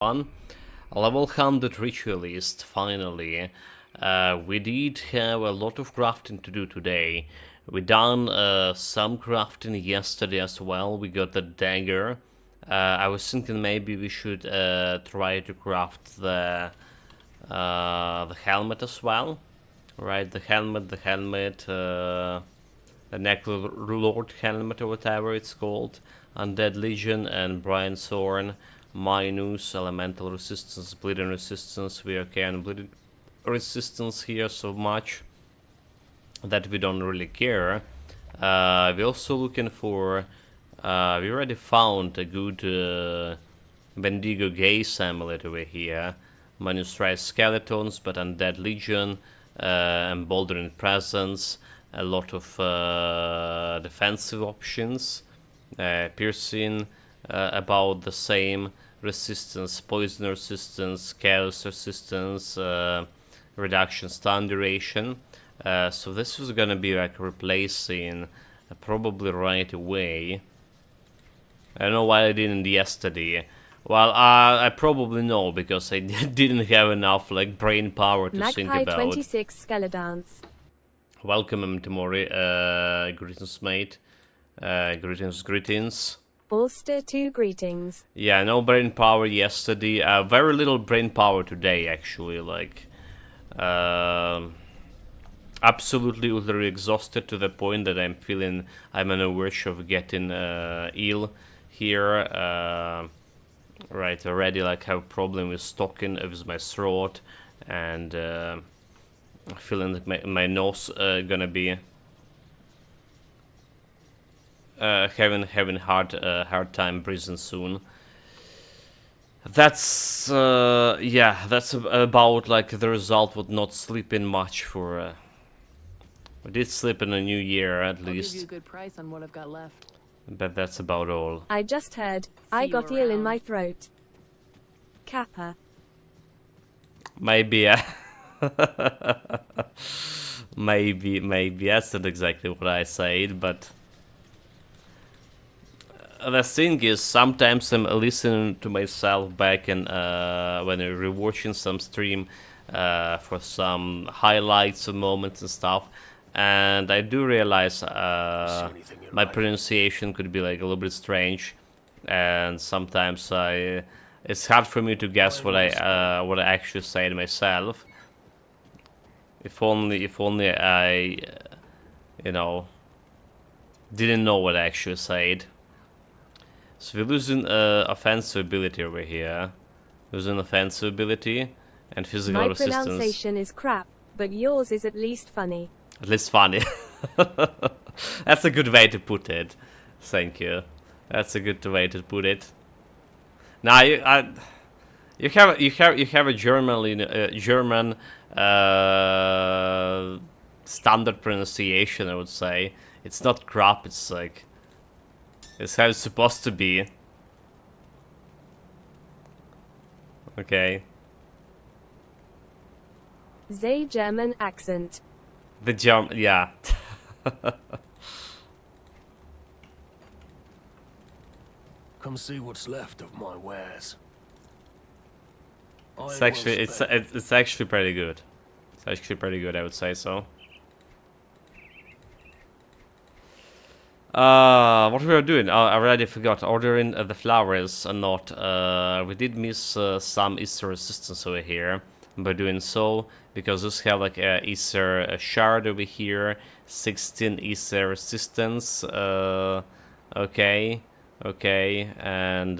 One. Level 100 Ritualist, finally. We did have a lot of crafting to do today. We done some crafting yesterday as well. We got the dagger. I was thinking maybe we should try to craft the helmet as well. Right, the helmet, the Necrolord helmet or whatever it's called. Undead Legion and Brian Thorn. Minus, elemental resistance, bleeding resistance. We are carrying bleeding resistance here so much that we don't really care. We're also looking for. We already found a good Bendigo Gaze amulet over here. Minus rise skeletons, but Undead Legion, emboldening presence, a lot of defensive options, piercing, about the same. Resistance, poison resistance, chaos resistance, reduction stun duration. So this was gonna be like replacing probably right away. I don't know why I didn't yesterday. Well, I probably know because I didn't have enough like brain power to think about. 26 Skeledance. Welcome, Mtimori. Greetings, mate. Greetings. Ulster 2 greetings. Yeah, no brain power yesterday. Very little brain power today, actually. Like, absolutely utterly exhausted to the point that I'm feeling I'm on the verge of getting ill here. Right, already like have a problem with stocking with my throat, and feeling that my nose gonna be having hard time breathing soon. That's yeah, that's about like the result with not sleeping much for. I did sleep in the new year at least. I'll give you a good price on what I've got left. But that's about all. I just heard. I got eel in my throat. Kappa. Maybe, maybe that's not exactly what I said, but the thing is, sometimes I'm listening to myself back and when I'm rewatching some stream for some highlights of moments and stuff, and I do realize my pronunciation could be like a little bit strange, and sometimes it's hard for me to guess what I actually say to myself. If only I, you know, didn't know what I actually said. So we're losing offensive ability over here. Losing offensive ability and physical My resistance. pronunciation is crap, but yours is at least funny. At least funny. That's a good way to put it. Thank you. That's a good way to put it. Now you have a German standard pronunciation. I would say it's not crap. It's like it's how it's supposed to be. Okay. The German accent. The German, yeah. Come see what's left of my wares. It's actually it's actually pretty good. It's actually pretty good, I would say so. What we were doing? I already forgot. Ordering the flowers or not. We did miss some Easter resistance over here by doing so, because this have like a Easter shard over here, 16 Easter resistance. Okay, and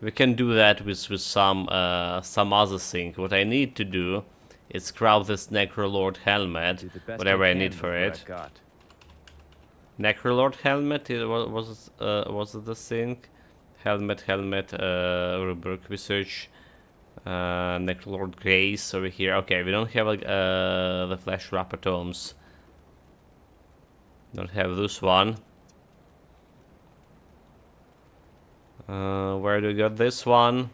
we can do that with some other thing. What I need to do is grab this Necrolord helmet, whatever I need for it. Necrolord helmet, was it the thing? Helmet, Rubric research, Necrolord Grace over here. Okay, we don't have like the Flesh Wrapper tomes. Don't have this one. Where do we got this one?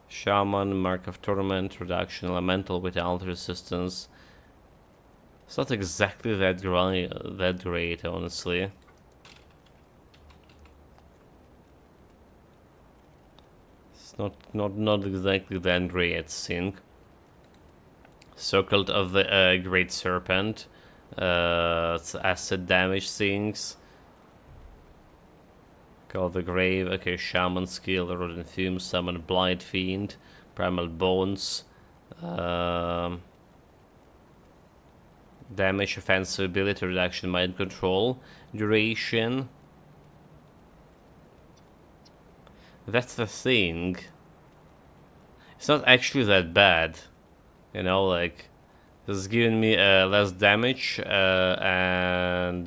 Shaman, Mark of Torment, Reduction, Elemental without resistance. It's not exactly that great, honestly. It's not exactly that great thing. Circled of the Great Serpent. It's acid damage things. Call the Grave. Okay, Shaman skill, Rodent Fume, Summon Blind Fiend, Primal Bones. Damage, offensive ability reduction, mind control, duration. That's the thing. It's not actually that bad. You know, like, it's giving me less damage and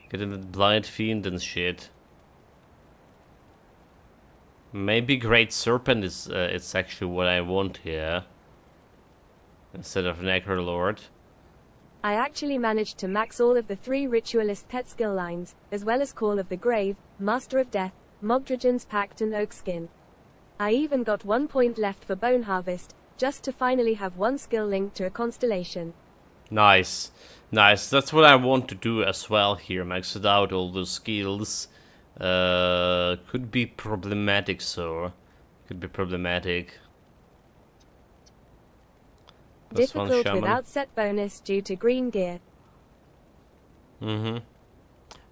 getting the Blind Fiend and shit. Maybe Great Serpent is it's actually what I want here instead of Necrolord. I actually managed to max all of the 3 Ritualist pet skill lines, as well as Call of the Grave, Master of Death, Mogdragon's Pact and Oakskin. I even got 1 point left for Bone Harvest, just to finally have 1 skill linked to a constellation. Nice. Nice. That's what I want to do as well here. Max it out all those skills. Could be problematic, so. Could be problematic. Difficult without set bonus due to green gear.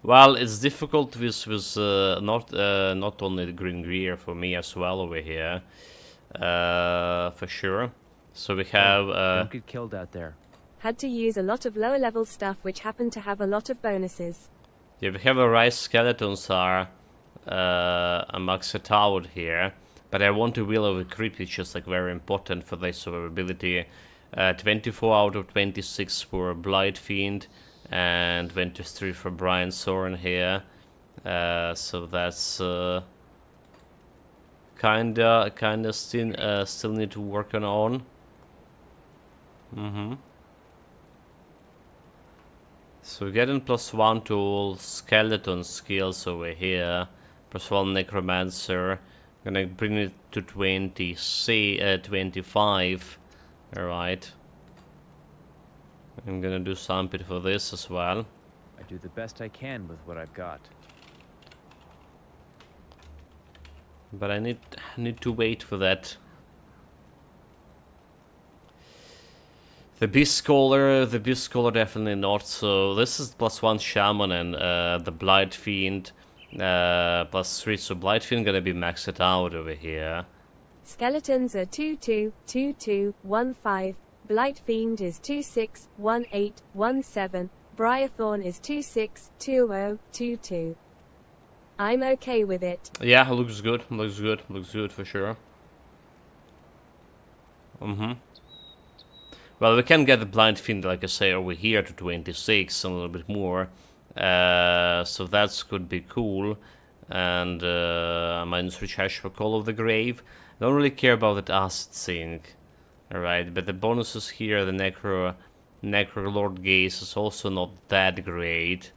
Well, it's difficult with not only the green gear for me as well over here, for sure. So we have don't get killed out there. Had to use a lot of lower level stuff which happened to have a lot of bonuses. yeah, we have a Rise Skeletons are maxed out here, but I want to Will of the Crypt, which is like very important for this survivability. 24 out of 26 for Blight Fiend, and 23 for Brian Soren here. So that's kinda still need to work on. So we're getting +1 to all skeleton skills over here. +1 Necromancer. Gonna bring it to 25. Alright. I'm gonna do something for this as well. I do the best I can with what I've got. But I need to wait for that. The Beast Scholar definitely not. So this is +1 Shaman and the Blight Fiend +3. So Blight Fiend gonna be maxed out over here. Skeletons are 2-2, 2-2, 1-5. Blight Fiend is 2-6, 1-8, 1-7. Briarthorn is 2-6, 2-0, 2-2. I'm okay with it. Yeah, looks good for sure. Well, we can get the Blind Fiend, like I say, over here to 26, a little bit more. So that could be cool. And I might switch hash for Call of the Grave. Don't really care about that acid thing. Alright, but the bonuses here, the Necrolord Gaze is also not that great.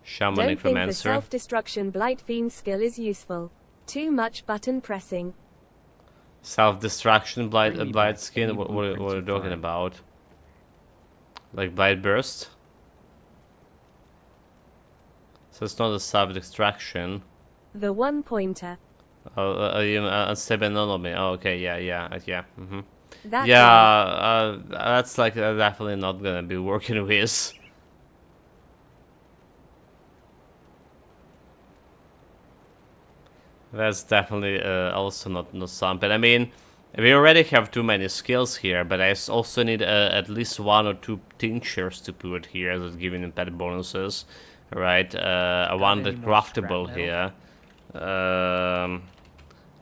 Shaman Don't Necromancer. think the self-destruction Blight Fiend skill is useful. Too much button pressing. Self-destruction Blight skin? Any What are blueprints you you talking find. about? Like Blight Burst? So it's not a self-destruction. The 1-pointer. Unstable enemy. Oh, okay, yeah. That Yeah, that's like definitely not gonna be working with. That's definitely also not something. I mean, we already have too many skills here, but I also need at least 1 or 2 tinctures to put here that's giving pet bonuses. Right, one any that more scrap craftable metal? here.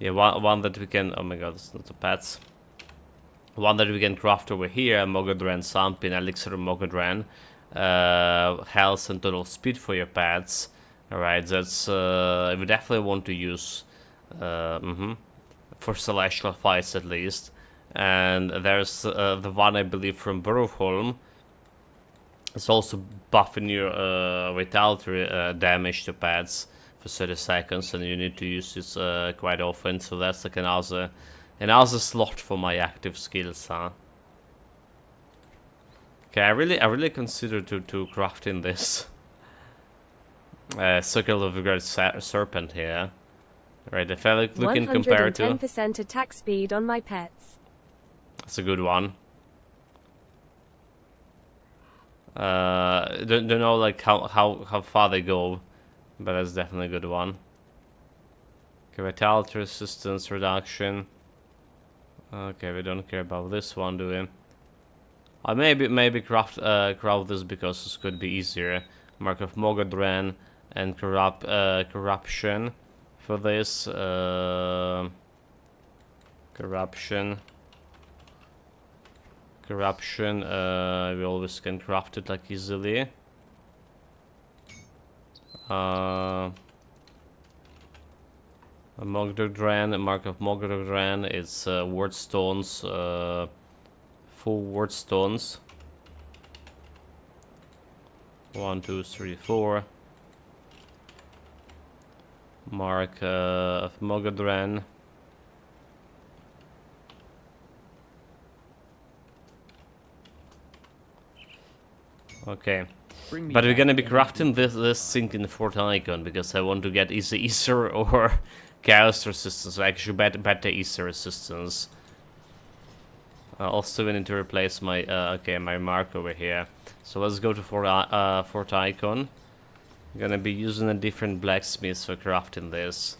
Yeah, one that we can. Oh my god, it's not the pets. One that we can craft over here. Mogodran something, elixir of Mogodran, health and total speed for your pets. Alright, that's we definitely want to use for celestial fights at least. And there's the one I believe from Burrowholm. It's also buffing your vitality damage to pets for 30 seconds, and you need to use this quite often. So that's like another slot for my active skills, huh? Okay, I really consider to crafting this. Circle of the Great Serpent here. Right, if I look in compared to... 110% attack speed on my pets. That's a good one. Don't know like how far they go, but that's definitely a good one. Okay, vitality resistance reduction. Okay, we don't care about this one, do we? Maybe craft this because this could be easier. Mark of Mogadran and corruption for this. Corruption. We always can craft it like easily. Mogdran, Mark of Mogdran is word stones, 4 word stones. 1, 2, 3, 4. Mark of Mogadran. Okay, but we're gonna be crafting this thing in the fourth icon because I want to get either Ether or Chaos resistance. Actually, better Ether resistance. Also, we need to replace my my mark over here. So let's go to fourth icon. I'm gonna be using a different blacksmith for crafting this.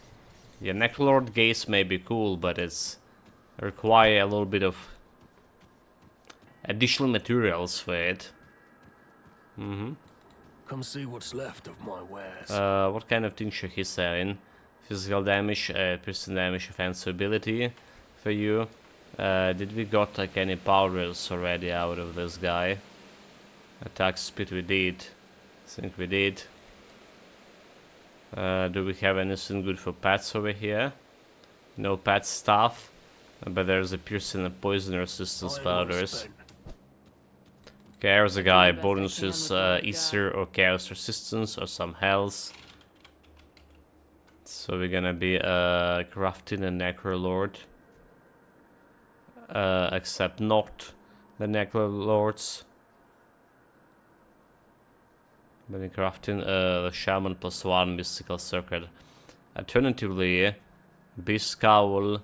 Yeah, Necrolord Gaze may be cool, but it's require a little bit of additional materials for it. Come see what's left of my wares. What kind of tincture he's selling? Physical damage, piercing damage, offensive ability for you. Did we got like any powders already out of this guy? Attack speed we did. I think we did. Do we have anything good for pets over here? No pet stuff. But there's a piercing and poison resistance powders. Okay, there's a guy. Bonuses Ether or Chaos resistance or some health. So we're gonna be crafting a Necrolord. Except not the Necrolords. But in crafting the Shaman +1 Mystical Circuit. Alternatively, Beast Scowl,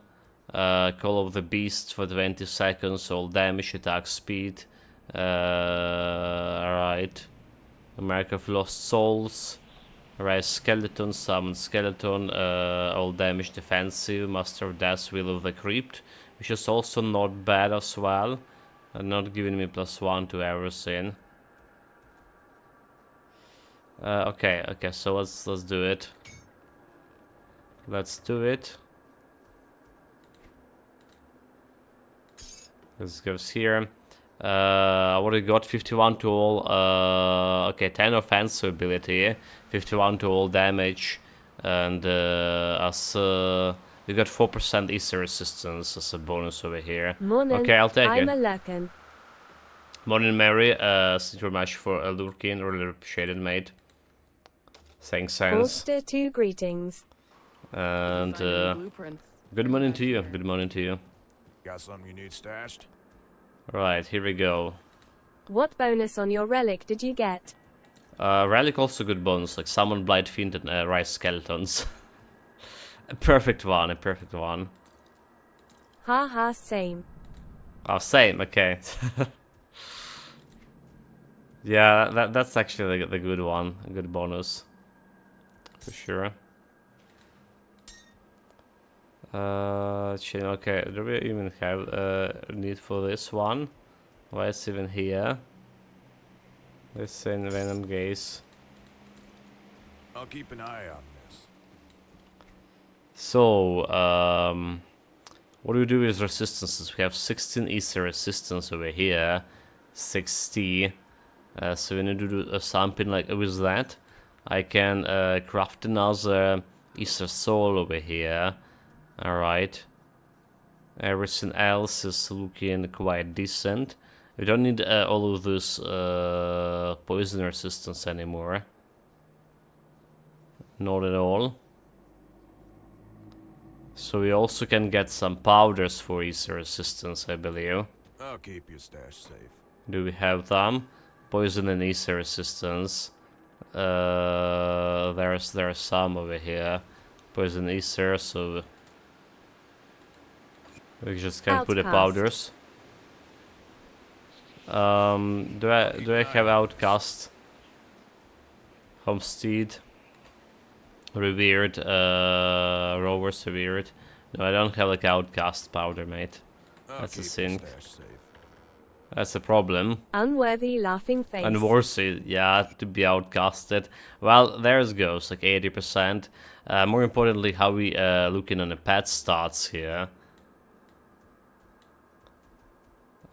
Call of the Beast for 20 seconds, all damage, attack speed. Alright. Mark of Lost Souls. Rise Skeleton, Summon Skeleton, all damage defensive, Master of Death, Will of the Crypt, which is also not bad as well. Not giving me +1 to everything. Okay, so let's do it. Let's do it. This goes here. What we got? 51 to all. Okay, 10 offensive ability, 51 to all damage, and as we got 4% Ether resistance as a bonus over here. Morning. Okay, I'll take I'm it. a lurkin. Morning, Mary. Thank you very much for a lurking, really appreciated, mate. Thanks, Sans. Bolster 2 greetings. And Find any blueprints. good morning to you. Good morning to you. Got something you need stashed? Right, here we go. What bonus on your relic did you get? Relic also good bonus, like Summon Blight Fiend and Rise Skeletons. A perfect one, a perfect one. Haha, same. Oh, same, okay. Yeah, that's actually the good one, a good bonus. For sure. Okay, do we even have need for this one? Why is it even here? This in Venom Gaze. I'll keep an eye on this. So, what do we do with resistances? We have 16 Ether resistance over here, 60. So we need to do something like with that. I can craft another Ether Soul over here. Alright. Everything else is looking quite decent. We don't need all of this poison resistance anymore. Not at all. So we also can get some powders for Ether resistance, I believe. I'll keep your stash safe. Do we have them? Poison and Ether resistance. There's some over here. Poison ether, so we just can put the Outcast. powders. Do I have outcast? Homestead, revered, rovers revered. No, I don't have like outcast powder, mate. That's a sin. That's a problem. Unworthy laughing face. Unworthy, yeah, to be outcasted. Well, there's goes, like 80%. More importantly, how we looking on the pet stats here.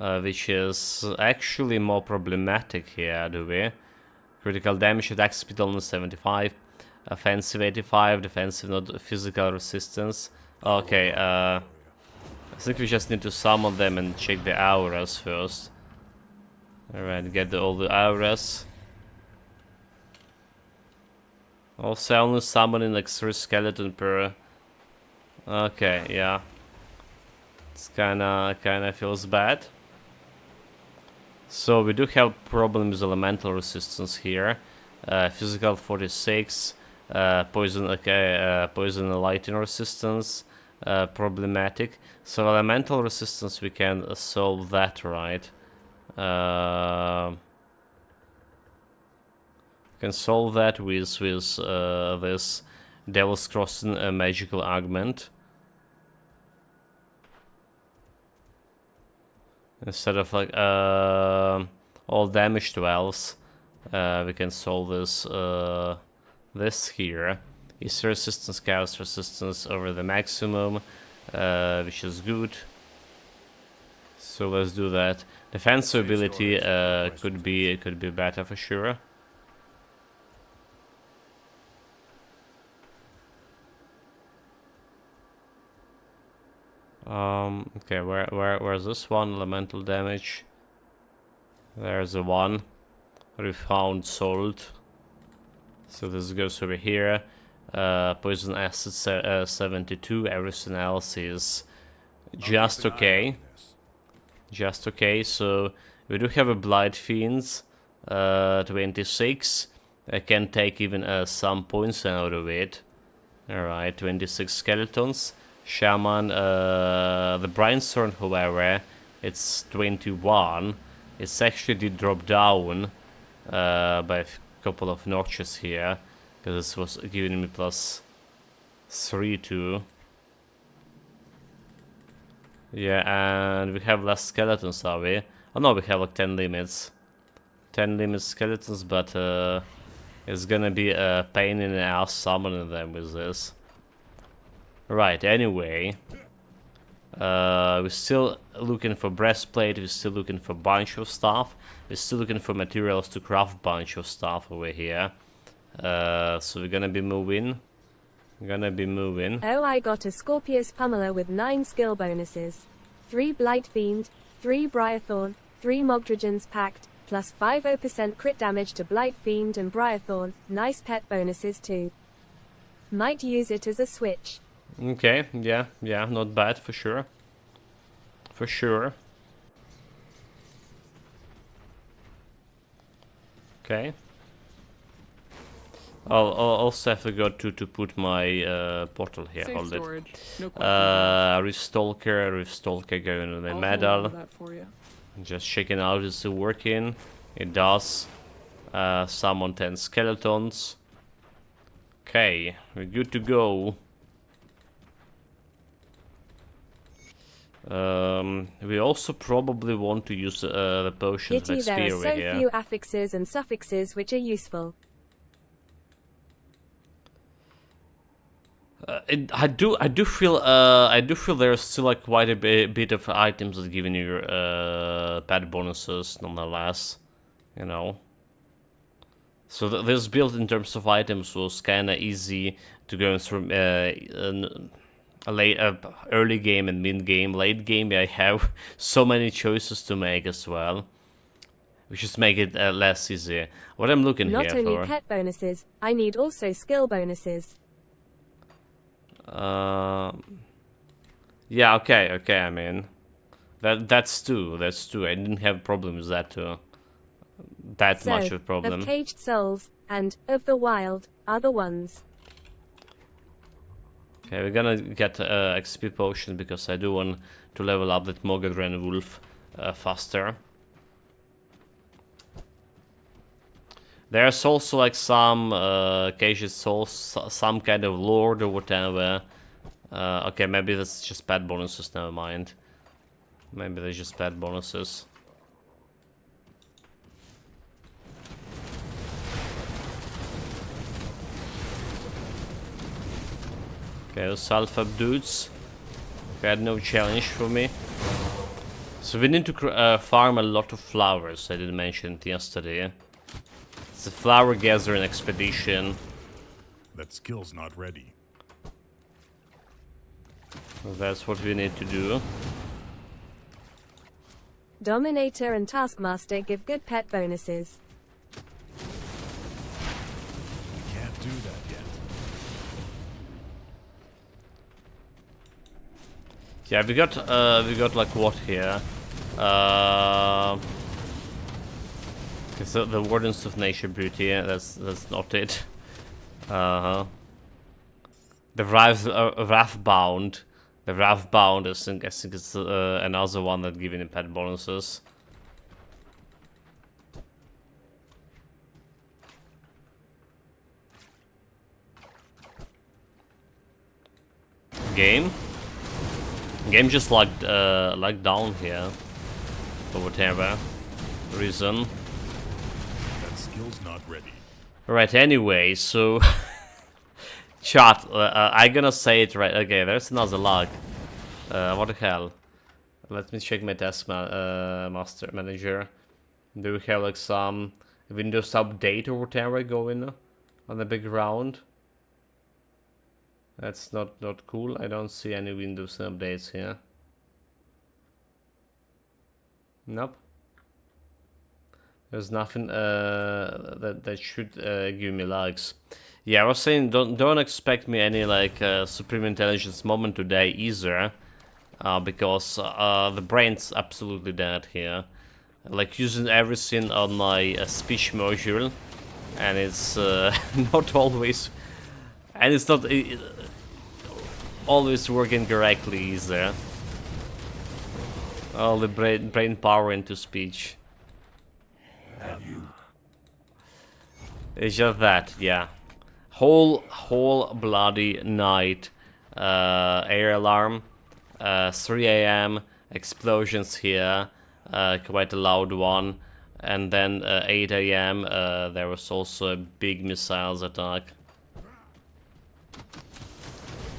Which is actually more problematic here, do we? Critical damage, attack speed only 75. Offensive 85, defensive not physical resistance. Okay, I think we just need to summon them and check the auras first. Alright, get all the auras. Also, only summoning like 3 skeleton per. Okay, yeah. It's kinda feels bad. So we do have problems with elemental resistance here. Physical 46, poison poison and lightning resistance, problematic. So elemental resistance we can solve that, right? Can solve that with this Devil's Crossing magical augment. Instead of like all damage to elves, we can solve this here. Is resistance, chaos resistance over the maximum, which is good. So let's do that. Defensive ability could be better for sure. Okay, where's this one? Elemental damage. There's a one. Refound salt. So this goes over here. Poison acid 72. Everything else is just okay. Just okay. So we do have a Blight Fiends. 26. I can take even some points out of it. Alright, 26 skeletons. Shaman, the Brainstorm, however, it's 21. It's actually did drop down by a couple of notches here, because this was giving me +3 too. Yeah, and we have less skeletons, are we? Oh no, we have like 10 limits. 10 limit skeletons, but it's gonna be a pain in the ass summoning them with this. Right, anyway, we're still looking for breastplate, we're still looking for bunch of stuff, we're still looking for materials to craft bunch of stuff over here. So we're gonna be moving. Oh, I got a Scorpius Pummeler with 9 skill bonuses. 3 Blight Fiend, 3 Briarthorn, 3 Mogdragon's Pact, plus 50% crit damage to Blight Fiend and Briarthorn. Nice pet bonuses too. Might use it as a switch. Okay, yeah, not bad for sure. For sure. Okay. I'll also forgot to put my portal here. Safe Hold storage. it. No question. Riftstalker going to the I'll medal. hold that for you. Just checking out, is it working? It does. Summon 10 skeletons. Okay, we're good to go. We also probably want to use the potions of Pity there are XP so over here. few affixes and suffixes which are useful. I do feel there's still like quite a bit of items that giving you pet bonuses nonetheless, you know. So this build in terms of items was kind of easy to go through early game and mid game. Late game I have so many choices to make as well, which just make it less easy. What I'm looking Not here only for. pet bonuses, I need also skill bonuses. Yeah, okay, I mean, that's two. I didn't have a problem with that too. That So, much of a problem. of Caged Souls, and, of the Wild, are the ones. Okay, we're gonna get XP potion because I do want to level up that Mogadren Wolf faster. There's also like some cages, some kind of lord or whatever. Okay, maybe that's just pet bonuses, never mind. Maybe they're just pet bonuses. Okay, those alpha dudes. Had no challenge for me. So we need to farm a lot of flowers. I didn't mention it yesterday. It's a flower gathering expedition. That skill's not ready. That's what we need to do. Dominator and Taskmaster give good pet bonuses. You can't do that yet. Yeah, we got like what here? Okay, so the Wardens of Nature Beauty. Yeah, that's not it. The Wrathbound. The Wrathbound, I think it's another one that giving him pet bonuses. Game just like down here for whatever reason. That skill's not ready. Right. Anyway, so chat. I gonna say it right. Okay, there's another log. What the hell? Let me check my master manager. Do we have like some Windows update or whatever going on the background? That's not cool. I don't see any Windows updates here. Nope. There's nothing that should give me likes. Yeah, I was saying don't expect me any like supreme intelligence moment today either, because the brain's absolutely dead here. Like using everything on my speech module, and it's not always, and it's not always working correctly either. All the brain power into speech. It's just that, yeah. Whole bloody night. Air alarm. 3 AM. Explosions here. Quite a loud one. And then 8 AM. There was also a big missiles attack.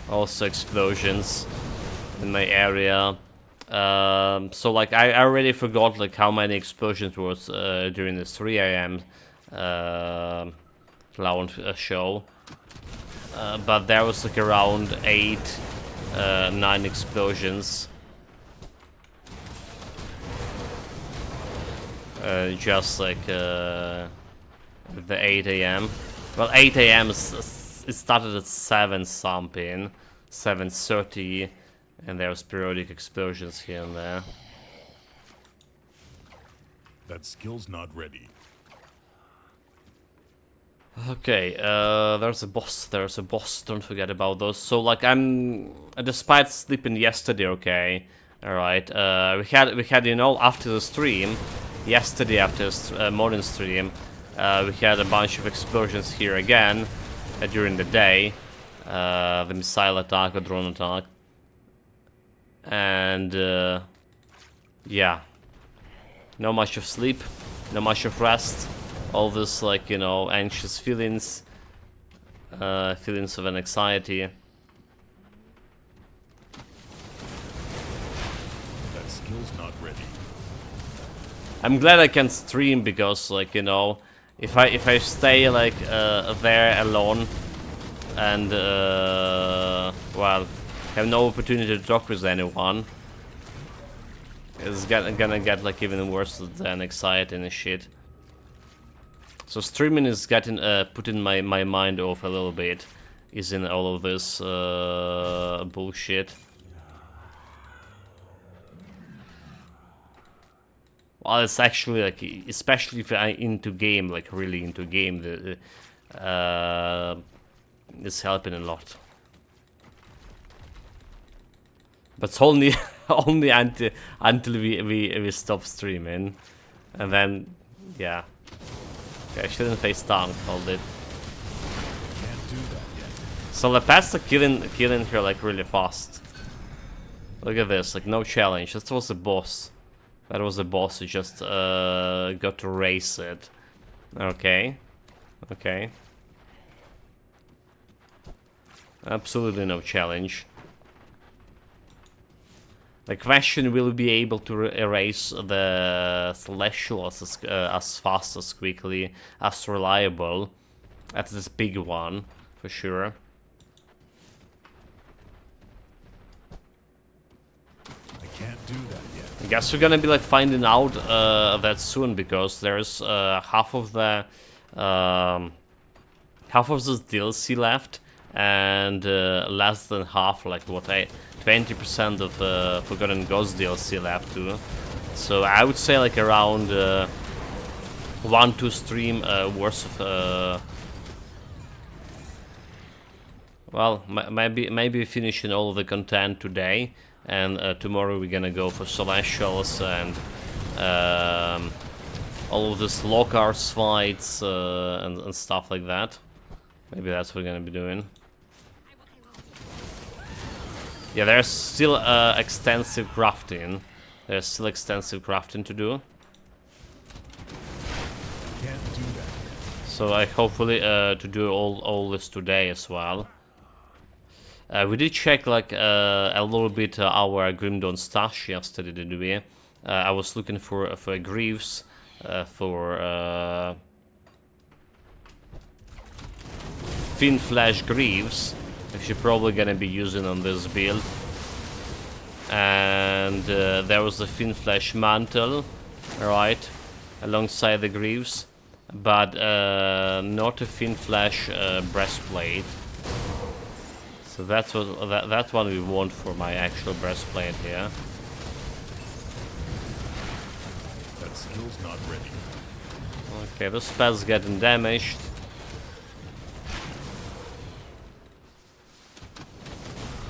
Also explosions in my area. So like I already forgot like how many explosions was during the 3 AM launch show, but there was like around 9 explosions, just like the 8 AM. Well, 8 AM it started at 7 something, 7:30. And there was periodic explosions here and there. That skill's not ready. Okay, there's a boss. Don't forget about those. So like despite sleeping yesterday, okay, all right. We had you know after the stream, yesterday after morning stream, we had a bunch of explosions here again during the day. The missile attack, or drone attack. And yeah, no much of sleep, no much of rest, all this like, you know, anxious feelings, feelings of an anxiety. That skill's not ready. I'm glad I can stream because like, you know, if I stay like there alone and well, have no opportunity to talk with anyone, it's gonna get like even worse than anxiety and shit. So streaming is getting putting my mind off a little bit, is in all of this bullshit. Well, it's actually like, especially if I'm into game, like really into game, it's helping a lot. But it's only only until we stop streaming, and then yeah. Okay, I shouldn't face tank, hold it. Can't do that yet. So the pets are killing her like really fast. Look at this, like no challenge. That was the boss. That was the boss who just got to race it. Okay. Okay. Absolutely no challenge. The question, will we be able to erase the Celestials as fast, as quickly, as reliable? That's this big one, for sure. I can't do that yet. I guess we're gonna be like finding out that soon, because there's half of the half of this DLC left, and less than half, like 20% of Forgotten Gods DLC left too. So I would say like around 1-2 stream worth of well, maybe finishing all of the content today, and tomorrow we're gonna go for Celestials and all of this Lockhart fights and stuff like that. Maybe that's what we're gonna be doing. Yeah, there's still extensive crafting. There's still extensive crafting to do. Can't do that yet. So I hopefully to do all this today as well. We did check like a little bit our Grim Dawn stash yesterday, did we? I was looking for Greaves, for Fin Flash Greaves, which you're probably gonna be using on this build. And there was the Fin Flash Mantle, right, alongside the Greaves, but not a Fin Flash breastplate. So that's what that one we want for my actual breastplate here. That skill's not ready. Okay, the spell's getting damaged.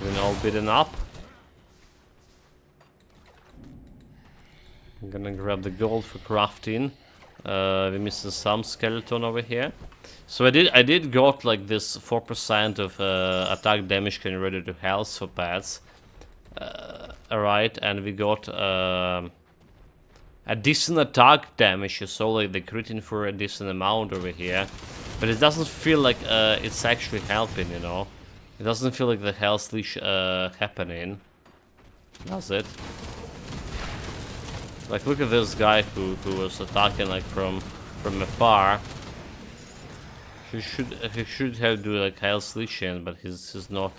Been all beaten up. I'm gonna grab the gold for crafting. We're missing some skeleton over here. So I did got like this 4% of attack damage converted to health for pets. Alright, and we got a decent attack damage, so like the critting for a decent amount over here. But it doesn't feel like it's actually helping, you know. It doesn't feel like the health leash happening, does it? Like, look at this guy who was attacking like from afar. He should have do like health leashing, but he's not.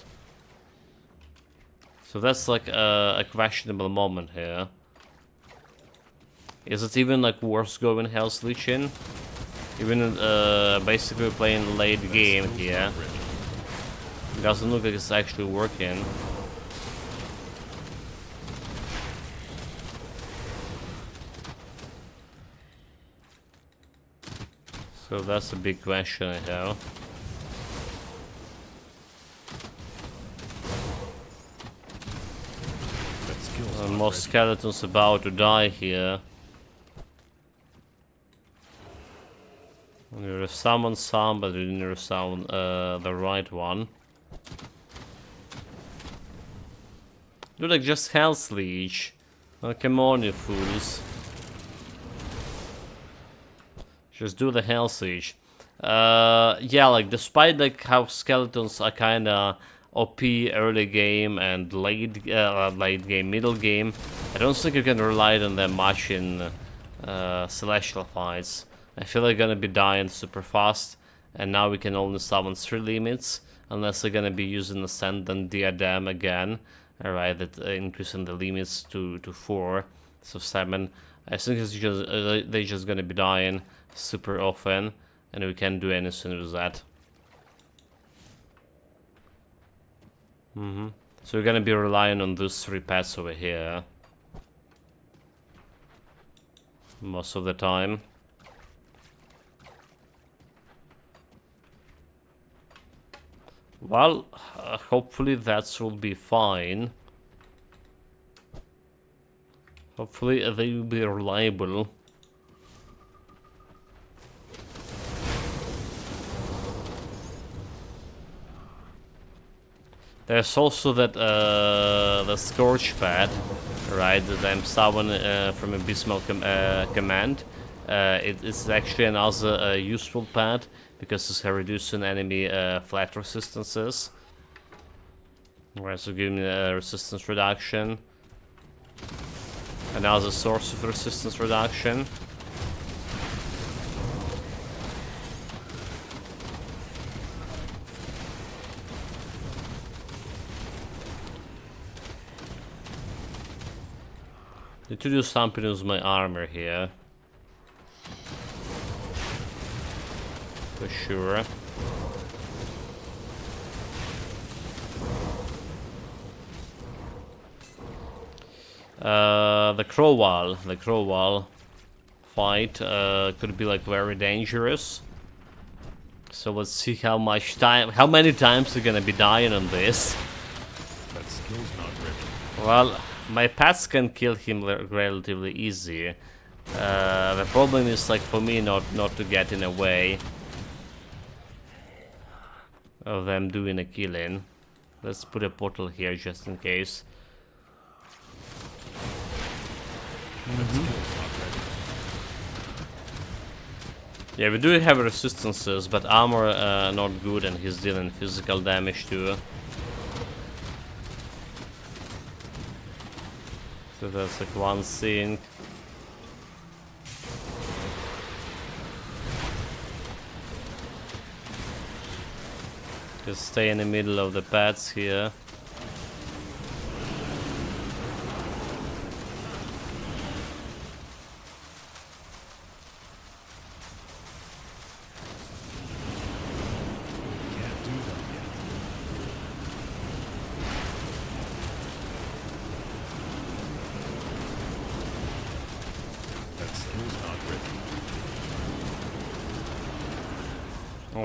So that's like a questionable moment here. Is it even like worth going health leashing? Even basically playing late game here. It doesn't look like it's actually working. So that's a big question I have. That skill's not More ready. skeletons about to die here. We resummon some, but we didn't resummon the right one. Do like just health leech. Oh, come on, you fools. Just do the health leech. Yeah, like despite like how skeletons are kinda OP early game and late game, middle game, I don't think you can rely on them much in celestial fights. I feel they're gonna be dying super fast, and now we can only summon 3 limits, unless they're gonna be using Ascendant Diadem again. Alright, that increasing the limits to 4, so 7. I think it's just they're just gonna be dying super often, and we can't do anything with that. So we're gonna be relying on those 3 pets over here most of the time. Well, hopefully that will be fine. Hopefully they will be reliable. There's also that the Scourge pad, right? That I'm summoning from Abysmal command. It's actually another useful pad because it's reducing enemy flat resistances. Right, so give me resistance reduction. Another source of resistance reduction. Need to do something with my armor here. For sure. The crow wall fight could be like very dangerous. So let's see how many times we're gonna be dying on this. That skill's not ready. Well, my pets can kill him relatively easy. The problem is like for me not to get in the way of them doing a killing. Let's put a portal here just in case. That skill's not ready. Yeah, we do have resistances, but armor not good, and he's dealing physical damage too. So that's like one thing. Just stay in the middle of the pads here. Can't do that yet. That skill's not ready.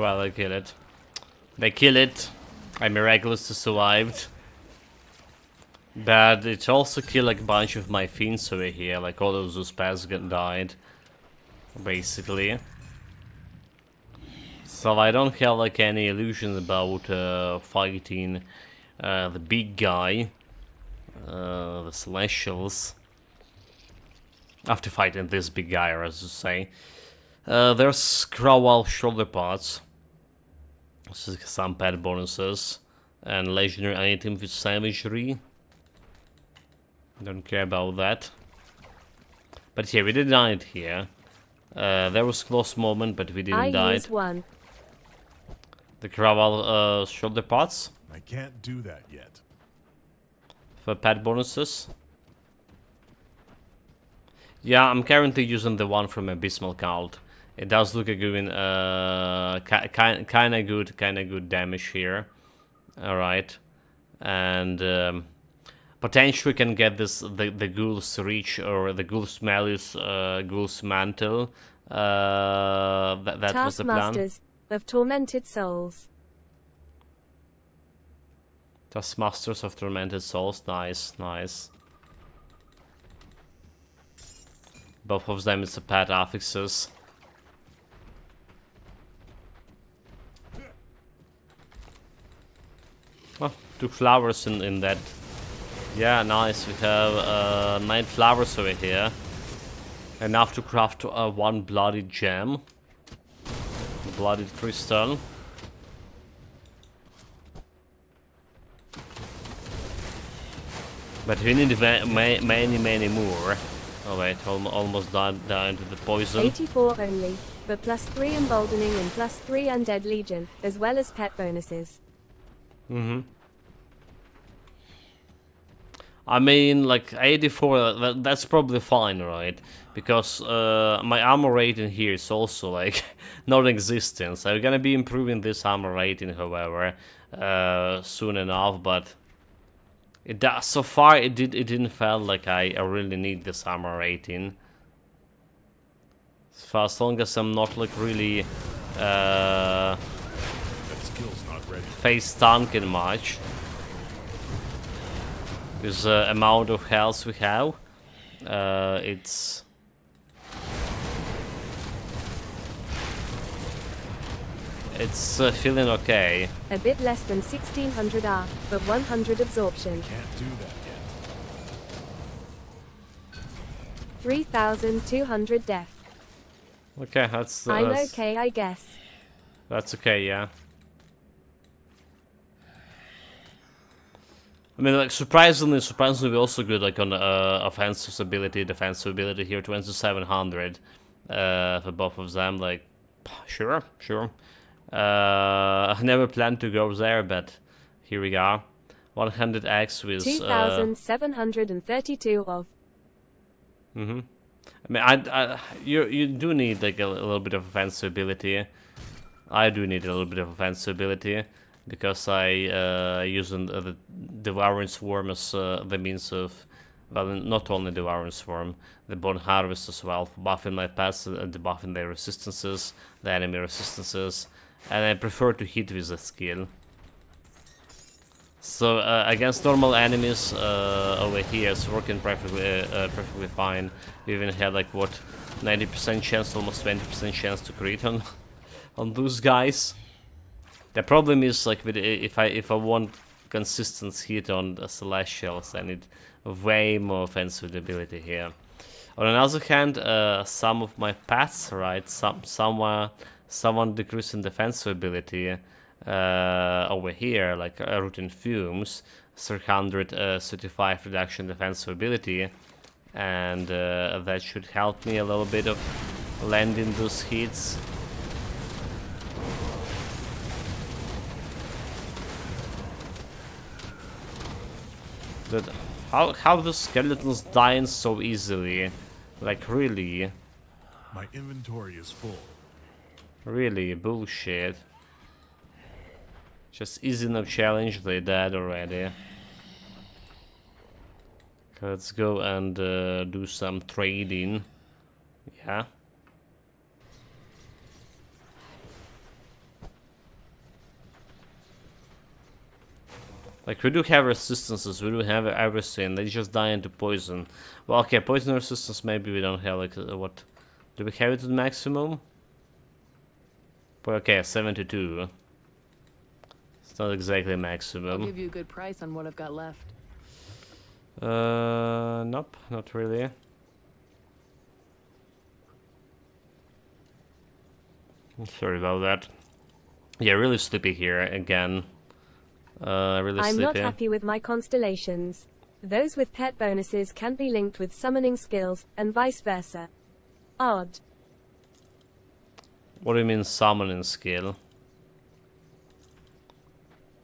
Well, they kill it. They kill it. I miraculously survived. But it also killed like a bunch of my fiends over here. Like all of those pads died. Basically. So I don't have like any illusion about fighting the big guy. The Celestials. After fighting this big guy, as you say. There's Crowell shoulder parts. Some pet bonuses. And legendary item with savagery. Don't care about that. But yeah, we did die here. There was close moment, but we didn't die. Use one. The Crowell shoulder parts I can't do that yet. for pet bonuses. Yeah, I'm currently using the one from Abysmal Cult. It does look like doing kind of good damage here. All right, and potentially can get this the Ghoul's Reach or the Ghoul's Malice, Ghoul's Mantle. That was the plan. Taskmasters of Tormented Souls. Taskmasters of Tormented Souls. Nice, nice. Both of them is a pet affixes. Oh, 2 flowers in that. Yeah, nice. We have 9 flowers over here. Enough to craft 1 bloodied gem. Bloodied crystal. But we need many more. Oh wait, almost died into the poison. 84 only, but +3 emboldening and +3 undead legion, as well as pet bonuses. I mean, like 84, that's probably fine, right? Because my armor rating here is also like non-existent. So I'm gonna be improving this armor rating, however, soon enough. But it does. So far, it didn't feel like I really need this armor rating. For as long as I'm not like really That skill's not ready. face tanking much. With the amount of health we have, It's feeling okay. A bit less than 1600 R, but 100 absorption. Can't do that yet. 3200 def. Okay, that's I'm okay, I guess. that's okay, yeah. I mean, like, surprisingly we're also good, like, on offensive ability, defensive ability here, 2700 for both of them. Like, sure. I never planned to go there, but here we are. 100x with 2732 of. I mean, you do need like a little bit of offensive ability. I do need a little bit of offensive ability because I using the Devouring Swarm as the means of, well, not only Devouring Swarm, the Bone Harvest as well, for buffing my pets and debuffing their resistances, the enemy resistances, and I prefer to hit with the skill. So against normal enemies over here, it's working perfectly fine. We even had like what, 90% chance, almost 20% chance to crit on on those guys. The problem is like with if I want consistent hit on the Celestials, I need way more offensive ability here. On the other hand, some of my paths, right, someone decreasing defensive ability. Over here, like Routine Fumes, 335 reduction defensive ability, and that should help me a little bit of landing those hits. But how the skeletons dying so easily? Like, really? My inventory is full. Really bullshit. Just easy enough challenge, they're dead already. Let's go and do some trading. Yeah. Like, we do have resistances, we do have everything, they just die into poison. Well, okay, poison resistance maybe we don't have, like, what? Do we have it to the maximum? Well, okay, 72. It's not exactly maximum. I'll give you a good price on what I've got left. Nope, not really. Sorry about that. Yeah, really sleepy here again. Really I'm sleepy. not happy with my constellations. Those with pet bonuses can be linked with summoning skills, and vice versa. Odd. What do you mean summoning skill?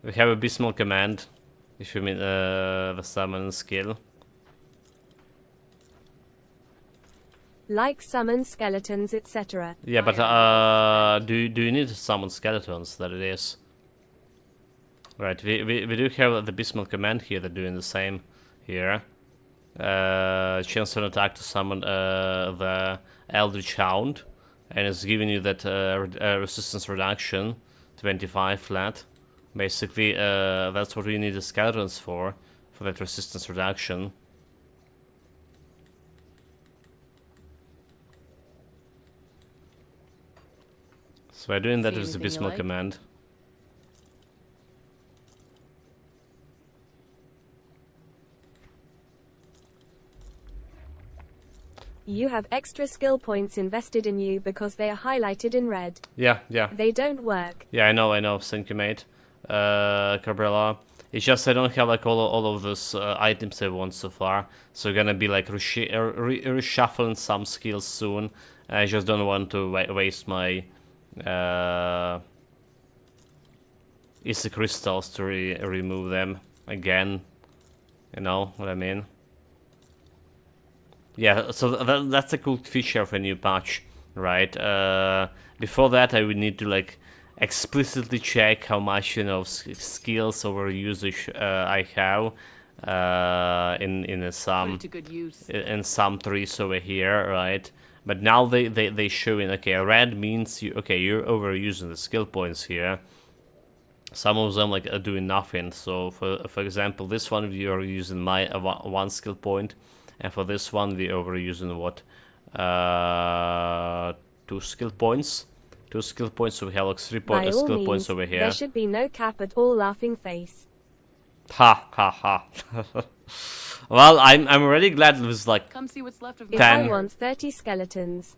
We have Abysmal Command, if you mean the summon skill. Like summon skeletons, etc. Yeah, but do you need to summon skeletons? That it is. Right, we do have the Abysmal Command here. They're doing the same here. Chance on attack to summon the Eldritch Hound, and it's giving you that resistance reduction, 25 flat. Basically, that's what we need the skeletons for that resistance reduction. So we're doing that See with the anything you Abysmal like? Command. You have extra skill points invested in you because they are highlighted in red. Yeah. They don't work. Yeah, I know. Thank you, mate. Cabrella. It's just I don't have like all of those items I want so far. So I'm gonna be like reshuffling some skills soon. I just don't want to waste my Easter crystals to remove them again. You know what I mean? Yeah, so that's a cool feature of a new patch, right? Before that, I would need to like explicitly check how much, you know, skills over usage I have in some Put it to good use. in some trees over here, right? But now they showing, okay, red means you're overusing the skill points here. Some of them like are doing nothing. So for example, this one you're using my one skill point, And for this one, we are using what? 2 skill points. 2 skill points, so we have like 3 By all skill means, points over here. there should be no cap at all, laughing face. Ha ha ha. Well, I'm already glad it was like Come see what's left of If my I 10. fire. want 30 skeletons.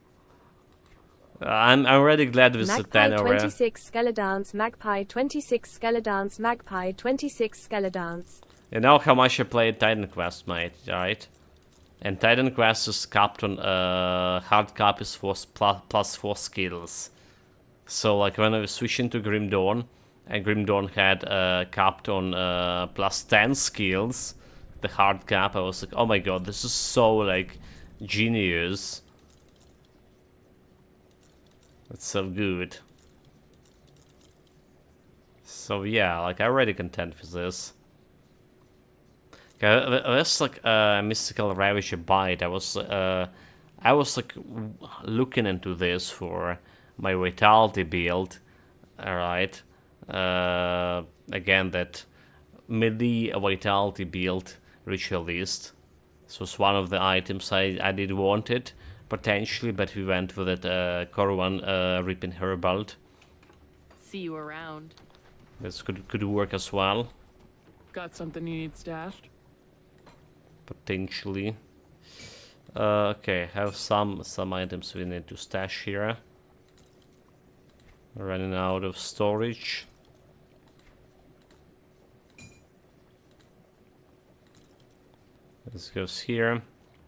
I'm already glad it was a Magpie 10 over. 26 Skeledance, Magpie 26 Skeledance, Magpie 26 Skeledance. You know how much I played Titan Quest, mate, right? And Titan Quest is capped on hard cap is plus 4 skills. So like when I was switching to Grim Dawn, and Grim Dawn had capped on plus 10 skills, the hard cap, I was like, oh my god, this is so like genius. It's so good. So yeah, like I'm already content with this. Okay, there's like a mystical Ravager bite. I was like looking into this for my vitality build. Alright. Again, that melee vitality build Ritualist. This was one of the items I did want it, potentially, but we went with it Corwan ripping her belt. See you around. This could work as well, Got something you need stashed? potentially. Okay, have some items we need to stash here. Running out of storage. This goes here.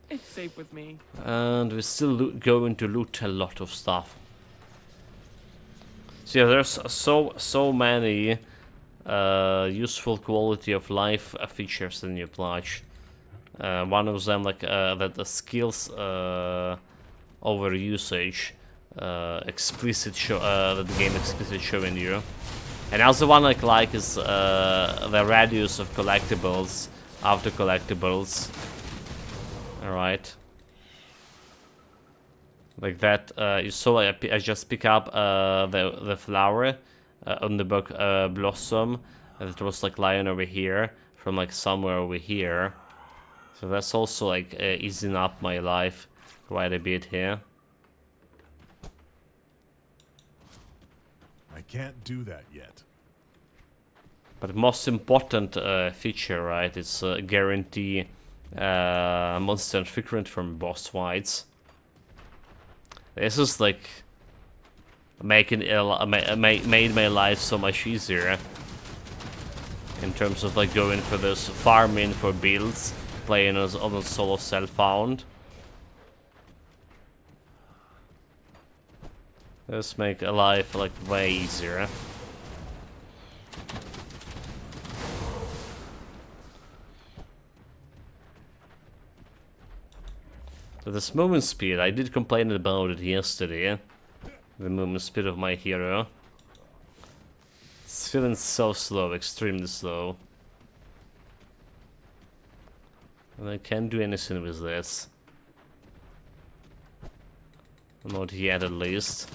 It's safe with me. And we're still going to loot a lot of stuff. So yeah, there's so many useful quality of life features in New Plage. One of them, like that the skills over usage explicit show that the game explicit showing you. Another one I like is the radius of collectibles after collectibles. Alright. Like that, you saw I just pick up the flower on the book Blossom, and it was like lying over here from like somewhere over here. So that's also like easing up my life quite a bit here. I can't do that yet. But the most important feature, right, is guarantee monster and frequent from boss fights. This is like making made my life so much easier in terms of like going for this farming for builds, playing as on a solo self-found. This make a life like way easier. So this movement speed, I did complain about it yesterday. The movement speed of my hero. It's feeling so slow, extremely slow. And I can't do anything with this. Not yet, at least.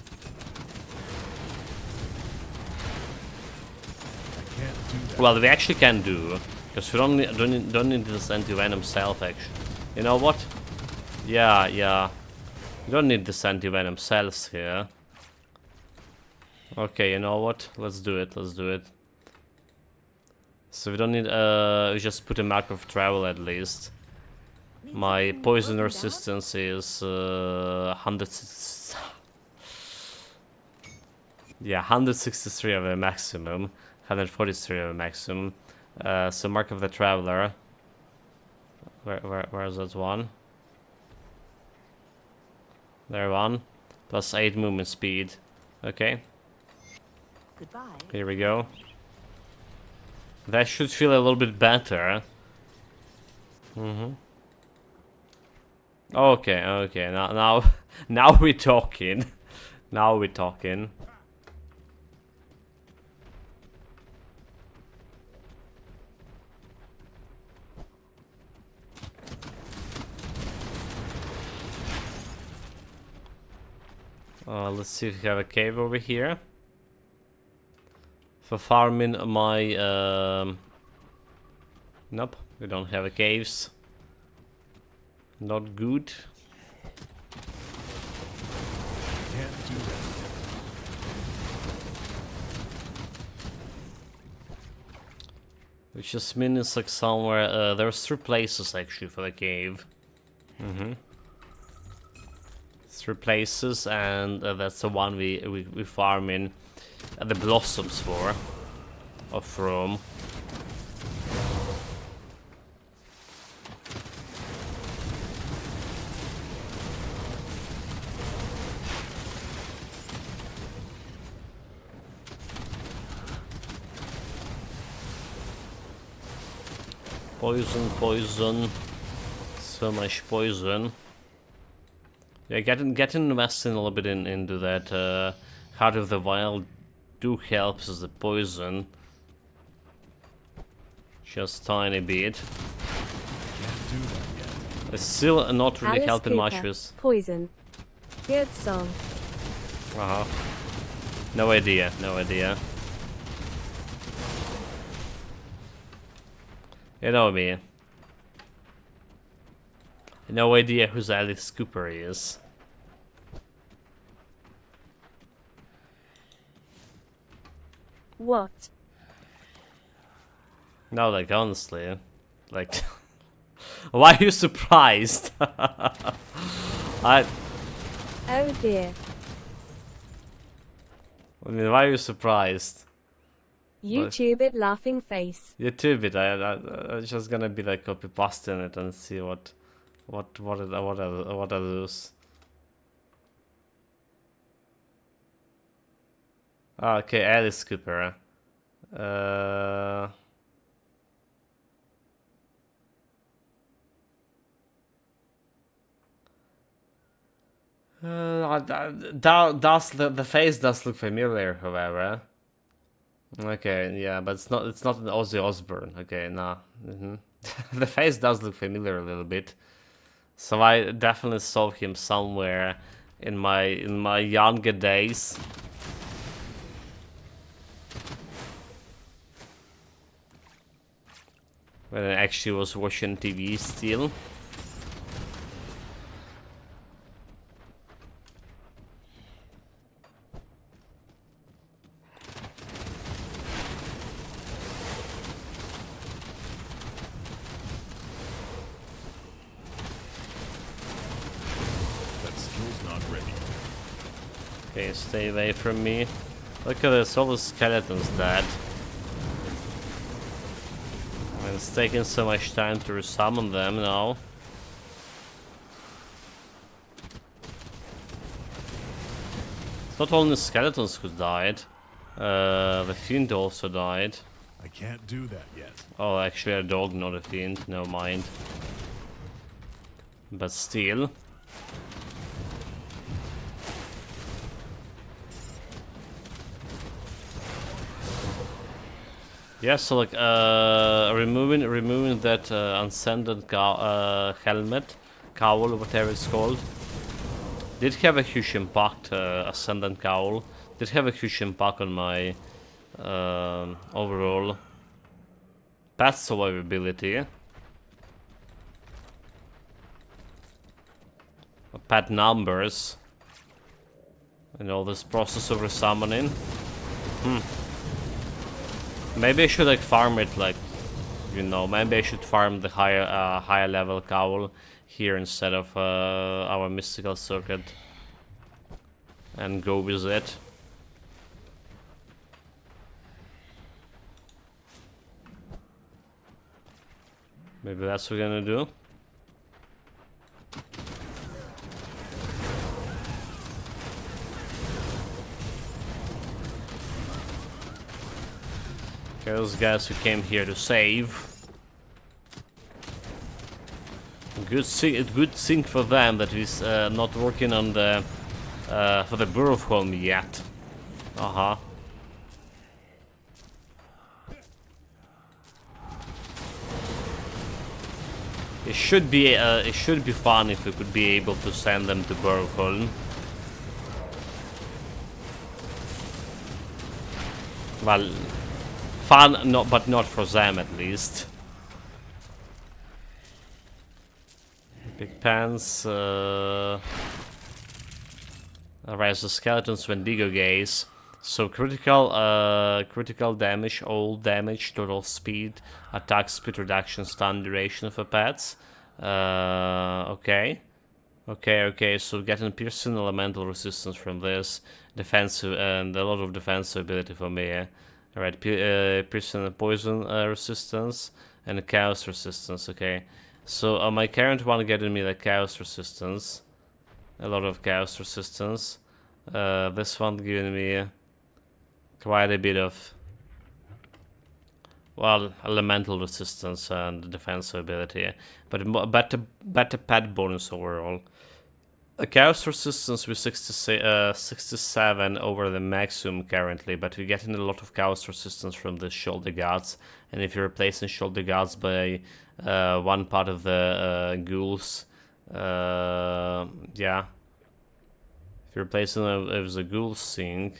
I can't do that. Well, we actually can do, because we don't need this anti-venom self action. You know what? Yeah. You don't need this anti-venom cells here. Okay, you know what? Let's do it. So we don't need we just put a mark of travel at least. My poison resistance is 163 of a maximum, 143 of a maximum. So mark of the traveler. Where is that one? There one. Plus 8 movement speed. Okay. Goodbye. Here we go. That should feel a little bit better. Okay. Now we're talking. Now we're talking. Let's see if we have a cave over here. For farming my... Nope, we don't have a caves. Not good. Can't do that yet. Which just means like somewhere, there's 3 places actually for the cave. 3 places, and that's the one we farm in the blossoms for, of Rome. Poison, poison, so much poison. Yeah, getting invested a little bit into that Heart of the Wild do helps as the poison. Just tiny bit. Can't do that yet. It's still not really Alice helping much Cooper, with. Poison. Good song. No idea, no idea. You know me. No idea who Alice Cooper is. What? No, like honestly, like, why are you surprised? I Oh dear. mean, why are you surprised? YouTube it laughing face. YouTube it. I'm just gonna be like copy pasting it and see what are those. Ah, okay, Alice Cooper. The face does look familiar, however. Okay, yeah, but it's not an Ozzy Osbourne. Okay, nah. The face does look familiar a little bit, so I definitely saw him somewhere in my younger days. When I actually was watching TV still. That skill's not ready. Okay, stay away from me. Look at this, all the skeletons dead. And it's taking so much time to resummon them now. It's not only skeletons who died. The fiend also died. I can't do that yet. Oh, actually a dog, not a fiend. No mind. But still. Yeah, so like removing that unscented helmet, cowl, whatever it's called, did have a huge impact. Ascendant cowl did have a huge impact on my overall path survivability, pet numbers, and all this process of resummoning. Maybe I should like farm it, like, you know, maybe I should farm the higher level cowl here instead of our mystical circuit and go with it. Maybe that's what we're gonna do. Okay, those guys who came here to save. Good thing for them that he's not working on the for the Bureau of Home yet. It should be fun if we could be able to send them to Bureau of Home. Well, fun, but not for them at least. Big pants. Rise the skeletons Wendigo gaze. So critical damage, all damage, total speed, attack speed reduction, stun duration for pets. Okay. Okay, so getting piercing elemental resistance from this, defensive, and a lot of defensive ability for me. Alright, piercing and poison resistance, and chaos resistance, okay. So my current one getting me the chaos resistance, a lot of chaos resistance. This one giving me quite a bit of, well, elemental resistance and defensive ability, but better pet bonus overall. A chaos resistance with 67 over the maximum currently, but we're getting a lot of chaos resistance from the shoulder guards, and if you're replacing shoulder guards by one part of the ghouls, yeah. If you're replacing them with the ghouls thing,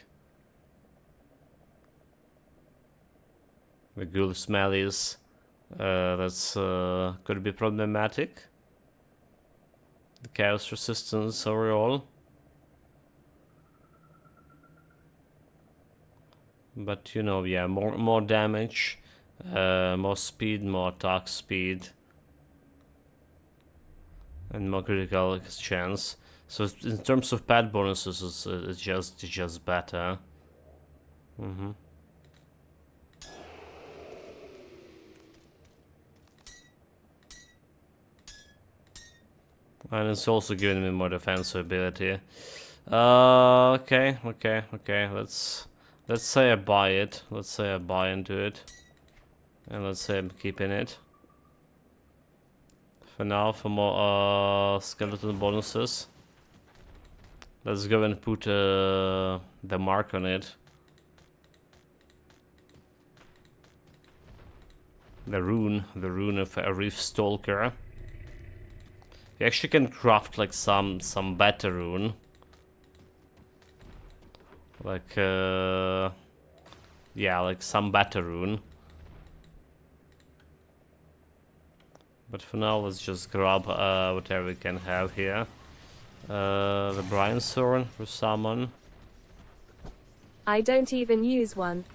the ghoul smellies, that's could be problematic. The chaos resistance overall. But you know, yeah, more damage, more speed, more attack speed, and more critical chance. So in terms of pet bonuses, it's just better. And it's also giving me more defensive ability. Okay. Let's say I buy it. Let's say I buy into it, and let's say I'm keeping it for now for more skeleton bonuses. Let's go and put the mark on it. The rune of a Reef Stalker. You actually can craft like some better rune. Like yeah, like some better rune. But for now, let's just grab whatever we can have here. The Brian Thorn for summon. I don't even use one.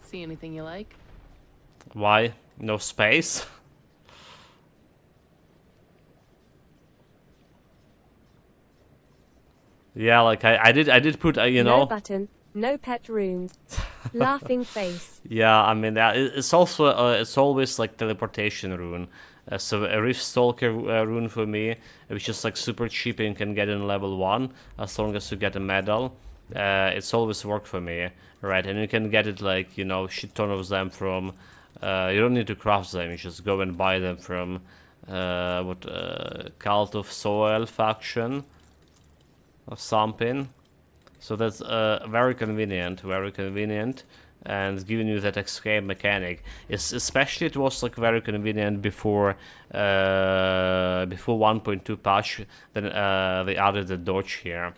See anything you like? Why? No space? Yeah, like I did put you know. No button, no pet runes. Laughing face. Yeah, I mean it's also it's always like teleportation rune. So a Rift Stalker rune for me, which is like super cheap and can get in level 1 as long as you get a medal. It's always worked for me, right? And you can get it like, you know, shit ton of them from. You don't need to craft them. You just go and buy them from Cult of Soil faction or something. So that's very convenient, and giving you that escape mechanic. Especially it was like very convenient before 1.2 patch. Then they added the dodge here.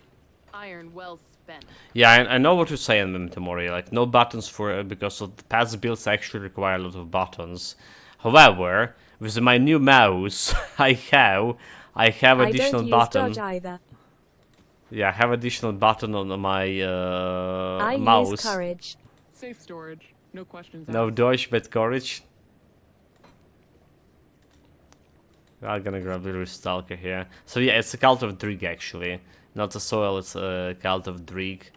Iron well spent. Yeah, I know what you're saying, Memtomori. Like no buttons for because of the past builds actually require a lot of buttons. However, with my new mouse, I have additional I don't use button. dodge either. Yeah, I have additional button on my I mouse. use courage. Safe storage. No questions No asked. dodge, but courage. I'm gonna grab the Rift Stalker here. So yeah, it's a Cult of Drig actually. Not a Soil, it's a Cult of Drig.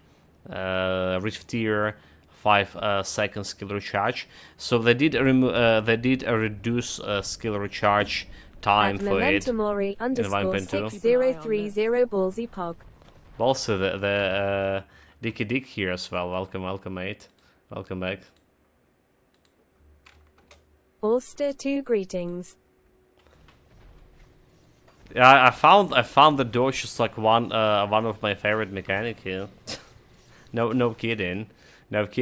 Rift tier, 5 second skill recharge. So they did reduce skill recharge time At for it. Mementomori in 1.2. 6030 ballsy pog. Also the Dicky Dick here as well. Welcome mate. Welcome back. Ulster 2 greetings. Yeah, I found the dodge is like one of my favorite mechanic here. no kidding. If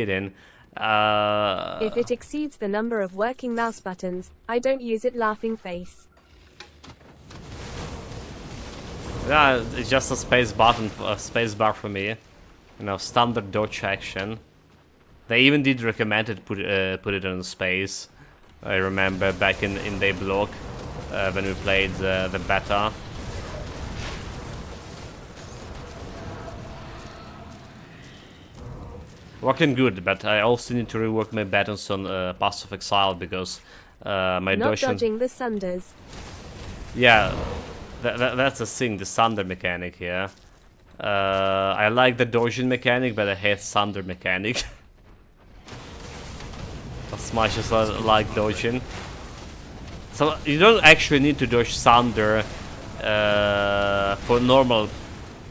it exceeds the number of working mouse buttons, I don't use it. Laughing face. Yeah, it's just a space button, a space bar for me. You know, standard dodge action. They even did recommend it put it on space. I remember back in their blog. when we played the beta. Working good, but I also need to rework my buttons on Pass of Exile because my Not dodging... dodging the sunders. Yeah, that's the thing, the Sunder mechanic here. I like the dodging mechanic, but I hate Sunder mechanic. As much as I like dodging. So you don't actually need to dodge Sunder for normal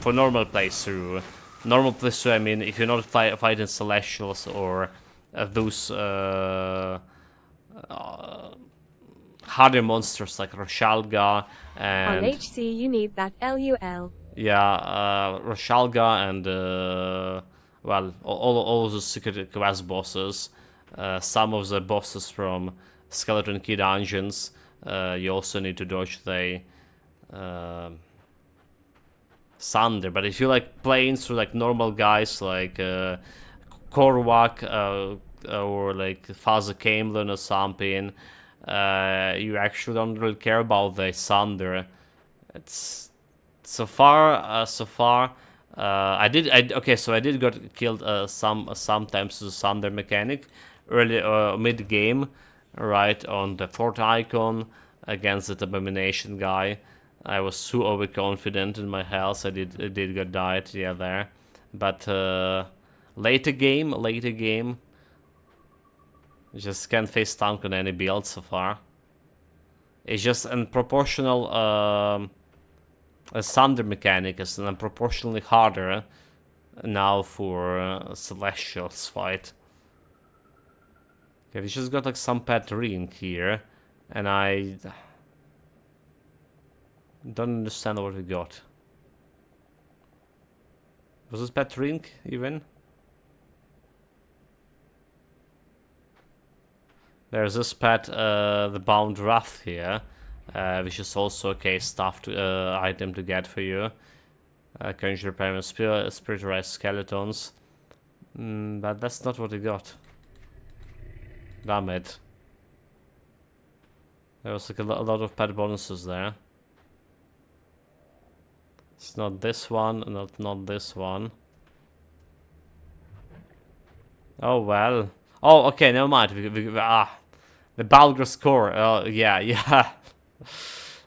playthrough. Normal playthrough, I mean, if you're not fighting Celestials or those harder monsters like Roshalga On and HC you need that LUL. yeah, Roshalga and well, all of the secret quest bosses, some of the bosses from Skeleton Key dungeons. You also need to dodge the Sunder, but if you like playing through like normal guys like Korwak or like Father Camelin or something, you actually don't really care about the Sunder. It's so far. I did got killed sometimes with the Sunder mechanic early mid game, right on the fourth icon against the Abomination guy. I was so overconfident in my health. I did get died, yeah, there. But later game, just can't face tank on any build so far. It's just unproportional. A Sunder mechanic is unproportionally harder now for Celestials fight. Okay, we just got like some pet ring here, and I don't understand what we got. Was this pet ring even? There's this pet, the Bound Wrath here, which is also okay stuff to item to get for you. Conjure Pyramid Spiritualized Skeletons. But that's not what we got. Damn it. There was like a lot of pet bonuses there. It's not this one, not this one. Oh well. Oh, okay, never mind. The Balgr score. Oh, yeah.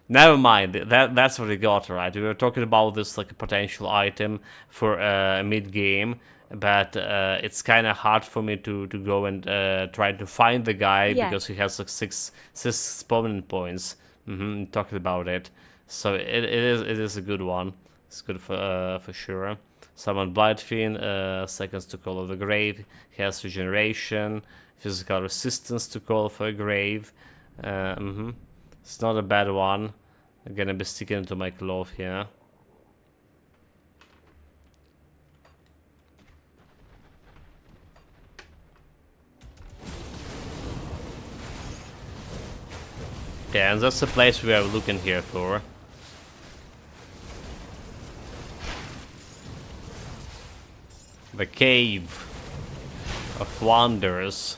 Never mind. That's what we got, right? We were talking about this like a potential item for mid game, but it's kind of hard for me to go and try to find the guy Yeah. because he has like six spawning points. Talking about it, so it is a good one. It's good for sure. Summon Blightfiend, seconds to call of the grave. He has regeneration, physical resistance to call for a grave. It's not a bad one. I'm gonna be sticking to my glove here. Yeah, and that's the place we are looking here for. The Cave of Wonders.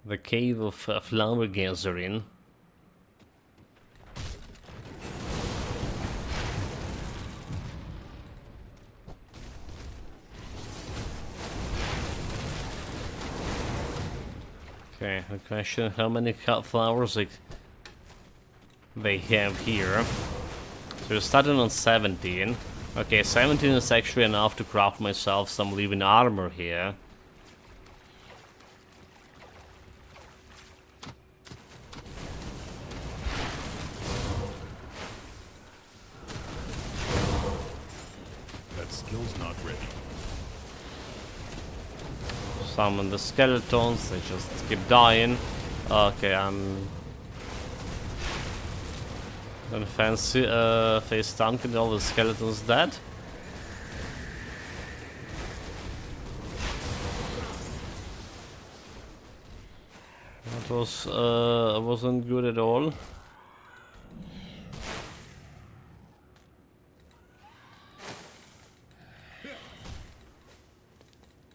The Cave of Flower Gathering. Okay, the question: how many flowers they have here? So we're starting on 17. Okay, 17 is actually enough to craft myself some living armor here. That skill's not ready. Summon the skeletons, they just keep dying. Okay, I'm gonna fancy face tanking all the skeletons dead. That wasn't good at all.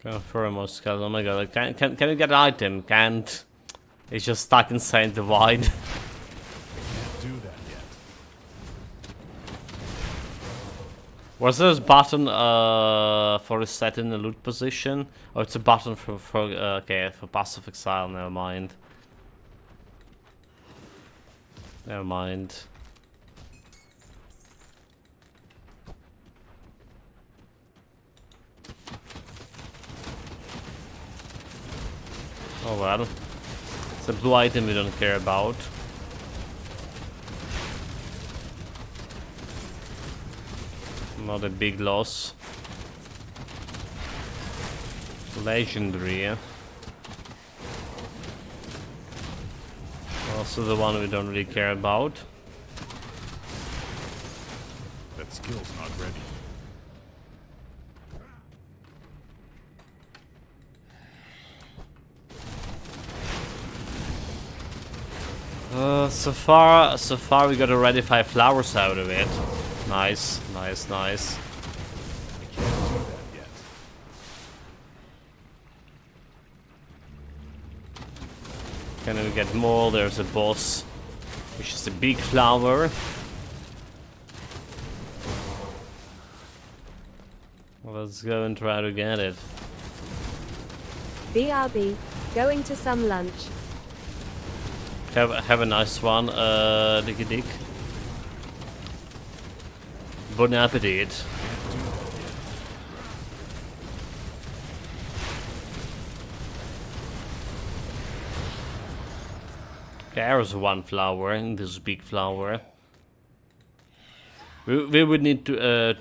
Pheromone skeleton. Oh my god! Like, can you get an item? Can't. It's just stuck inside the void. Can't do that yet. Was there a button for resetting the loot position? Oh, it's a button for okay, for passive exile. Never mind. Never mind. Oh well. It's a blue item we don't care about. Not a big loss. Legendary. Also the one we don't really care about. That skill's not ready. So far we got already 5 flowers out of it. Nice, nice, nice. I can't do that yet. Can we get more? There's a boss, which is a big flower. Well, let's go and try to get it. BRB, going to some lunch. Have a nice one, Dicky Dick. Bon appetit. There's one flower in this big flower. We would need to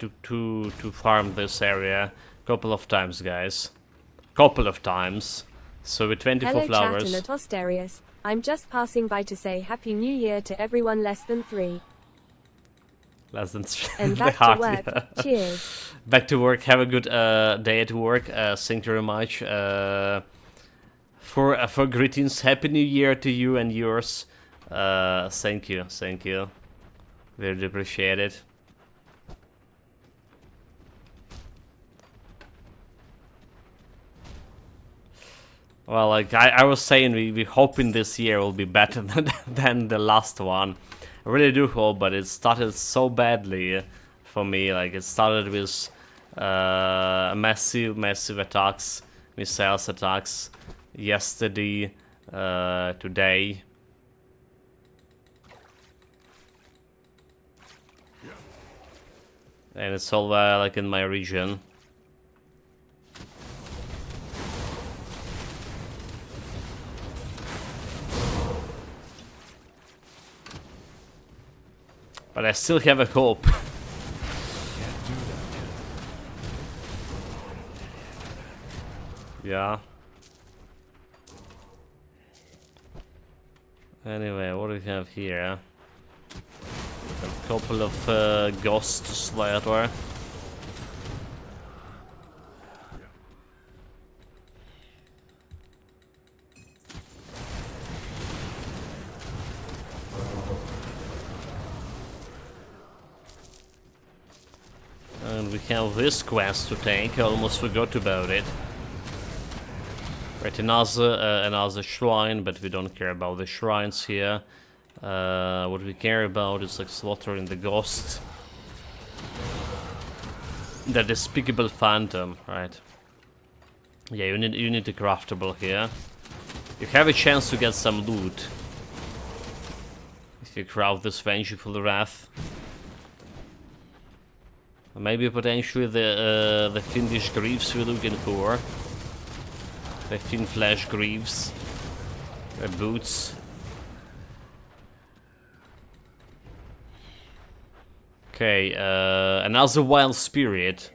farm this area a couple of times, guys. Couple of times. So with 24 Hello flowers. chat and at Osterius. I'm just passing by to say Happy New Year to everyone less than 3. Less than 3. And The back to heart, work. yeah. Cheers. Back to work. Have a good day at work. Thank you very much for greetings. Happy New Year to you and yours. Thank you, thank you. Very appreciate it. Well, like I was saying, we hoping this year will be better than the last one. I really do hope, but it started so badly for me. Like it started with massive attacks, missiles attacks yesterday, today. And it's all like in my region. But I still have a hope. Can't do that yet. Yeah. Anyway, what do we have here? A couple of ghost slayer. And we have this quest to take. I almost forgot about it. Right, another shrine, but we don't care about the shrines here. What we care about is like slaughtering the ghost. The despicable phantom, right? Yeah, you need a craftable here. You have a chance to get some loot if you craft this Vengeful Wrath. Maybe potentially the fiendish greaves we're looking for. The thin flesh greaves. The boots. Okay, another wild spirit.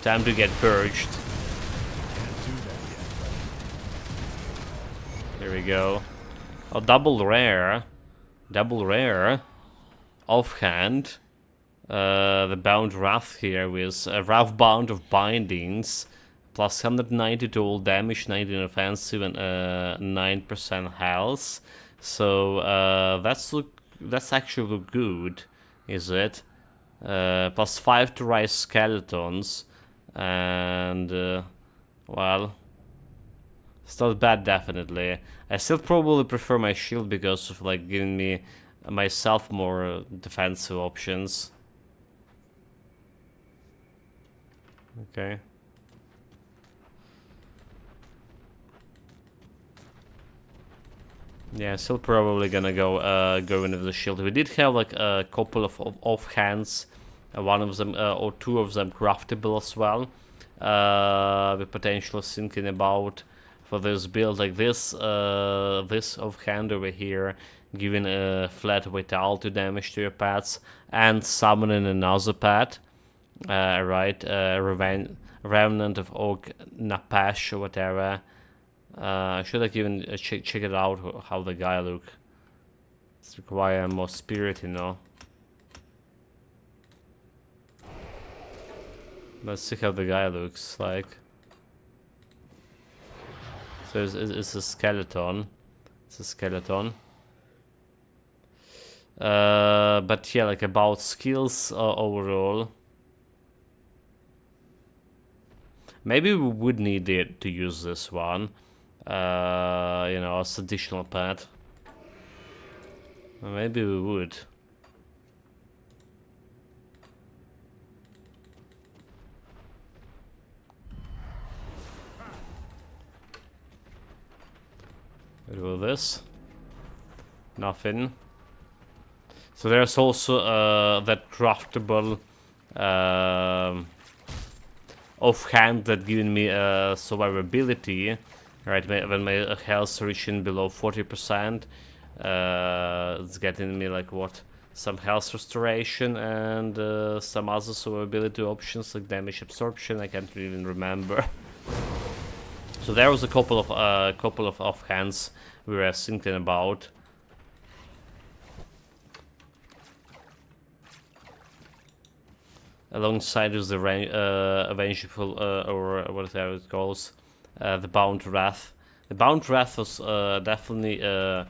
Time to get purged. Can't do that yet. Here we go. Oh, double rare. Double rare. Offhand. The Bound Wrath here with a Wrath Bound of Bindings. Plus 190 to all damage, 19 offensive, and 9% health. So that's actually look good, is it? Plus 5 to rise skeletons, and Well, it's not bad, definitely. I still probably prefer my shield because of like giving me myself more defensive options. Okay. Yeah, still probably gonna go into the shield. We did have like a couple of offhands, one of them or two of them craftable as well. We're potentially thinking about for this build like this offhand over here, giving a flat vitality damage to your pets and summoning another pet. Right, Remnant of Oak Napash or whatever. Should I even check it out how the guy look? It's require more spirit, you know. Let's see how the guy looks like. So it's a skeleton. It's a skeleton. But yeah, like about skills overall. Maybe we would need it to use this one. You know, as additional pet. Maybe we would. Do this. Nothing. So there's also that craftable offhand that giving me survivability. Right, when my health reaching below 40%, it's getting me like what? Some health restoration and some other survivability options like damage absorption. I can't even remember. So there was a couple of offhands we were thinking about. Alongside with the Vengeful, or whatever it calls, the Bound Wrath. The Bound Wrath was definitely the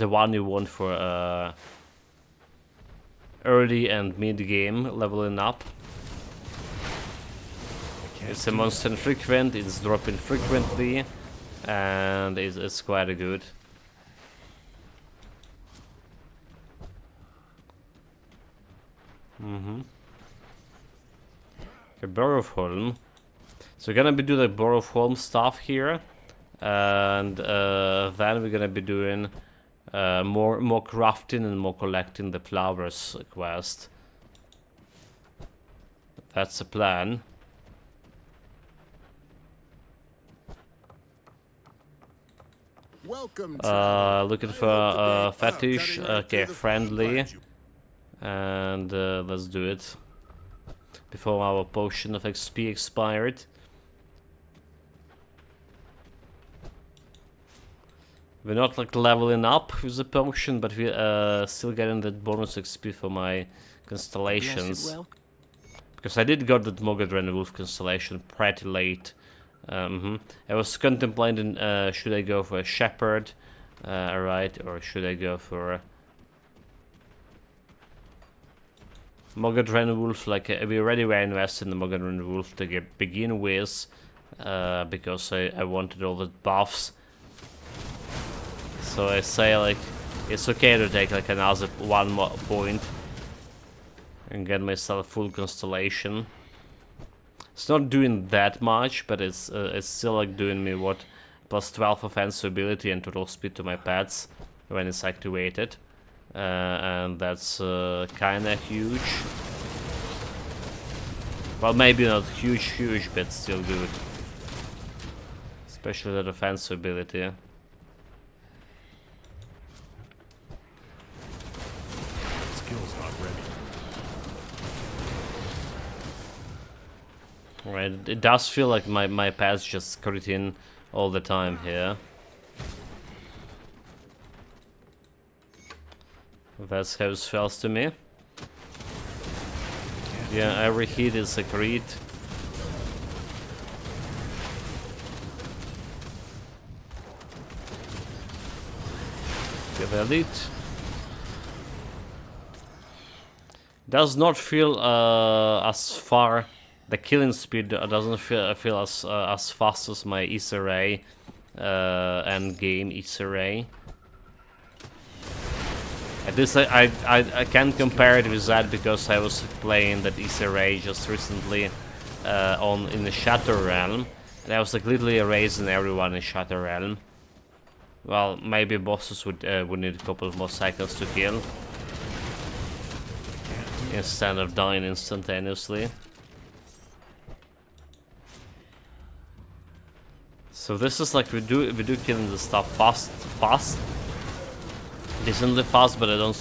one you want for early and mid-game leveling up. It's a monster infrequent, it's dropping frequently, and it's quite good. Okay, Borrowholm. So we're gonna be doing the Borrowholm stuff here, and then we're gonna be doing more crafting and more collecting the flowers quest. That's the plan. Welcome, looking for fetish. Okay, friendly, and let's do it before our potion of XP expired. We're not like leveling up with the potion, but we're still getting that bonus XP for my constellations. Because I did got that Mogadren Wolf constellation pretty late. I was contemplating, should I go for a shepherd, right, or should I go for Mogadren Wolf? Like we already were invested in the Mogadren Wolf to begin with, because I wanted all the buffs. So I say like it's okay to take like another one more point and get myself full constellation. It's not doing that much, but it's still like doing me what, plus 12 offensive ability and total speed to my pets when it's activated, and that's kind of huge. Well, maybe not huge, but still good, especially that offensive ability. Skill's not ready. Right, it does feel like my pets just crit in all the time here. That's how it feels to me. Yeah, every hit is a crit. Get elite. Does not feel as far the killing speed doesn't feel as fast as my Issa end game Issa. At least I can't compare it with that because I was playing that Issa just recently in the Shatter Realm, and I was like literally erasing everyone in Shatter Realm. Well, maybe bosses would need a couple more seconds to kill instead of dying instantaneously. So this is like we do killing the stuff fast, decently fast, but I don't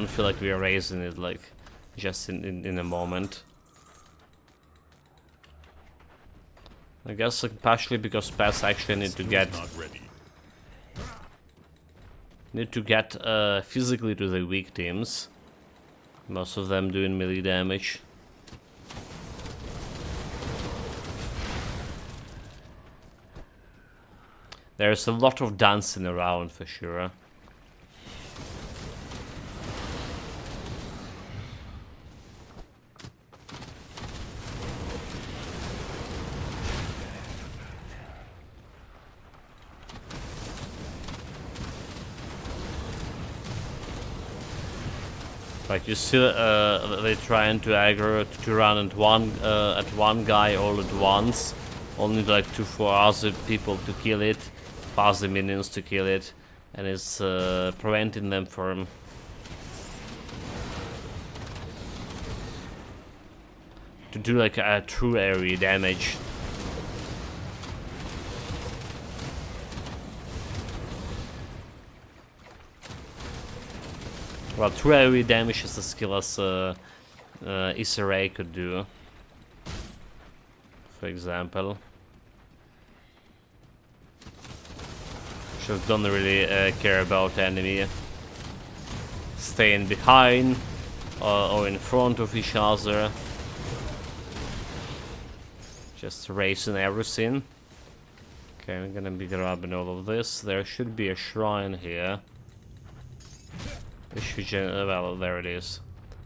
feel like we're erasing it like just in a moment. I guess like partially because pets actually need to get physically to the weak teams. Most of them doing melee damage. There's a lot of dancing around for sure. Like you see, they trying to aggro to run at one guy all at once. Only like 2-4 other people to kill it, fast minions to kill it, and it's preventing them from to do like a true area damage. Well, true AoE damage is a skill as Issa could do, for example. She don't really care about enemy staying behind or in front of each other. Just racing everything. Okay, I'm gonna be grabbing all of this. There should be a shrine here. Well, there it is.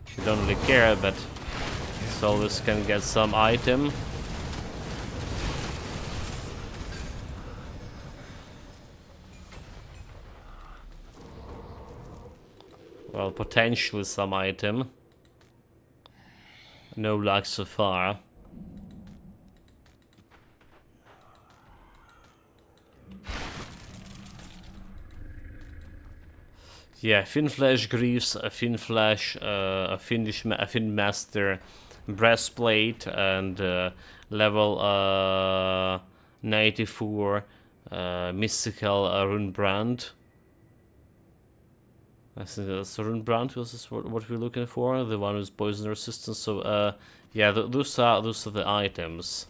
She don't really care, but Solus can get some item. Well, potentially some item. No luck so far. Yeah, Fin Flesh Greaves, a Fin Flesh, a Fin Master breastplate, and level 94 mystical rune brand. I think that's the rune brand. Was what we're looking for? The one with poison resistance. So yeah, those are the items.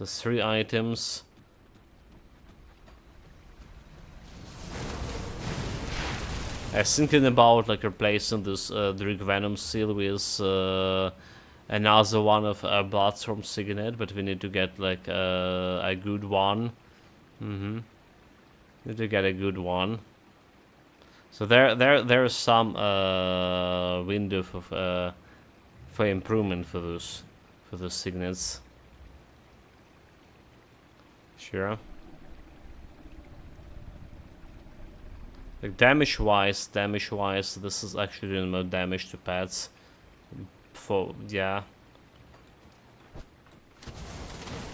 The 3 items. I was thinking about like replacing this Drake Venom seal with another one of Bloodstorm Signet, but we need to get like a good one. Need to get a good one. So there's some window for improvement for those signets. Sure. Like damage-wise, this is actually doing more damage to pets. Yeah.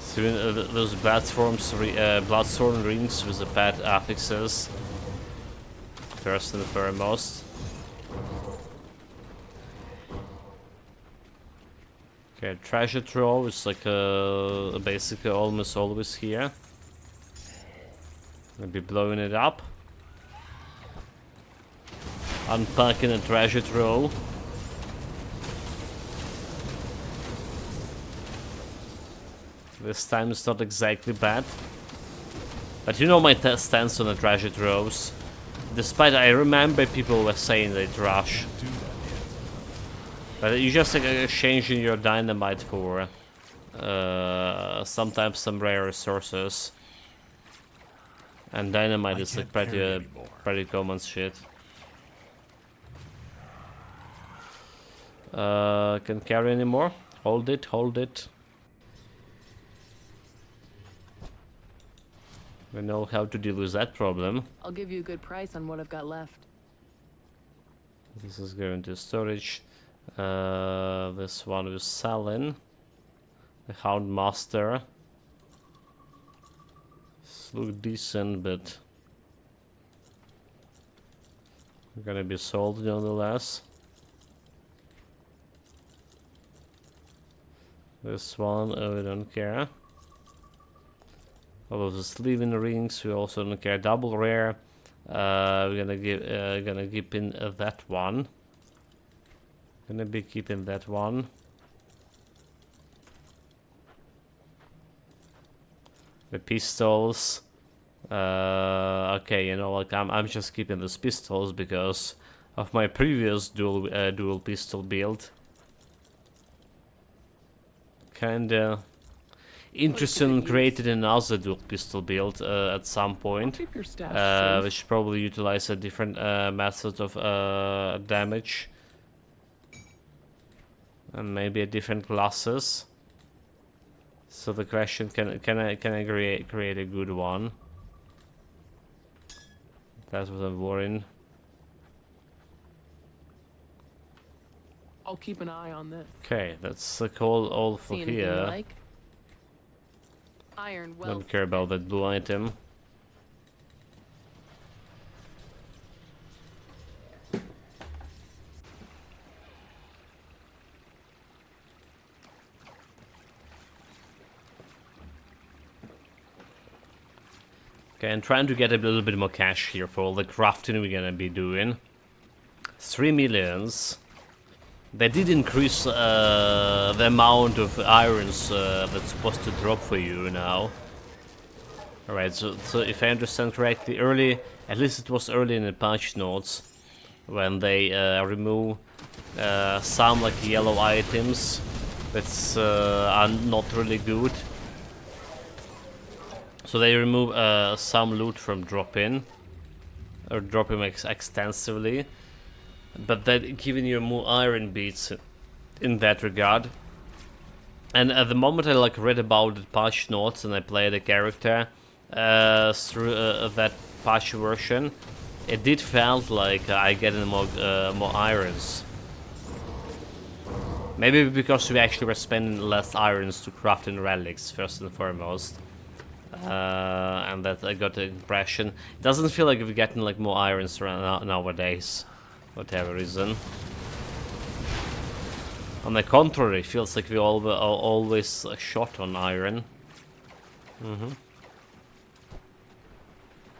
So those Bloodthorn rings with the pet affixes. First and foremost. Okay, treasure trove is like basically almost always here. Gonna be blowing it up. Unpacking a treasure trove. This time it's not exactly bad. But you know my stance on the treasure troves. Despite I remember people were saying they rush. But you just exchanging your dynamite for sometimes some rare resources. And dynamite is like pretty common shit. Can carry any more? Hold it, hold it. We know how to deal with that problem. I'll give you a good price on what I've got left. This is going to storage. This one is selling. The Houndmaster. This looks decent, but gonna be sold nonetheless. This one, we don't care. All of the sleeving rings, we also don't care. Double rare. We're gonna keep in that one. Gonna be keeping that one. The pistols. Okay, you know, like I'm just keeping these pistols because of my previous dual pistol build. Kinda interesting. Created another dual pistol build at some point, Keep your stash safe. which probably utilize a different method of damage and maybe a different classes. So the question, can I create a good one? That's what I'm worrying. I'll keep an eye on this. Okay, that's like all for See anything you here. like? Iron well. Don't care about that blue item. Okay, I'm trying to get a little bit more cash here for all the crafting we're gonna be doing. 3 millions. They did increase the amount of irons that's supposed to drop for you now. Alright, so if I understand correctly, at least it was early in the patch notes, when they remove some like yellow items that's are not really good. So they remove some loot from drop-in, or dropping extensively, but they're giving you more iron beats in that regard. And at the moment I like read about the patch notes and I played the character through that patch version, it did felt like I getting more irons. Maybe because we actually were spending less irons to craft in relics first and foremost. And that I got the impression. It doesn't feel like we're getting like more irons around nowadays, whatever reason. On the contrary, it feels like we are always short on iron.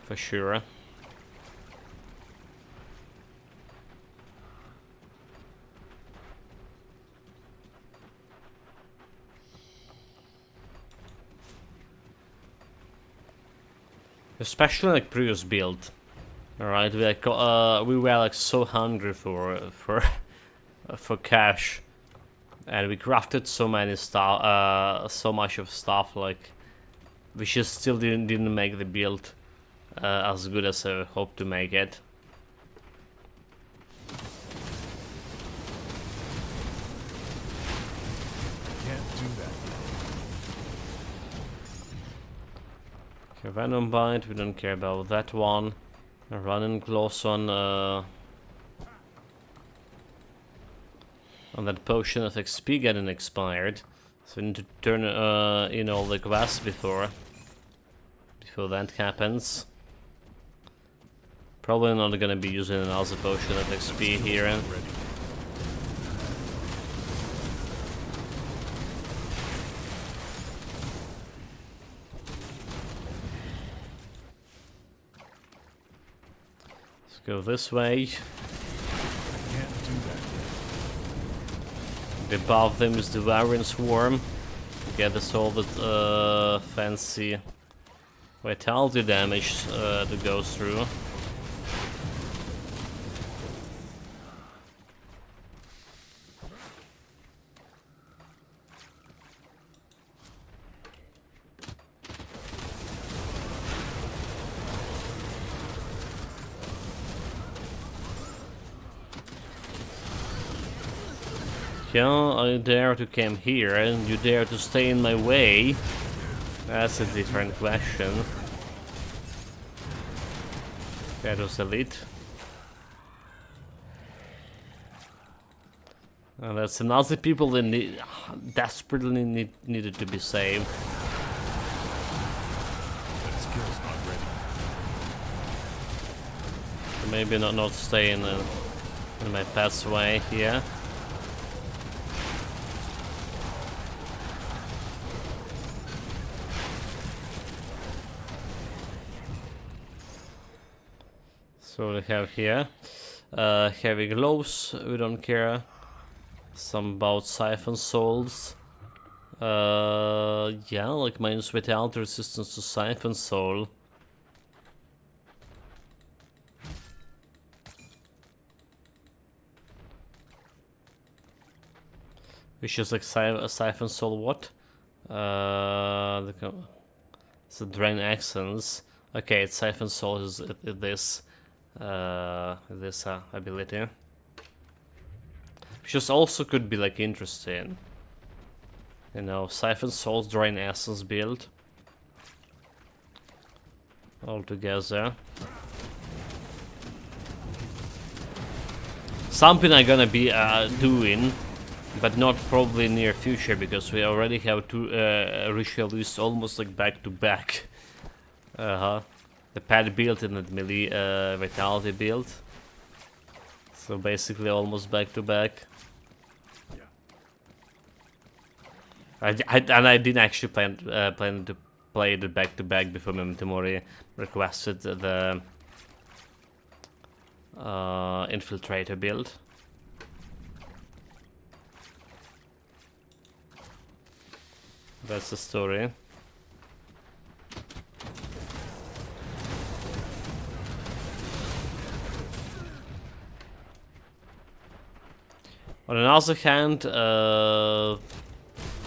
For sure. Especially like previous build, alright. We were like so hungry for cash, and we crafted so many stuff, so much of stuff. Like we just still didn't make the build as good as I hoped to make it. Can't do that. Okay, Venom Bite, we don't care about that one. Running close on that potion of XP getting expired, so we need to turn in all the quests before that happens. Probably not gonna be using another potion of XP here. Go this way. Can't do that. Above them is the Varian Swarm. Get us all the fancy vitality damage to go through. Yeah, I dare to come here, and you dare to stay in my way. That's a different question. That was elite. And that's another people that desperately needed to be saved. That skill's not ready. Maybe not stay in my path's way here. So we have here heavy gloves, we don't care. Some bout siphon souls. Yeah, like minus vitality resistance to siphon soul. Which is like siphon soul what? It's a drain accents. Okay, it's siphon soul is this ability. Which just also could be like interesting. You know, siphon soul drain essence build. All together. Something I'm gonna be doing, but not probably near future, because we already have two Ritualists almost like back to back. The pad build and the melee vitality build. So basically almost back to back. I didn't actually plan to play the back to back before Memento Mori requested the infiltrator build. That's the story. On another hand,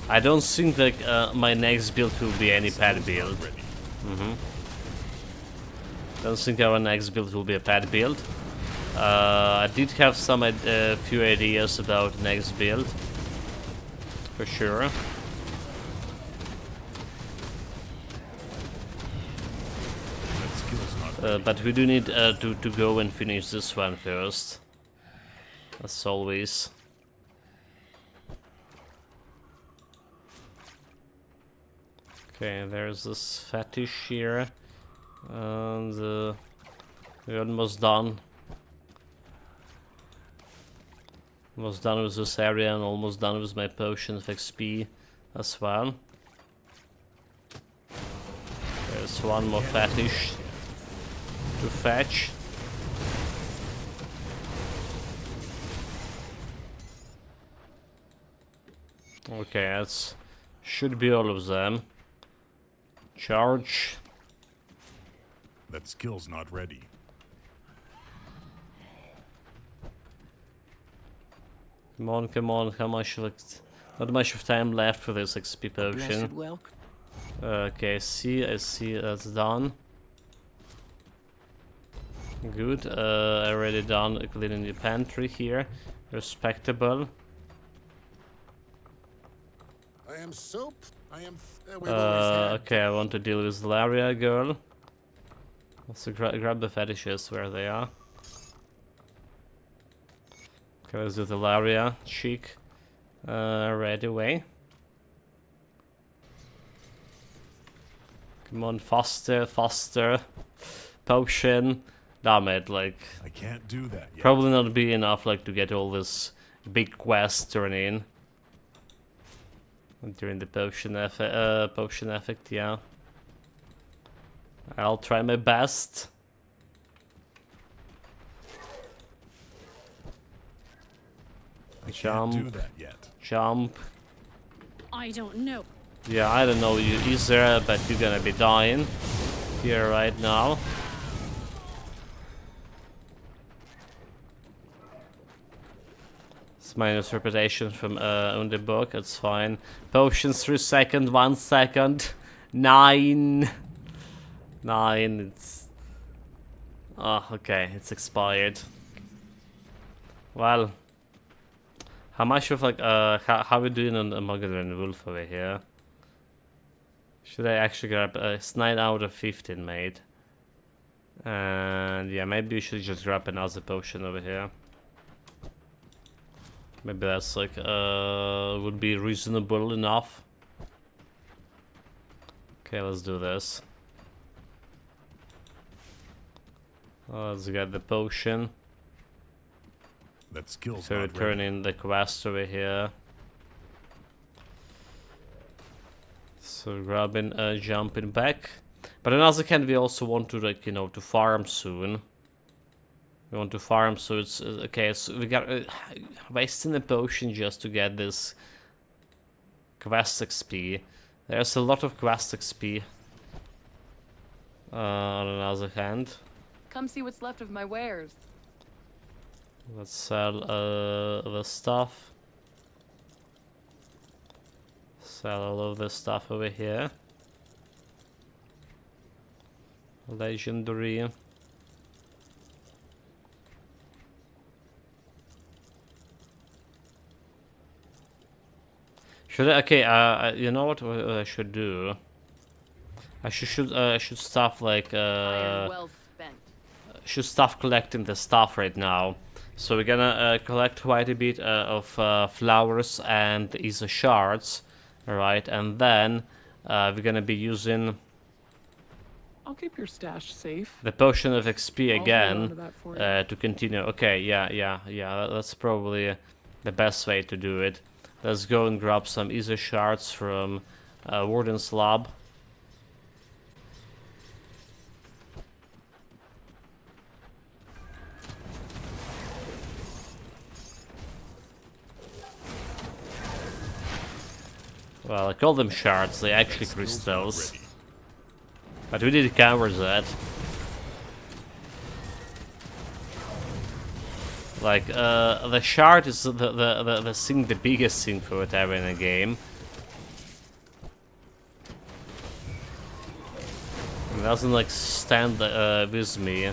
I don't think like my next build will be any pad build. Don't think our next build will be a pad build. I did have some few ideas about next build, for sure. But we do need to go and finish this one first, as always. Okay, there's this fetish here, and we're almost done. Almost done with this area, and almost done with my potion of XP as well. There's one more fetish to fetch. Okay, that's should be all of them. Charge. That skill's not ready. Come on, come on, how much not much of time left for this XP potion. Okay, I see, that's done. Good, already done cleaning the pantry here. Respectable. I am soap. I am. Okay, I want to deal with Laria girl. Also grab the fetishes where they are. Okay, let's do the Laria chick right away. Come on, faster, faster. Potion. Damn it, like I can't do that yet. probably not be enough like to get all this big quest turn in. During the potion effect, yeah. I'll try my best. I Jump. can't do that yet. Jump. I don't know. Yeah, I don't know you either, but you're gonna be dying here right now. It's minus reputation from on the book, it's fine. Potions 3 seconds, 1 second. 9. 9, it's... Oh, okay, it's expired. Well, How much of like how we doing on the Mogadren Wolf over here? Should I actually grab it's 9 out of 15 made. And yeah, maybe we should just grab another potion over here. Maybe that's like would be reasonable enough. Okay, let's do this. Let's get the potion. That skill's So not we ready. turn in the quest over here. So grabbing, jumping back. But on the other hand, we also want to, like, you know, to farm soon. We want to farm, so it's okay. So we got wasting a potion just to get this quest XP. There's a lot of quest XP. On the other hand, Come see what's left of my wares. let's sell the stuff. Sell all of this stuff over here. Legendary. Should I? Okay. You know what I should do? I should stop like Iron well spent. should stop collecting the stuff right now. So we're gonna collect quite a bit of flowers and ether shards, alright, and then we're gonna be using I'll keep your stash safe. the potion of XP I'll hold on again to that for you. to continue. Okay, yeah. That's probably the best way to do it. Let's go and grab some ether shards from Warden's lab. Well, I call them shards, they actually crystals. But we did cover that. Like, the shard is the thing, the biggest thing for whatever in a game. It doesn't like stand with me.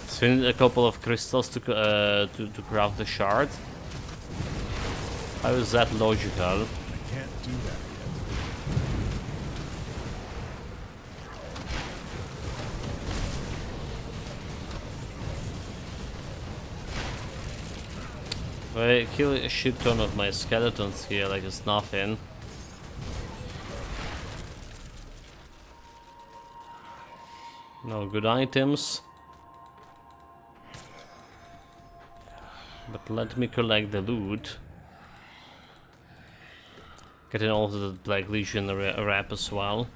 So we need a couple of crystals to craft the shard. How is that logical? I can't do that I kill a shit ton of my skeletons here like it's nothing. No good items. But let me collect the loot. Getting also the Black Legion wrap as well.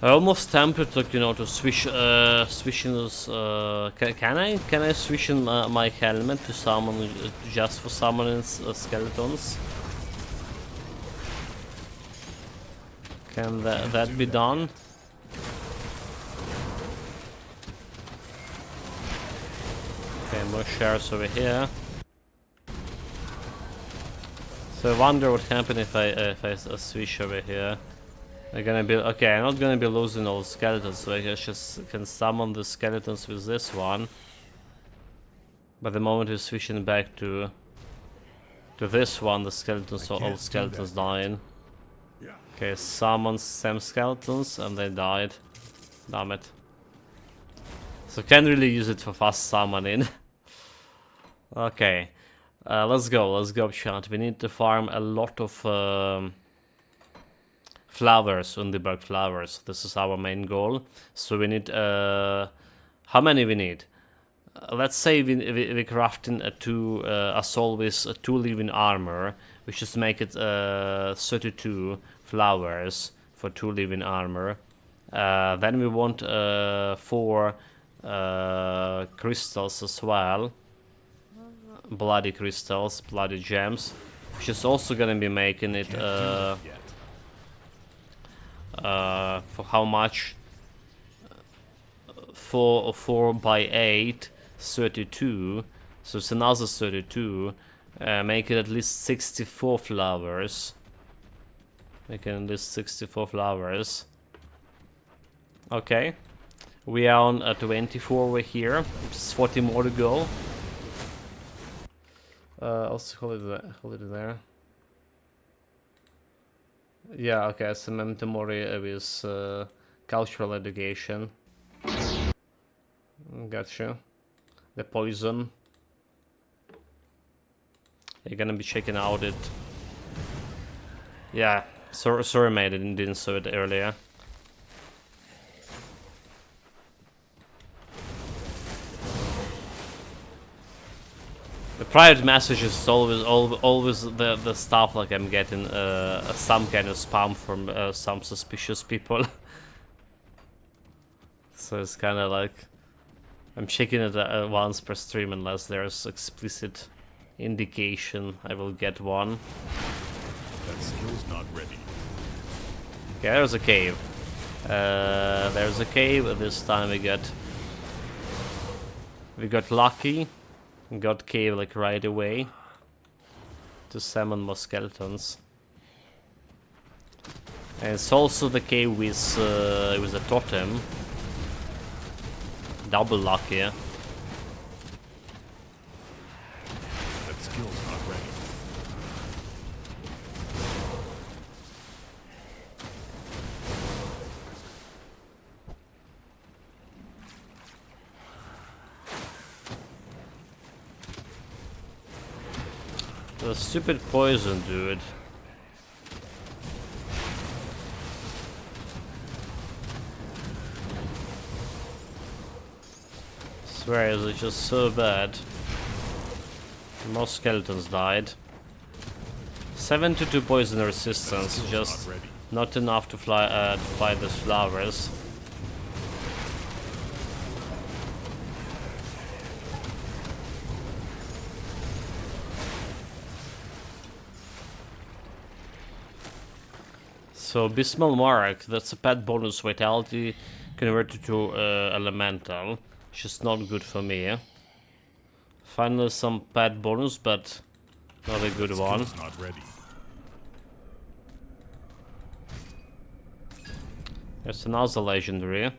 I almost tempted, like, you know, to switch in this. Can I switch in my helmet to summon just for summoning skeletons? Can that be done? Okay, more shares over here. So I wonder what happened if I switch over here. I'm gonna be okay. I'm not gonna be losing all the skeletons, so I just can summon the skeletons with this one. But the moment we're switching back to this one, the skeletons, all skeletons dying. Yeah. Okay, summon some skeletons and they died. Damn it. So can't really use it for fast summoning. Okay, let's go, chat. We need to farm a lot of flowers, Underberg flowers. This is our main goal. So we need, how many we need? Let's say we crafting as always, a 2 living armor. We just make it 32 flowers for 2 living armor. Then we want 4 crystals as well. Bloody crystals, bloody gems. Which is also gonna be making it for how much? 4 by 8, 32. So it's another 32. Make it at least 64 flowers. Making this 64 flowers. Okay. We are on 24 over here. Just 40 more to go. Also hold it there. Yeah, okay, so Memento Mori is cultural education. Gotcha. The poison. You're gonna be checking out it. Yeah, sorry mate, I didn't saw it earlier. The private message is always the stuff like I'm getting some kind of spam from some suspicious people. So it's kind of like I'm checking it once per stream unless there's explicit indication I will get one. That skill's not ready. Okay, there's a cave. There's a cave. This time we got lucky. Got cave like right away to summon more skeletons. And it's also the cave with a totem. Double lucky. That skill's not ready. The stupid poison, dude. Swear, is it just so bad? More skeletons died. 72 poison resistance, just not enough to fight these flowers. So Abysmal Mark, that's a pet bonus vitality converted to elemental. Which is not good for me. Finally some pet bonus, but not a good one. Not ready. There's another legendary.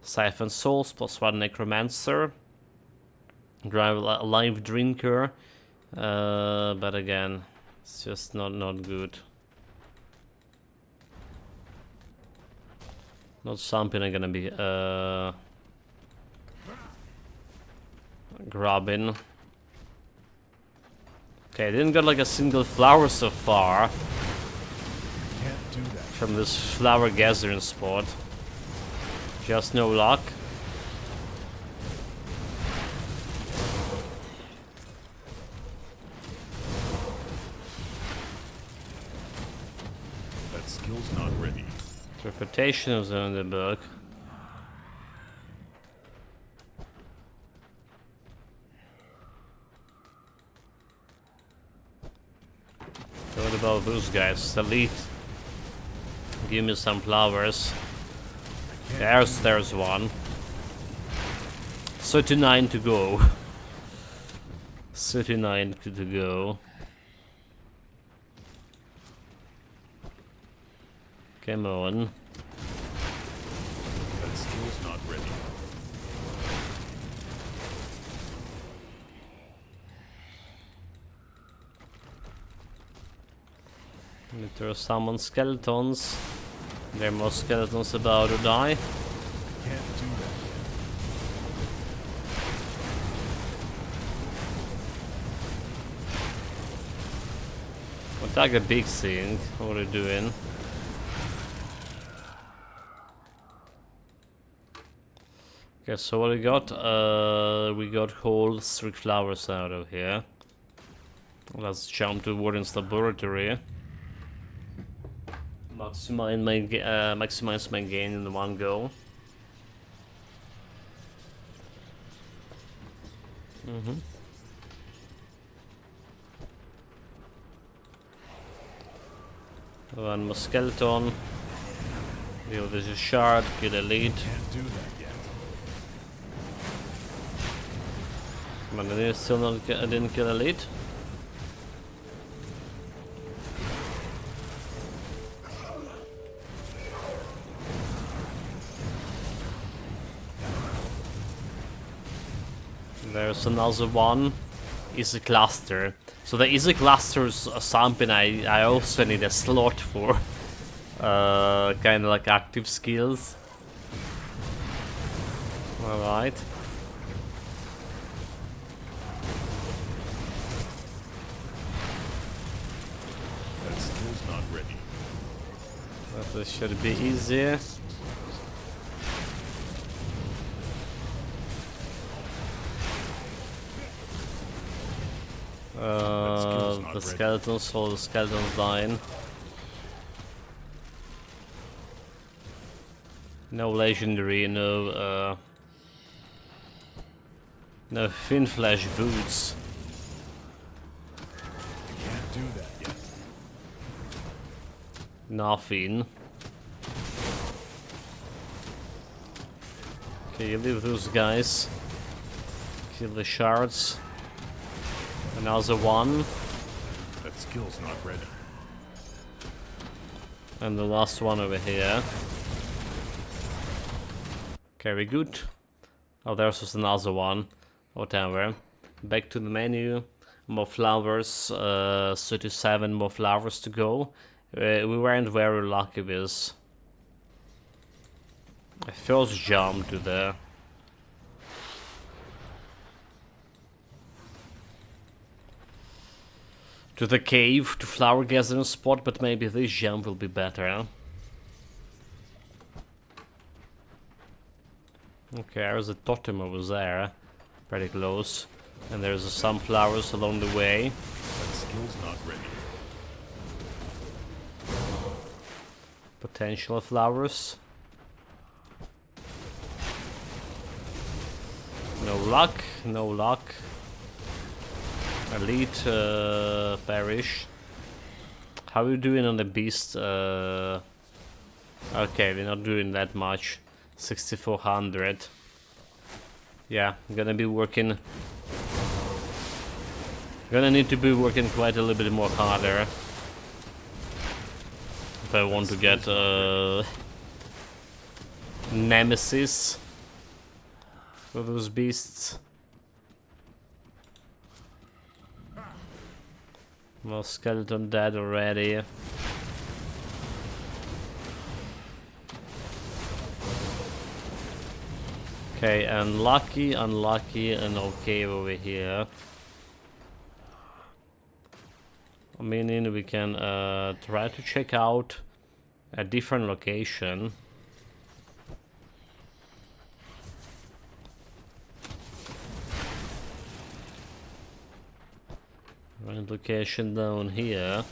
Siphon Souls +1 Necromancer. Drive a live drinker. But again, it's just not good. Not something I'm gonna be grabbing. Okay, I didn't get like a single flower so far. Can't do that. From this flower gathering spot. Just no luck. That skill's not ready. Interpretation is in the book. What about those guys? Elite. Give me some flowers. There's one. 39 to go. 39 to go. Come on. That skill's not ready. Need to summon skeletons. There are more skeletons about to die. Can't do that. Attack a big thing. What are you doing? Okay, so what we got? We got whole 3 flowers out of here. Let's jump to Warden's laboratory. Maximize my gain in one go. One more skeleton. Deal with a shard, kill elite. Can't do that yet. But I still not, I didn't kill elite. there's another one. Is a cluster. So there is a cluster something I also need a slot for. Kind of like active skills. Alright. That skill's not ready. That should be easy. The skeletons, so the skeletons dying. No legendary, no thin flesh boots. Can't do that yet. Nothing. Okay, you leave those guys. Kill the shards. Another one. That skill's not ready. And the last one over here. Okay, we good. Oh, there's just another one. Whatever. Back to the menu. More flowers. 37 more flowers to go. We weren't very lucky with a first jump to the cave, to flower gathering spot, but maybe this jump will be better, huh? Okay, there's a totem over there, pretty close. And there's some flowers along the way. That skill's not ready. Potential flowers. No luck, no luck. Elite perish. How are you doing on the beast? Okay, we're not doing that much. 6400. Yeah, I'm gonna be working. Gonna need to be working quite a little bit more harder if I want to get Nemesis for those beasts. More skeleton dead already. Okay, unlucky, unlucky, and okay over here. Meaning we can try to check out a different location. Right location down here.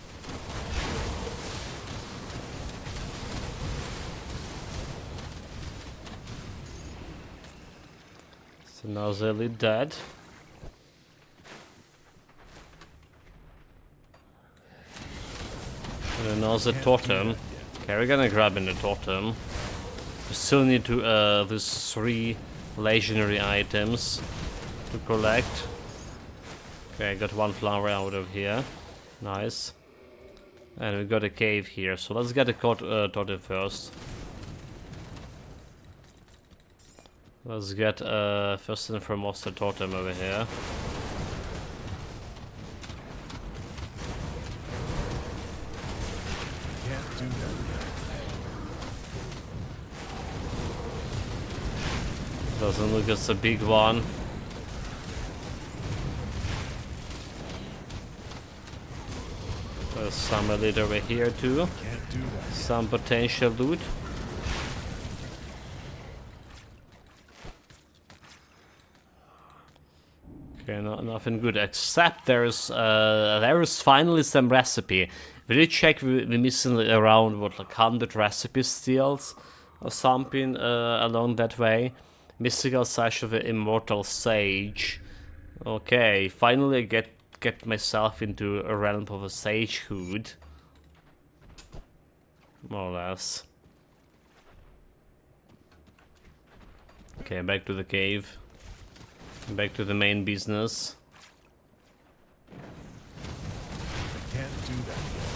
So now Zelly dead. And another totem. Okay, we're gonna grab in the totem. We still need to these 3 legendary items to collect. Okay, I got 1 flower out of here. Nice. And we got a cave here, so let's get the totem first. Let's get first and foremost the totem over here. Can't do that yet. Doesn't look as a big one. There's some elite over here too. Can't do that. Some potential loot. Okay, nothing good, except there is finally some recipe. We did check, we're missing around, what, like 100 recipe steals or something along that way. Mystical Sash of the Immortal Sage. Okay, finally I get myself into a realm of a sagehood. More or less. Okay, back to the cave. Back to the main business. Can't do that yet.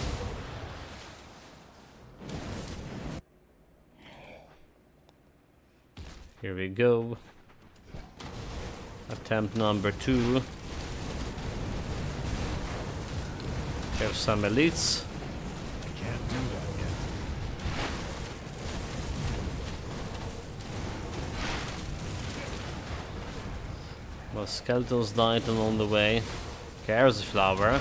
Here we go. Attempt number 2. Have some elites. I can't do that yet. Well, skeletons died along the way. There's a flower.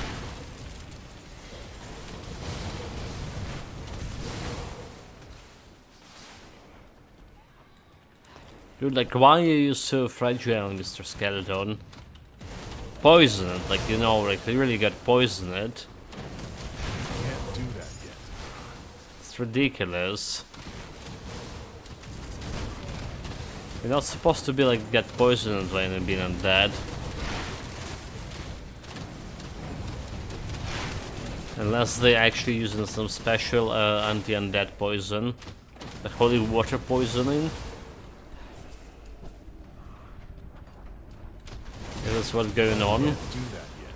Dude, like, why are you so fragile, Mr. Skeleton? Poison it, like, you know, like, you really got poisoned. I can't do that yet. It's ridiculous. You're not supposed to be, like, get poisoned when you've been undead. Unless they're actually using some special anti-undead poison. Like holy water poisoning. Yeah, that's what's going on. Can't do that yet.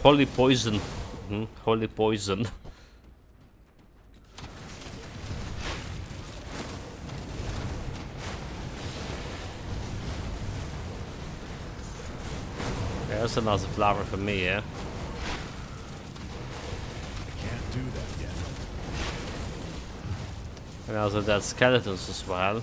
Holy poison. Holy poison. There's another flower for me, yeah? I can't do that yet. And also dead skeletons as well.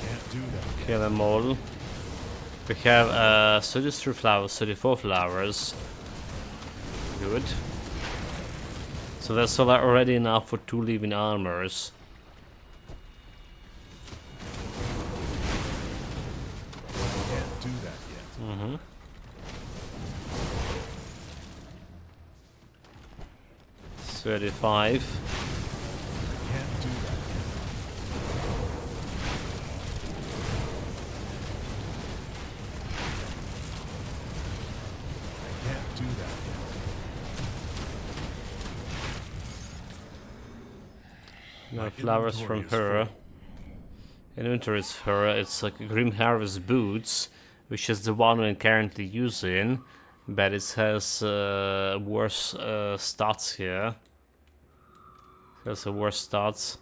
Can't do that yet. Kill them all. We have 33 flowers, 34 flowers. Good. So that's already enough for 2 living armors. Can't do that yet. 35. Can't do that yet. I can't do that yet. No My flowers from inventory is her. full. Inventory is her. It's like Grim Harvest boots, which is the one we're currently using, but it has worse stats here. It has a worse stats.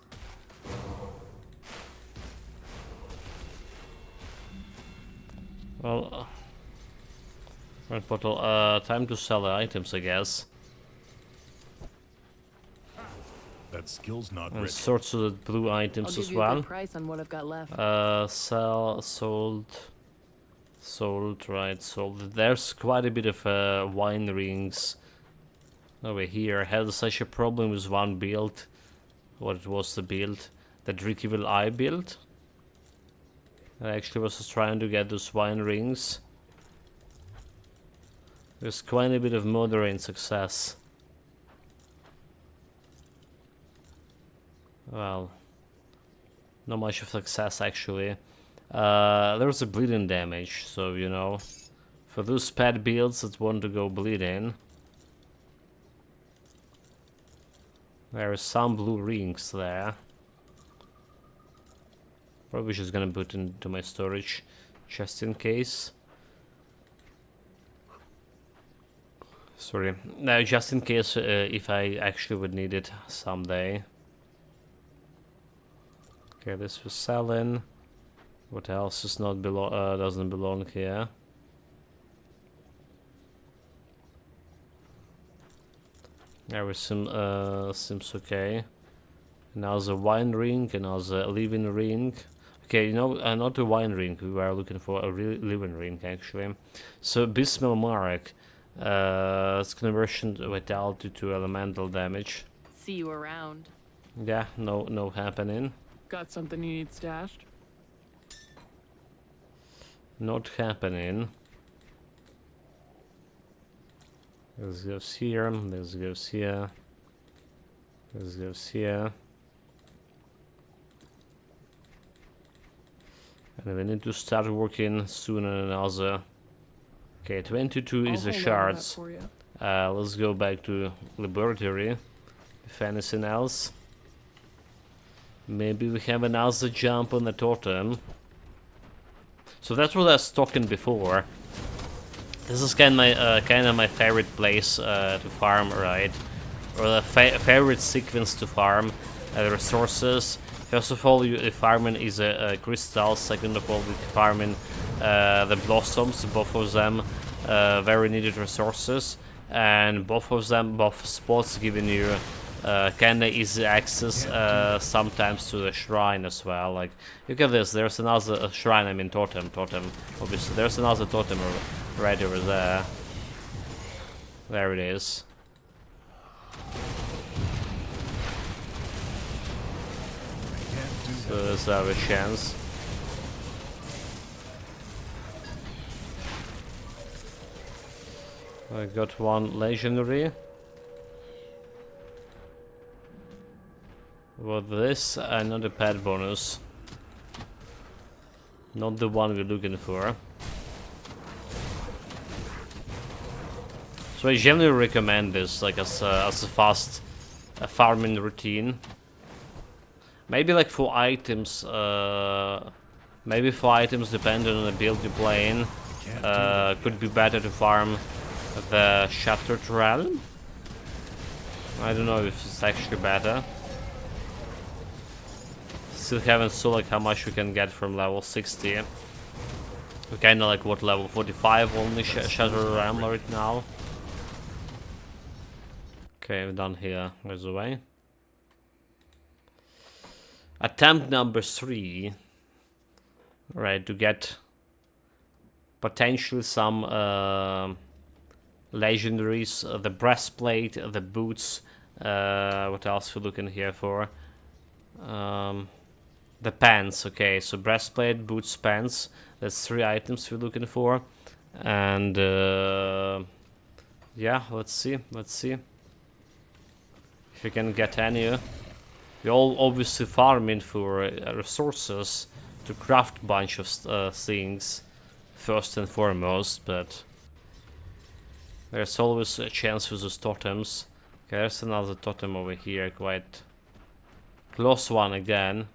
Well, right bottle. Time to sell the items, I guess. That skill's not And ready. sorts of the blue I'll items give as you a well. good price on what I've got left. Sell, sold, right, sold. There's quite a bit of wine rings over here. I had such a problem with one build. What was the build? That Evil Eye build. I actually was just trying to get those wine rings. There's quite a bit of moderate success. Well, not much of success actually. There's a bleeding damage, so you know, for those pet builds that want to go bleeding, there are some blue rings there. Probably just gonna put into my storage, just in case. Sorry, no, just in case if I actually would need it someday. Okay, this was selling. What else is not doesn't belong here? There was some seems okay. Now the wine ring and now the living ring. Okay, you know, not a wine ring. We were looking for a living ring actually. So Bismil Mark, it's conversion vitality to elemental damage. See you around. Yeah, no happening. Got something you need stashed? Not happening. This goes here, this goes here, this goes here. And we need to start working soon on another. Okay, 22 is the I'll hold on to that shards. for you. Let's go back to laboratory. If anything else. Maybe we have another jump on the totem. So that's what I was talking before. This is kind of my favorite place to farm, right? Or the favorite sequence to farm resources. First of all, you farming is a crystal. Second of all, you farming the blossoms. Both of them very needed resources, and both spots giving you kind of easy access sometimes to the shrine as well. Like, look at this. There's another shrine. I mean totem. Obviously, there's another totem right over there. There it is. So there's our chance. I got one legendary. With this, another pet bonus. Not the one we're looking for. So I generally recommend this, like as a fast farming routine. Maybe like for items, depending on the build you're playing, could be better to farm the Shattered Realm. I don't know if it's actually better. Still haven't saw like how much we can get from level 60. We're kinda like what, level 45 only Shattered Realm right now. Okay, we're done here. There's a way. Attempt number 3. Right, to get potentially some legendaries, the breastplate, the boots, what else we're looking here for? The pants, okay, so breastplate, boots, pants, that's 3 items we're looking for. And yeah, let's see if we can get any. We're all obviously farming for resources to craft a bunch of things first and foremost, but there's always a chance with those totems. Okay, there's another totem over here, quite close one again.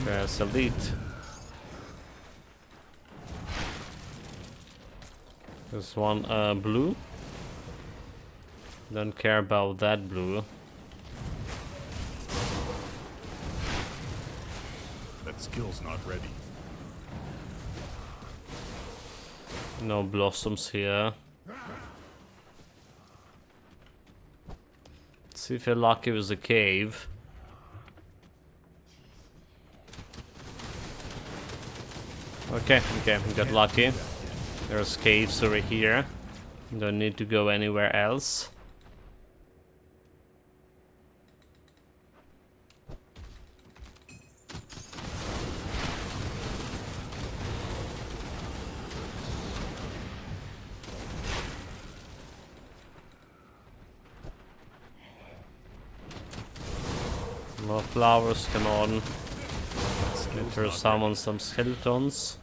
There's elite. There's one blue. Don't care about that blue. That skill's not ready. No blossoms here. Let's see if we're lucky with the cave. Okay, we got lucky. There's caves over here. Don't need to go anywhere else. More flowers, come on. Let's summon some skeletons.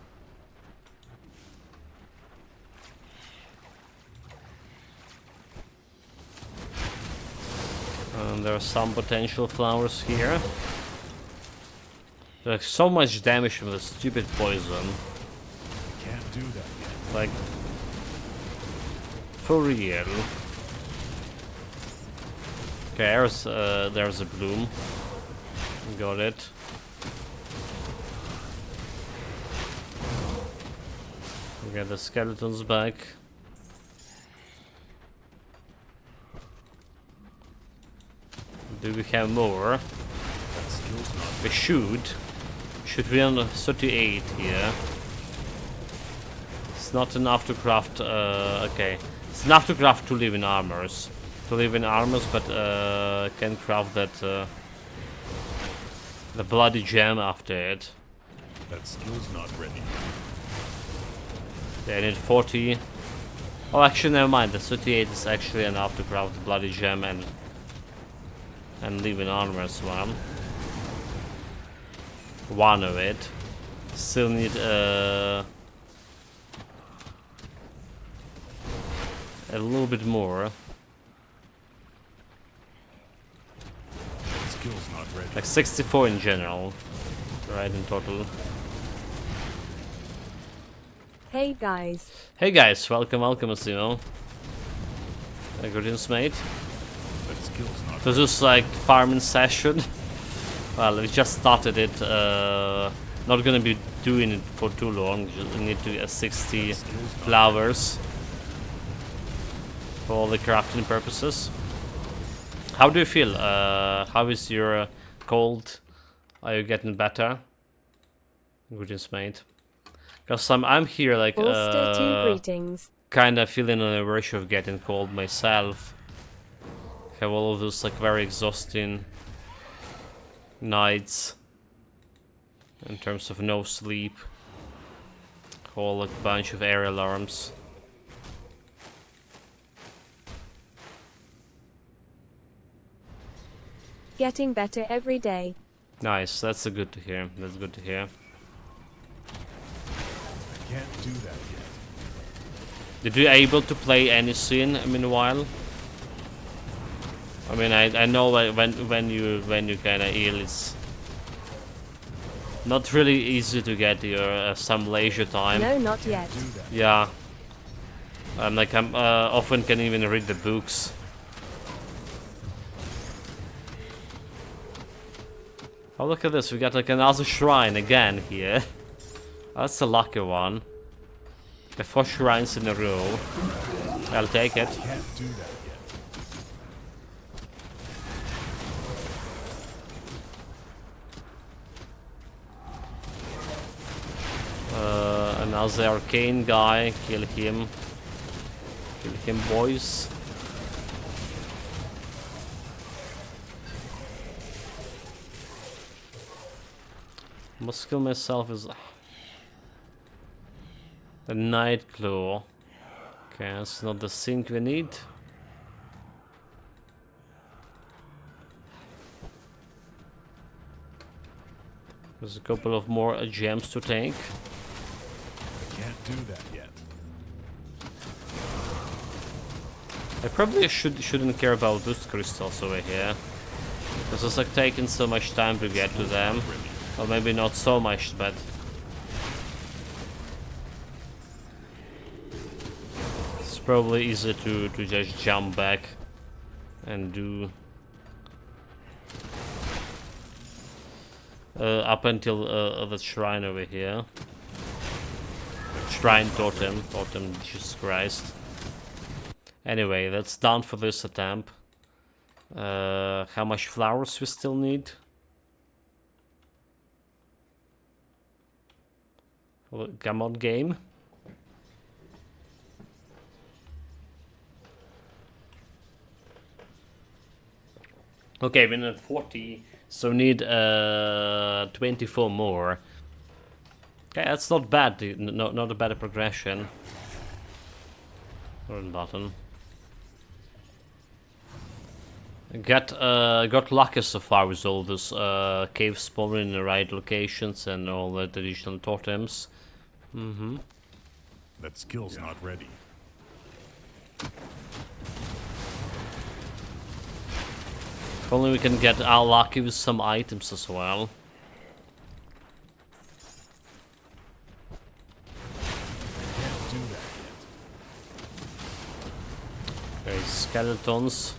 And there are some potential flowers here. There's so much damage from the stupid poison. Can't do that yet. Like, for real. Okay, there's a bloom. Got it. We get the skeletons back. Do we have more? We should. Should be on 38 here. It's not enough to craft. Okay, it's enough to craft 2 living armors. 2 living armors, but can craft that the bloody gem after it. That skill's not ready. Yeah, I need 40. Oh, actually, never mind. The 38 is actually enough to craft the bloody gem and living armor as well. One of it. Still need a a little bit more. That skill's not ready. Like 64 in general. Right, in total. Hey guys. Hey guys, welcome, Asimo. Greetings, mate. That skill's not This is like farming session. Well, we just started it. Not gonna be doing it for too long. Just need to get 60 flowers for all the crafting purposes. How do you feel? How is your cold? Are you getting better? Greetings, mate. Because I'm here like Bolster 2 greetings. kind of feeling on the verge of getting cold myself. Have all of those like very exhausting nights in terms of no sleep, whole like bunch of air alarms. Getting better every day. Nice, that's good to hear. That's good to hear. I can't do that yet. Did you able to play any scene meanwhile? I mean, I know when you kind of ill, it's not really easy to get your some leisure time. No, not yet. Yeah. I'm often can't even read the books. Oh, look at this. We got like another shrine again here. That's a lucky one. The 4 shrines in a row. I'll take it. Can't do that yet. Another arcane guy. Kill him. Kill him, boys. Must kill myself is the night claw. Okay, that's not the sink we need. There's a couple of more gems to take. I can't do that yet. I probably shouldn't care about boost crystals over here, because it's like taking so much time to get to them. Or maybe not so much, but it's probably easier to just jump back and do up until the shrine over here. Shrine totem, Jesus Christ. Anyway, that's done for this attempt. How much flowers we still need? Well, come on, game. Okay, we're at 40, so need 24 more. Okay, that's not bad. Not a bad progression. Wrong button. Got lucky so far with all this cave spawning in the right locations and all the additional totems. That skill's not ready. If only we can get lucky with some items as well. Can't do that yet. Okay, skeletons.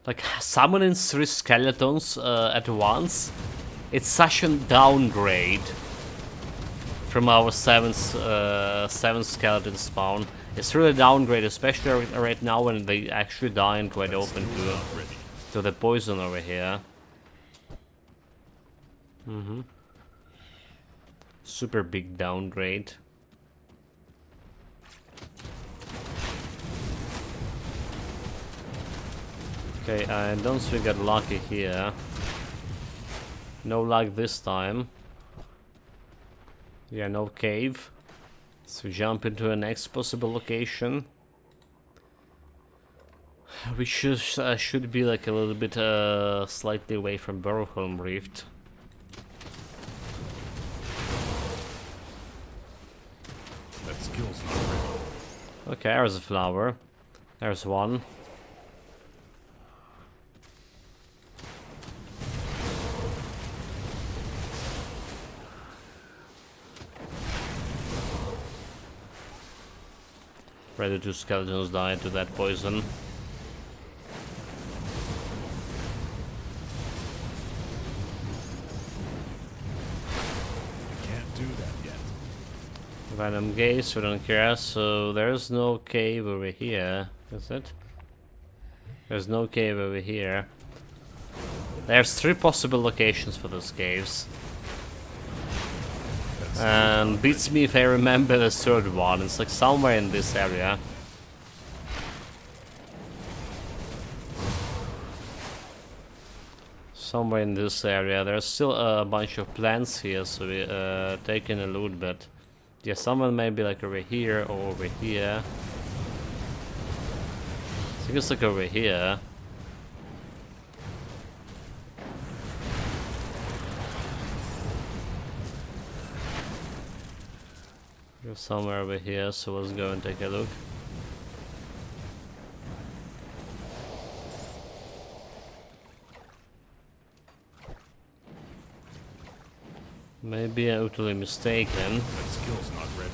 Like, summoning 3 skeletons at once, it's such a downgrade from our 7 skeleton spawn. It's really a downgrade, especially right now when they actually dying quite often to the poison over here. Super big downgrade. Okay, I don't think we got lucky here. No luck this time. Yeah, no cave. So jump into the next possible location. We should be like a little bit slightly away from Burrowholm Rift. That skill's not ready. Okay, there's a flower. There's one. Ready two skeletons died to that poison. I can't do that yet. Random gaze, we don't care. So there's no cave over here, is it? There's no cave over here. There's 3 possible locations for those caves. And beats me if I remember the 3rd one. It's like somewhere in this area. Somewhere in this area. There's still a bunch of plants here, so we taking a loot, but yeah, someone may be like over here or over here. I think it's like over here. There's somewhere over here, so let's go and take a look. Maybe I'm totally mistaken. That skill's not ready.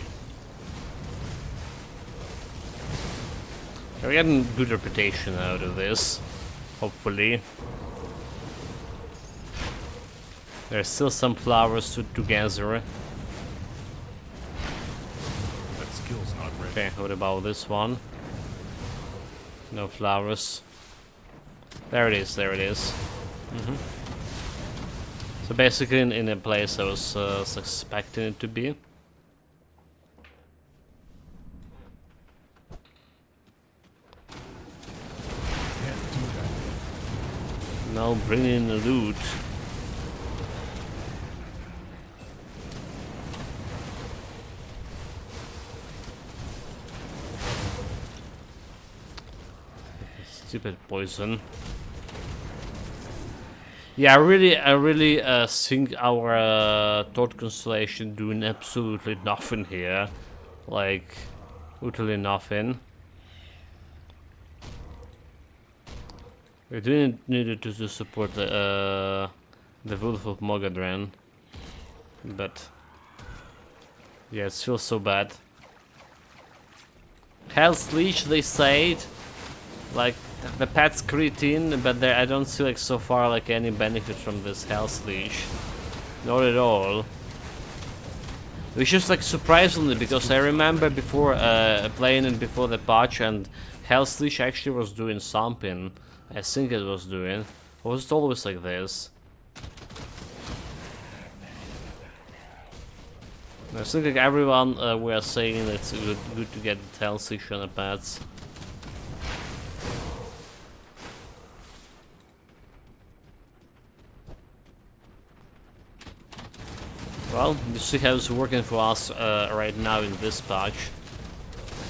We're getting good reputation out of this, hopefully. There's still some flowers to gather. That skill's not ready. Okay, what about this one? No flowers. There it is, there it is. So basically in a place I was suspecting it to be. Can't do that yet. Now bring in the loot. Stupid poison. Yeah, I really think our Thought Constellation doing absolutely nothing here. Like, literally nothing. We do need to support the Wolf of Mogadran. But yeah, it feels so bad. Hell's Leech, they said. Like, the pet's cretin, but there I don't see like so far like any benefit from this Hell's Leech. Not at all. Which is like surprisingly, because I remember before playing it before the patch, and Hell's Leech actually was doing something. I think it was doing. Or was it always like this? I think like everyone we are saying it's good to get Hell's Leech on the pets. Well, you see how it's working for us right now in this patch.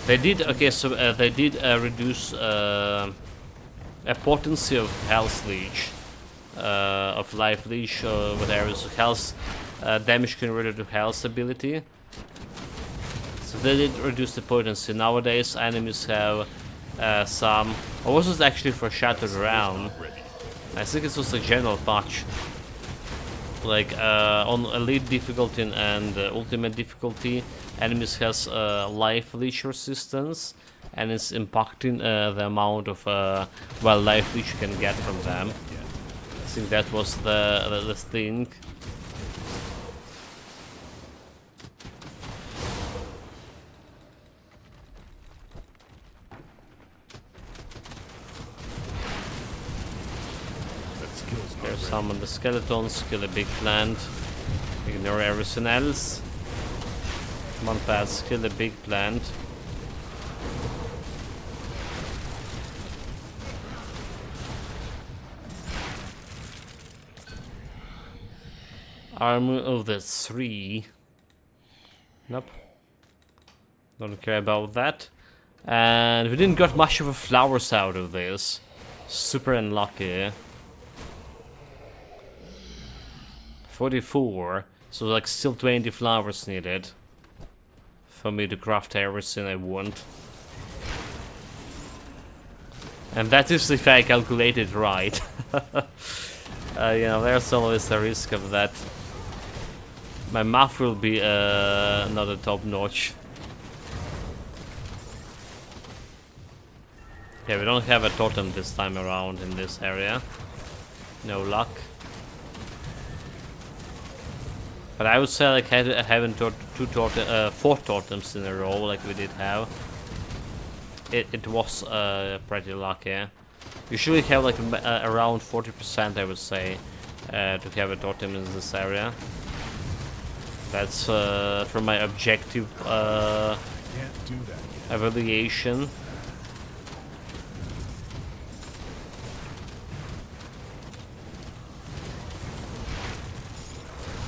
They did, okay, so they did reduce a potency of Hell's Leech, of Life Leech, whatever, so Hell's damage converted to Hell's ability. So they did reduce the potency. Nowadays enemies have some, or was it actually for Shattered Realm? I think it was a general patch. Like on elite difficulty and ultimate difficulty, enemies has life leech resistance, and it's impacting the amount of well, life leech you can get from them. I think that was the thing. There's summon the skeletons, kill a big plant, ignore everything else. Come on, pads, kill a big plant. Armor of the 3. Nope. Don't care about that. And we didn't got much of a flowers out of this. Super unlucky. 44, so like still 20 flowers needed for me to craft everything I want. And that is if I calculated right. You know, there's always a risk of that. My math will be not a top notch. Yeah, we don't have a totem this time around in this area. No luck. But I would say like having four totems in a row like we did have. It was pretty lucky. Usually have like around 40% I would say to have a totem in this area. That's from my objective Can't do that yet. evaluation.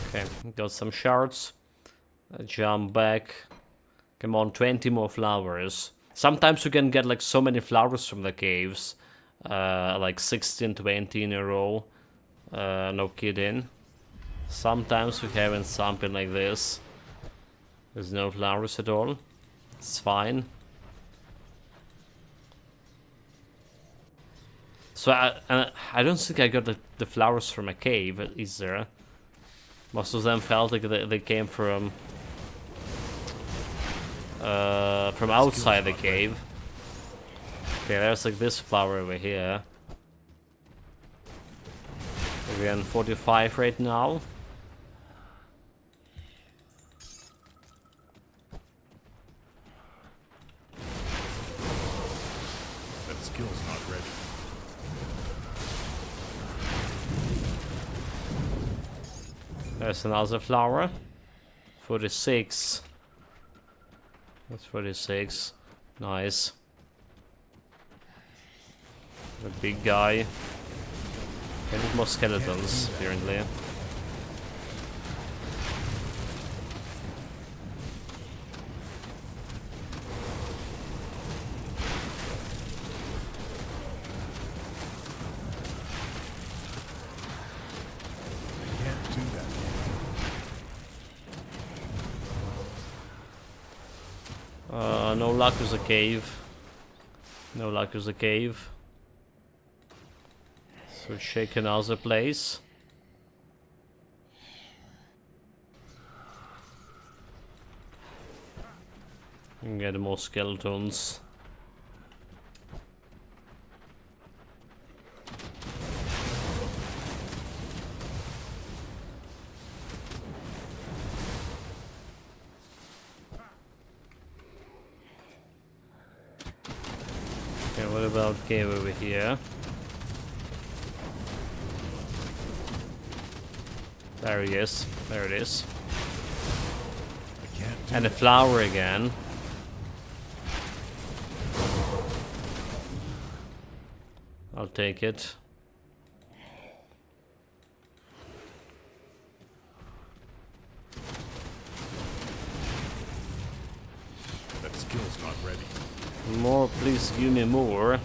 Okay, got some shards. Jump back. Come on, 20 more flowers. Sometimes you can get like so many flowers from the caves. Like 16, 20 in a row. No kidding. Sometimes we have something like this. There's no flowers at all. It's fine. So I don't think I got the flowers from a cave, is there? Most of them felt like they came from outside the cave. Okay, there's like this flower over here. We're on 45 right now. That skill's not ready. There's another flower. 46. That's 46. Nice. The big guy. I need more skeletons, apparently. Can't do that yet. No luck with the cave. No luck with the cave. So check another place. And get more skeletons. Okay, what about cave over here? There he is. There it is. I can't do And a flower again. I'll take it. that skill's not ready. More, please give me more.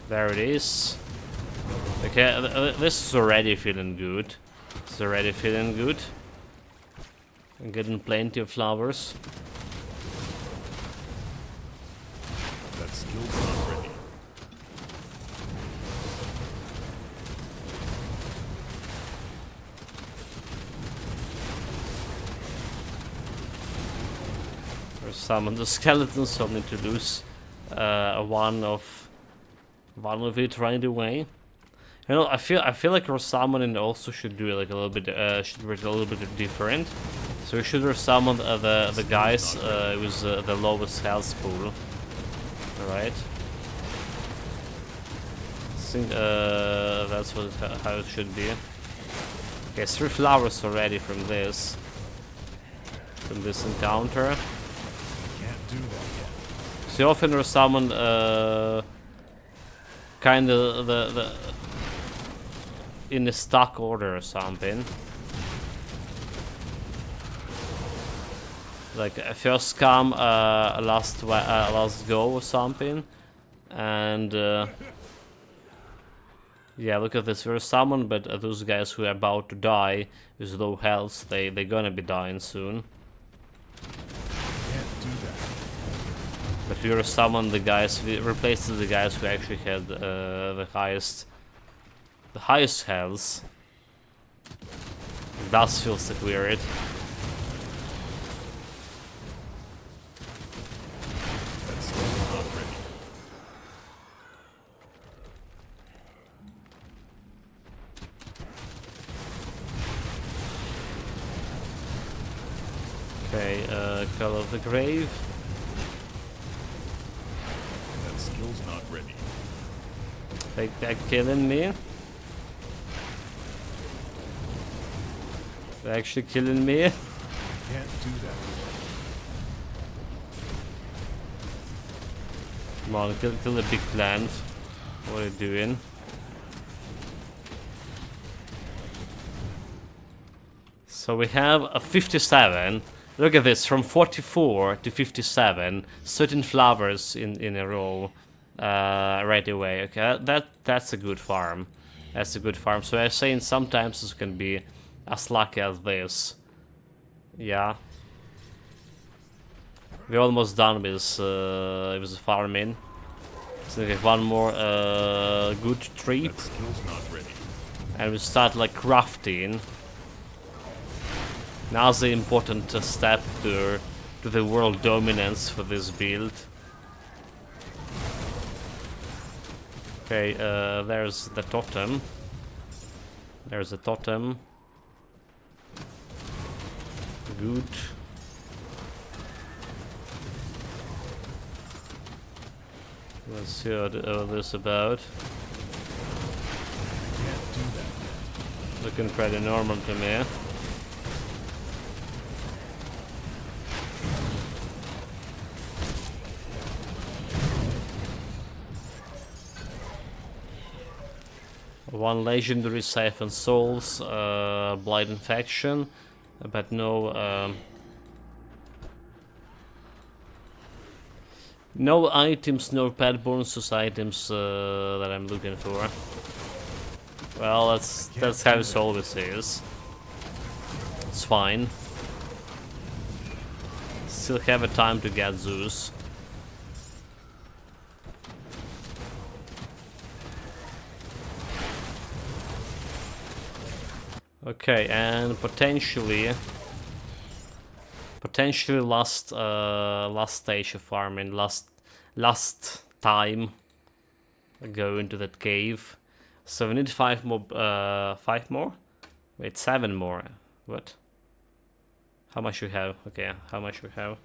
There it is. Okay, this is already feeling good. It's already feeling good. I'm getting plenty of flowers. That skill's not ready. There's some of the skeletons, so I need to lose one of it right away. You know, I feel like our summoning also should do like a little bit should be a little bit different. So we should summon the guys with the lowest health pool. All right. I think that's how it should be. Okay, 3 flowers already from this encounter. Can't do that yet. So often we're summoned kind of the in a stock order or something. Like first come, last go or something, and yeah, look at this. We're summoned, but those guys who are about to die with low health, they're gonna be dying soon. Can't do that. But we summon the guys, we replace the guys who actually had the highest health. It does feel so weird. That skill's not ready. Okay, Call of the Grave. That skill's not ready. They're killing me. They're actually killing me. Can't do that. Come on, kill the big plant. What are you doing? So we have a 57. Look at this, from 44 to 57, certain flowers in a row right away. Okay, that's a good farm. That's a good farm. So I'm saying sometimes this can be as lucky as this. Yeah. We're almost done with the farming. So we have one more good tree. That skill's not ready. And we start like crafting. Now's the important step to the world dominance for this build. Okay, there's the totem. There's the totem. Good. Let's see what this is about. Can't do that. Looking pretty normal to me. One legendary siphon souls, blight infection, but no no items, no pet bonuses items that I'm looking for. Well, that's how it always is. It's fine. Still have a time to get Zeus. Okay, and potentially last stage of farming, last time I go into that cave. So we need 5 more. 5 more? Wait, 7 more. What? How much we have? Okay, how much we have?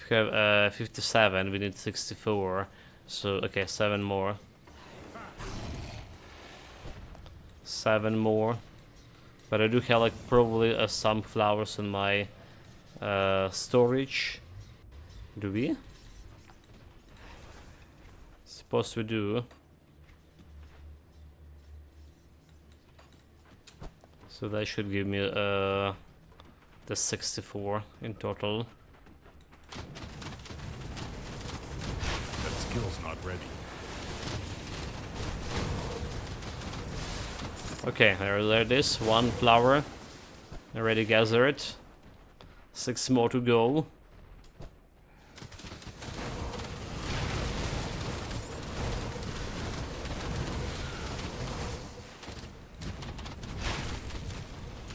We have 57. We need 64. So okay, 7 more. 7 more. But I do have like probably some flowers in my storage. Do we? Suppose we do. So that should give me the 64 in total. That skill's not ready. Okay, there it is. 1 flower. Already gathered. 6 more to go.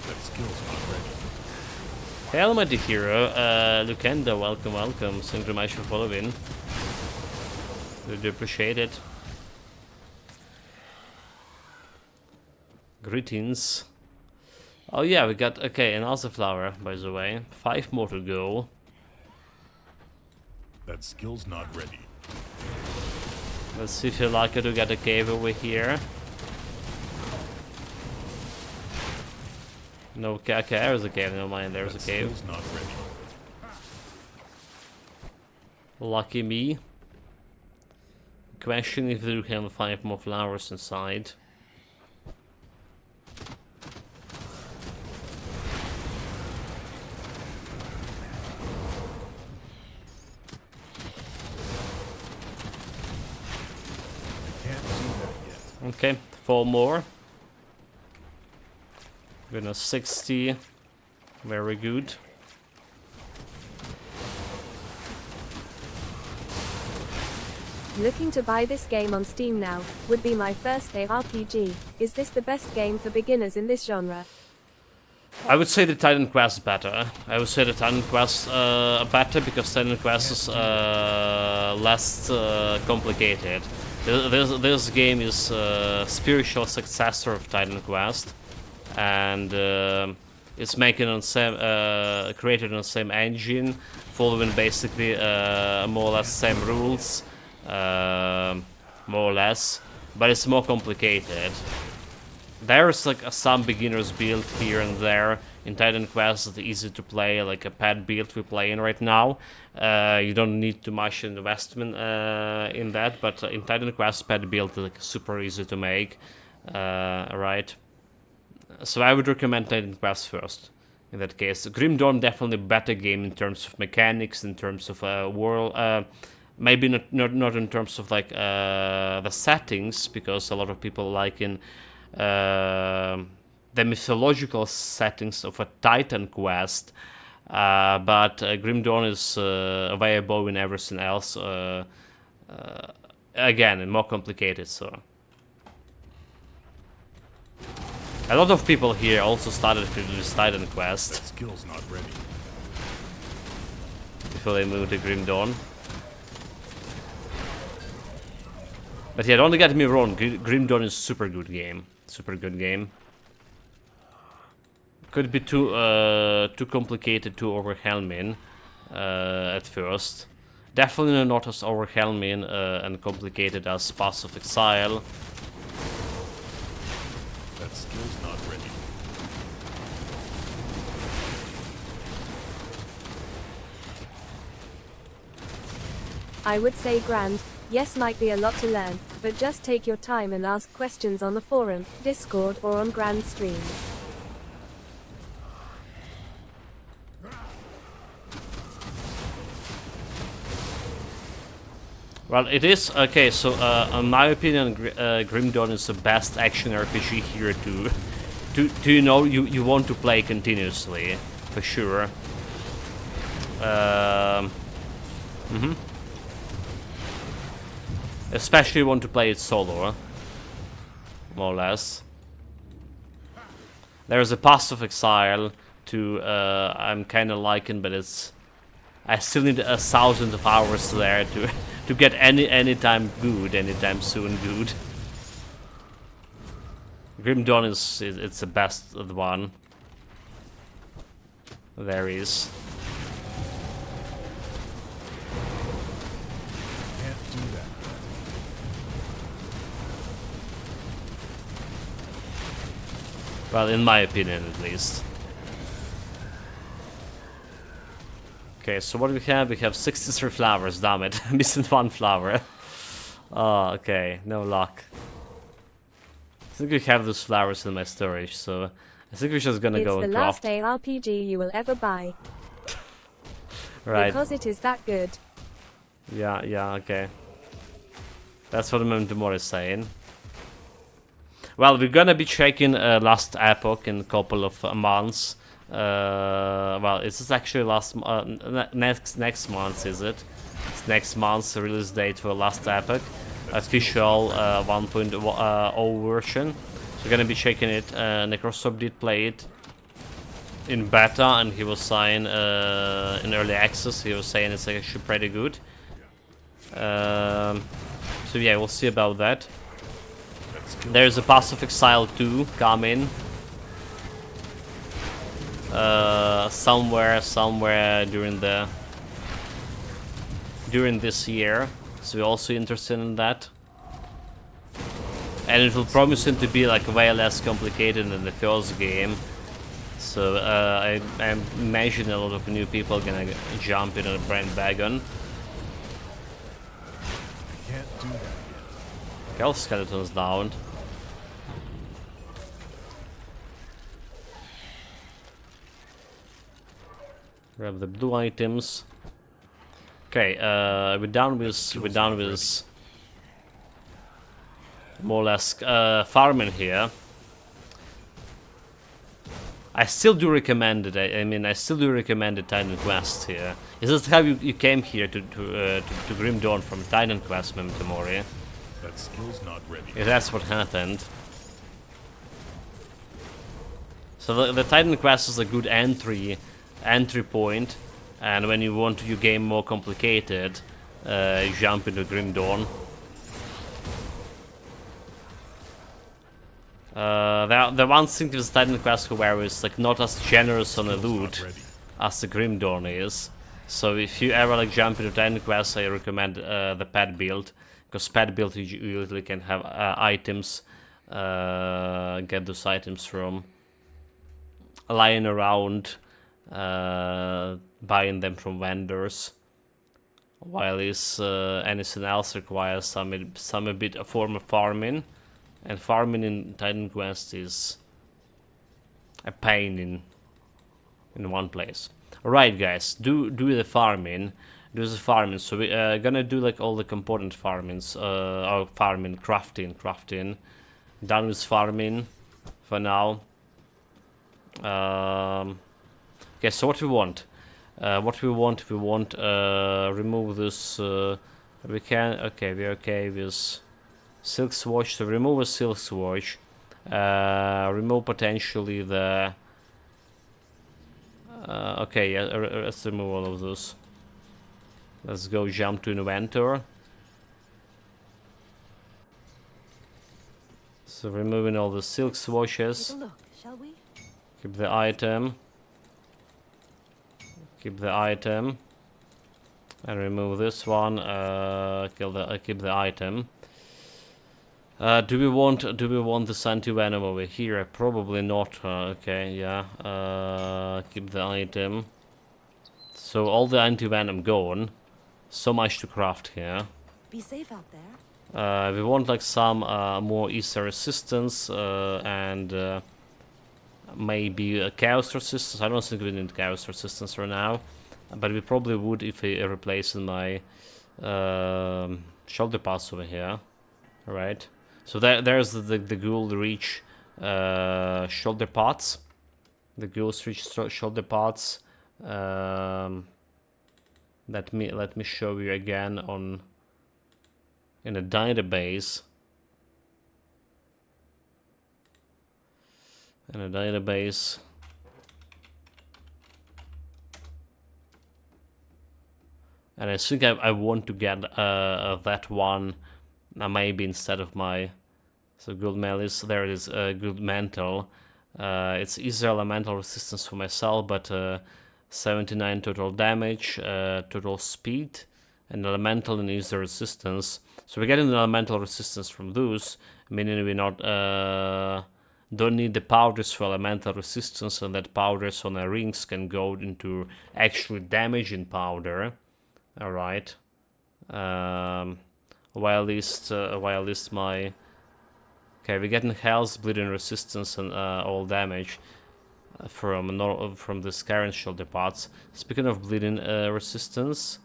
That skill's not ready. Helmet the hero. Lucenda, welcome, welcome. Thank you very much for following. Really appreciate it. Greetings. Oh yeah, we got, okay, another flower, by the way. 5 more to go. That skill's not ready. Let's see if you're lucky to get a cave over here. No, okay, there's a cave, never mind, there's a cave. Skill's not ready. Lucky me. Question if you can find more flowers inside. Can't do that yet. Okay, 4 more. Gonna 60. Very good. Looking to buy this game on Steam now, would be my first ARPG. Is this the best game for beginners in this genre? I would say the Titan Quest better. I would say the Titan Quest better because Titan Quest is less complicated. This game is spiritual successor of Titan Quest, and it's making on same created on the same engine, following basically more or less same rules, more or less, but it's more complicated. There's like some beginners build here and there. In Titan Quest it's easy to play, like a pad build we're playing right now. You don't need too much investment in that, but in Titan Quest pad build is like super easy to make, right? So I would recommend Titan Quest first in that case. Grim Dawn definitely better game in terms of mechanics, in terms of world, maybe not in terms of like the settings, because a lot of people like in the mythological settings of a Titan Quest, but Grim Dawn is way above in everything else. Again, and more complicated. So a lot of people here also started with this Titan Quest. That skill's not ready. Before they moved to Grim Dawn. But yeah, don't get me wrong, Grim Dawn is super good game. Super good game. Could be too complicated, too overwhelming at first. Definitely not as overwhelming and complicated as Pass of Exile. That skill's not ready. I would say Grand. Yes, might be a lot to learn, but just take your time and ask questions on the forum, Discord, or on Grand streams. Well, it is okay. So, in my opinion, Grim Dawn is the best action RPG here to you know you want to play continuously, for sure. Especially want to play it solo, more or less. There's a Pass of Exile to I'm kind of liking, but it's I still need 1,000 of hours there to get anytime soon good. Grim Dawn is it's the best one there is. Can't do that. Well, in my opinion, at least. Okay, so what do we have? We have 63 flowers, damn it. Missing one flower. Oh, okay, no luck. I think we have those flowers in my storage, so I think we're just gonna go and craft. It's the last ARPG you will ever buy. Right. Because it is that good. Yeah, okay. That's what Memento is saying. Well, we're gonna be checking Last Epoch in a couple of months. Well, it's actually next month, is it? It's next month's release date for Last Epoch, official 1.0 version. So we're gonna be checking it. Necromancer did play it in beta, and he was saying in early access, he was saying it's actually pretty good. So yeah, we'll see about that. There's a Pass of Exile 2 coming. Somewhere during this year, so we're also interested in that, and it will promise him to be like way less complicated than the first game. So I imagine a lot of new people are gonna jump in on the bandwagon. Can't do that yet. Health skeletons down. Grab the blue items. Okay, we're done with more or less farming here. I still do recommend it. I mean, I still do recommend the Titan Quest here. Is this how you came here to Grim Dawn from Titan Quest, Memtomori? That skill's not ready. Yeah, that's what happened. So the Titan Quest is a good entry point, and when you want your game more complicated, you jump into Grim Dawn. The one thing with Titan Quest, however, is like not as generous on the loot as the Grim Dawn is. So if you ever like jump into Titan Quest, I recommend the pet build, because pet build you usually can have items, get those items from lying around, buying them from vendors. While anything else requires some a bit a form of farming. And farming in Titan Quest is a pain in one place. Alright guys, do the farming. Do the farming. So we gonna do like all the component farmings. Or farming, crafting. Done with farming for now. Okay, so what we want? We want remove this. We can. Okay, we're okay with Silk Swatch. So remove a Silk Swatch. Remove potentially the. Okay, yeah, let's remove all of those. Let's go jump to inventor. So removing all the Silk Swatches. Take a look, shall we? Keep the item. Keep the item. And remove this one. Keep the item. Do we want this anti-venom over here? Probably not. Okay, yeah. Keep the item. So all the anti-venom gone. So much to craft here. Be safe out there. We want like some more Ether resistance and maybe a chaos resistance. I don't think we need chaos resistance for now, but we probably would if we replace my shoulder pads over here. All right. So there's the Ghoul Reach shoulder pads. The Ghoul's Reach shoulder pads. Let me show you again in a database. In a database. And I think I want to get that one maybe instead of my Gold Malice. There it is, Good Mantle. It's easier elemental resistance for myself, but 79 total damage, total speed, and elemental and easier resistance. So we're getting the elemental resistance from those, meaning we not don't need the powders for elemental resistance, and that powders on the rings can go into actually damaging powder. All right. While least my okay, we're getting health, bleeding resistance, and all damage from the current shoulder parts. Speaking of bleeding resistance,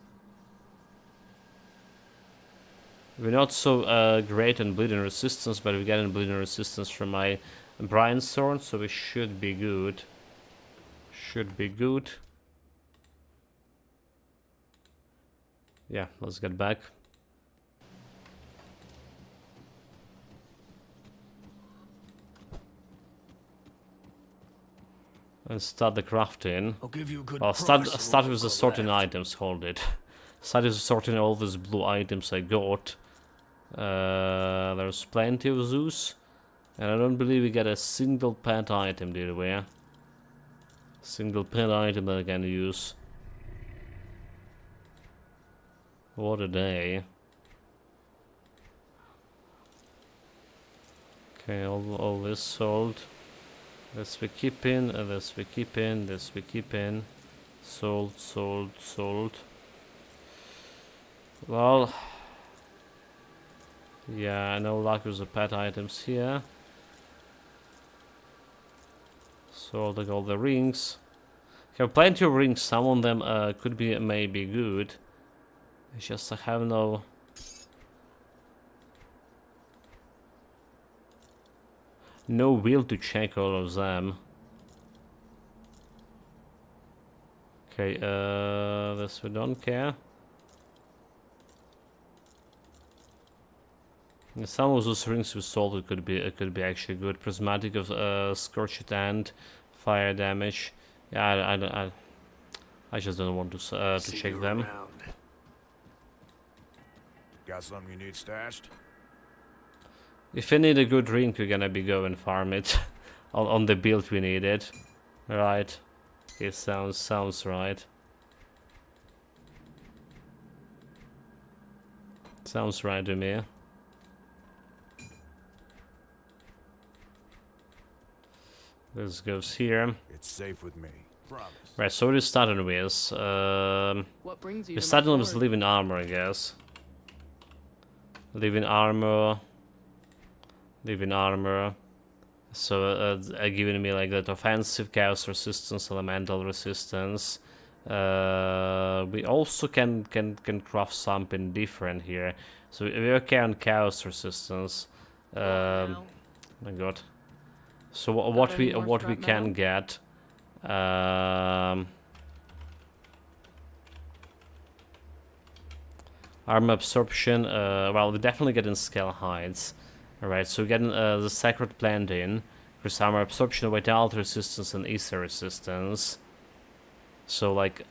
we're not so great in bleeding resistance, but we're getting bleeding resistance from my Brian Sword, so we should be good. Should be good. Yeah, let's get back. And start the crafting. I'll give you a good Well, price start for with the what's sorting left. items, hold it. Start with sorting all these blue items I got. There's plenty of Zeus. And I don't believe we get a single pet item, did we? Single pet item that I can use. What a day. Okay, all this sold. This we keep in, this we keep in, this we keep in. Sold, sold, sold. Well, yeah, no luck with the pet items here. Sold like all the rings. Have plenty of rings. Some of them could be maybe good. It's just I have no will to check all of them. Okay, this we don't care. And some of those rings we sold it could be actually good. Prismatic of Scorched End, fire damage. Yeah, I just don't want to check them. Around. Got something you need stashed? If you need a good ring, you're gonna be going farm it on the build we need it, right? It sounds right. Sounds right to me. This goes here. It's safe with me. Promise. Right, so we started with. What brings you We to my started with fort? living armor, I guess. Living armor. Living armor. So giving me like that offensive, chaos resistance, elemental resistance. We also can craft something different here. So we okay on chaos resistance. Now. My God. So Got what any we more what we scrap can metal? get. Armor absorption. Well, we're definitely getting scale hides. Alright, so we're getting the sacred plant in. There's armor absorption, vitality resistance, and ether resistance. So like,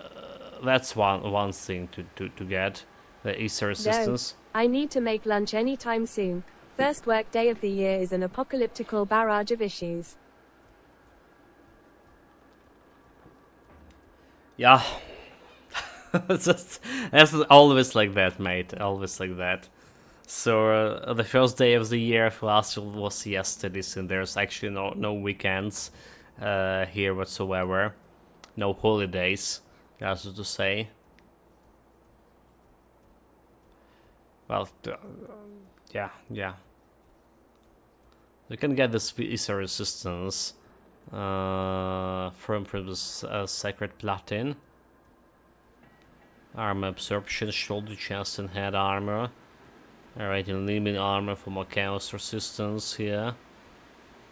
that's one thing to get. The ether resistance. I need to make lunch anytime soon. First work day of the year is an apocalyptical barrage of issues. Yeah. That's always like that, mate. Always like that. So the first day of the year for us was yesterday, and there's actually no weekends here whatsoever. No holidays, as to say. Well, yeah. You can get this ether resistance from this sacred platin. Armor absorption, shoulder, chest, and head armor. Alright, and limit armor for more chaos resistance here.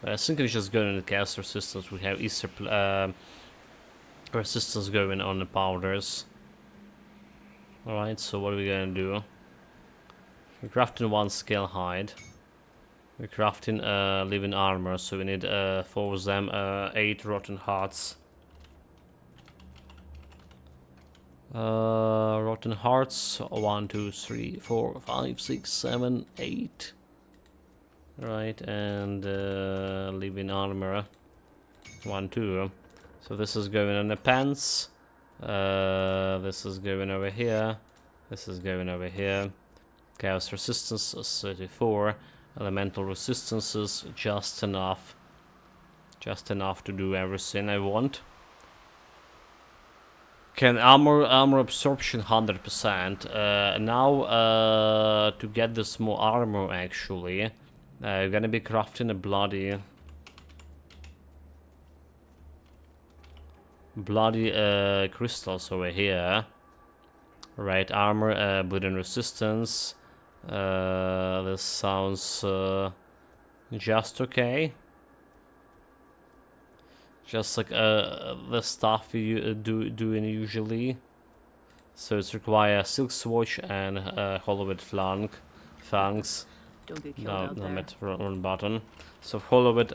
But I think we just go into chaos resistance. We have ether resistance going on the powders. Alright, so what are we gonna do? We're crafting one scale hide. We're crafting living armor, so we need for them 8 rotten hearts. Rotten hearts 1, 2, 3, 4, 5, 6, 7, 8. Right, and living armor 1, 2. So this is going on the pants. This is going over here. This is going over here. Chaos resistance is 34. Elemental resistances just enough. Just enough to do everything I want. Can armor absorption 100%. Now to get this more armor actually, you're gonna be crafting a bloody crystals over here. Right, armor, bleeding resistance. This sounds just okay. Just like the stuff you doing usually. So it's require silk swatch and hollowed fangs. Don't get killed No, out no, there. met wrong button. So hollowed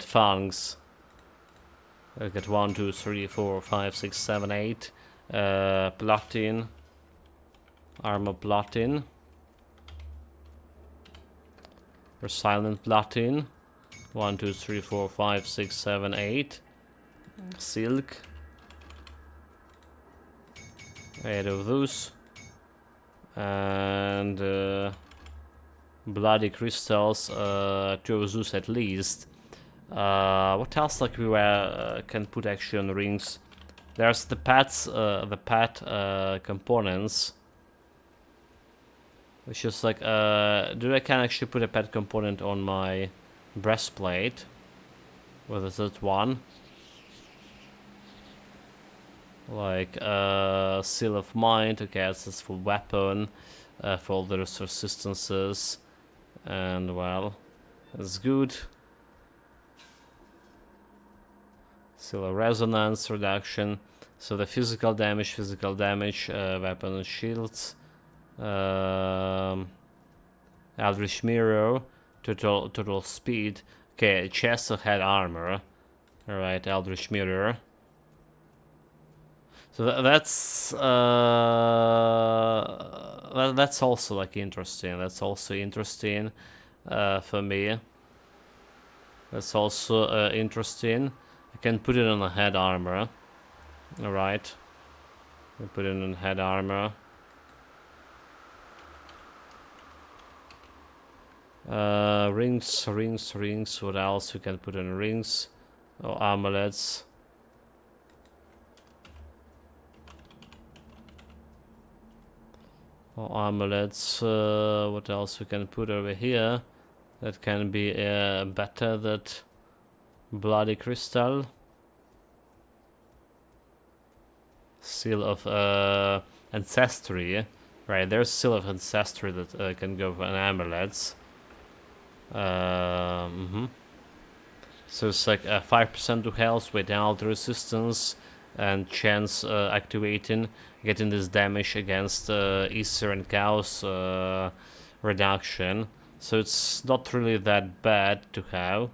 fangs. I get 1, 2, 3, 4, 5, 6, 7, 8. Platin. Armor platin. Resilient platin. 1, 2, 3, 4, 5, 6, 7, 8. Silk. 8 of those. And bloody crystals. 2 of those at least. What else like we can put actually on rings? There's the pet components. It's just like do I can actually put a pet component on my breastplate? What is it? One. Like seal of mind. Okay, that's for weapon. For all the resistances, and well, that's good. Still a resonance reduction. So the physical damage, weapon and shields. Eldritch Mirror, total speed. Okay, chest of head armor. Alright, Eldritch Mirror. So that's also like interesting. That's also interesting for me. That's also interesting. I can put it on a head armor. Alright. I put it on head armor. Rings. What else we can put in rings? Or amulets. Or amulets. What else we can put over here? That can be better than bloody crystal. Seal of ancestry. Right, there's seal of ancestry that can go for an amulets. So it's like 5% to health without resistance and chance activating, getting this damage against Ether and Chaos reduction. So it's not really that bad to have.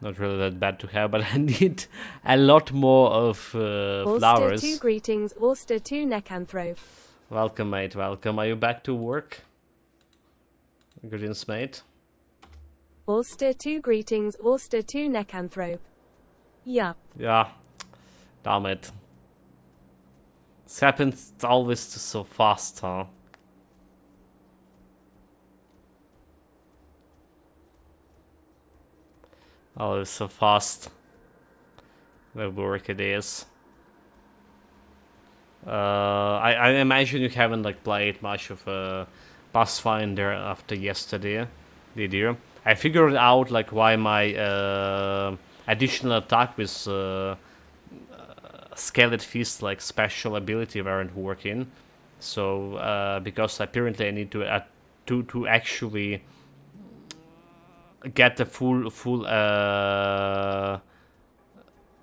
Not really that bad to have, but I need a lot more of flowers. 2 greetings, Auster 2 Necanthrope. Welcome, mate, welcome. Are you back to work? Greetings, mate. Auster 2 greetings, Auster 2 Necanthrope. Yup. Yeah. Damn it. This happens always so fast, huh? Always so fast. The work it is. I imagine you haven't like played much of Pathfinder after yesterday, did you? I figured out like why my additional attack with Skeleton Fist like special ability weren't working. So because apparently I need to actually get the full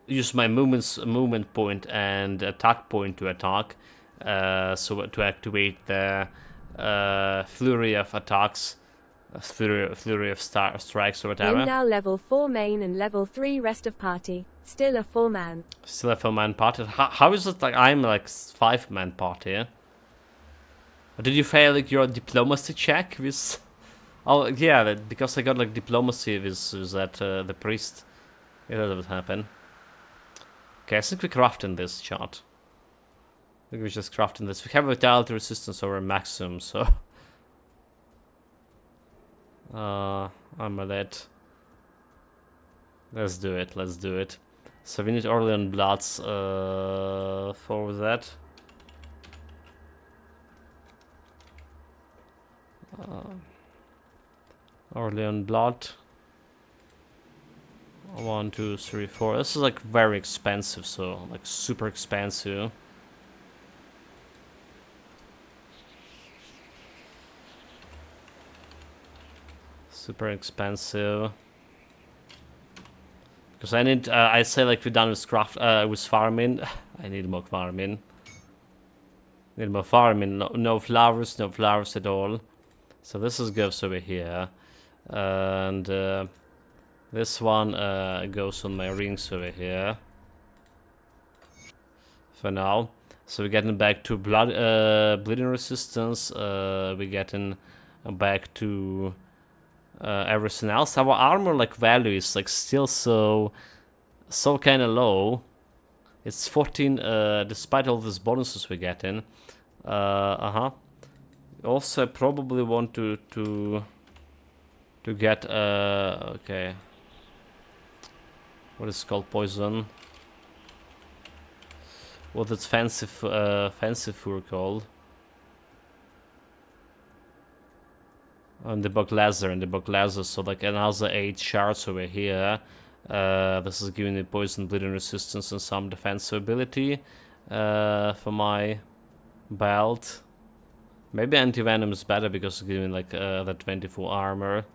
use my movement point and attack point to attack, so to activate the flurry of attacks, flurry of strikes or whatever. I'm now level 4 main and level 3 rest of party. Still a 4-man. Still a 4-man party. How is it like I'm like 5-man party? Yeah? Did you fail like your diplomacy check with? Oh yeah, because I got like diplomacy with that the priest. Yeah, that would happen. Okay, I think we're crafting this chart. I think we're just crafting this. We have vitality resistance over maximum, so amulet. Let's do it. So we need Orlean Bloods for that. Orlean Blood. 1, 2, 3, 4. This is like very expensive, so like super expensive. Super expensive. Because I need, I say like we're done with with farming. I need more farming. Need more farming. No flowers at all. So this goes over here, and this one goes on my rings over here. For now, so we're getting back to bleeding resistance. We're getting back to everything else. Our armor like value is like still so kind of low. It's 14 despite all these bonuses we're getting. Also, I probably want to get okay. What is it called? Poison. What is fancy fur called? And the bug laser, so like another 8 shards over here. This is giving me poison, bleeding resistance, and some defensive ability for my belt. Maybe anti-venom is better because it's giving like the 24 armor.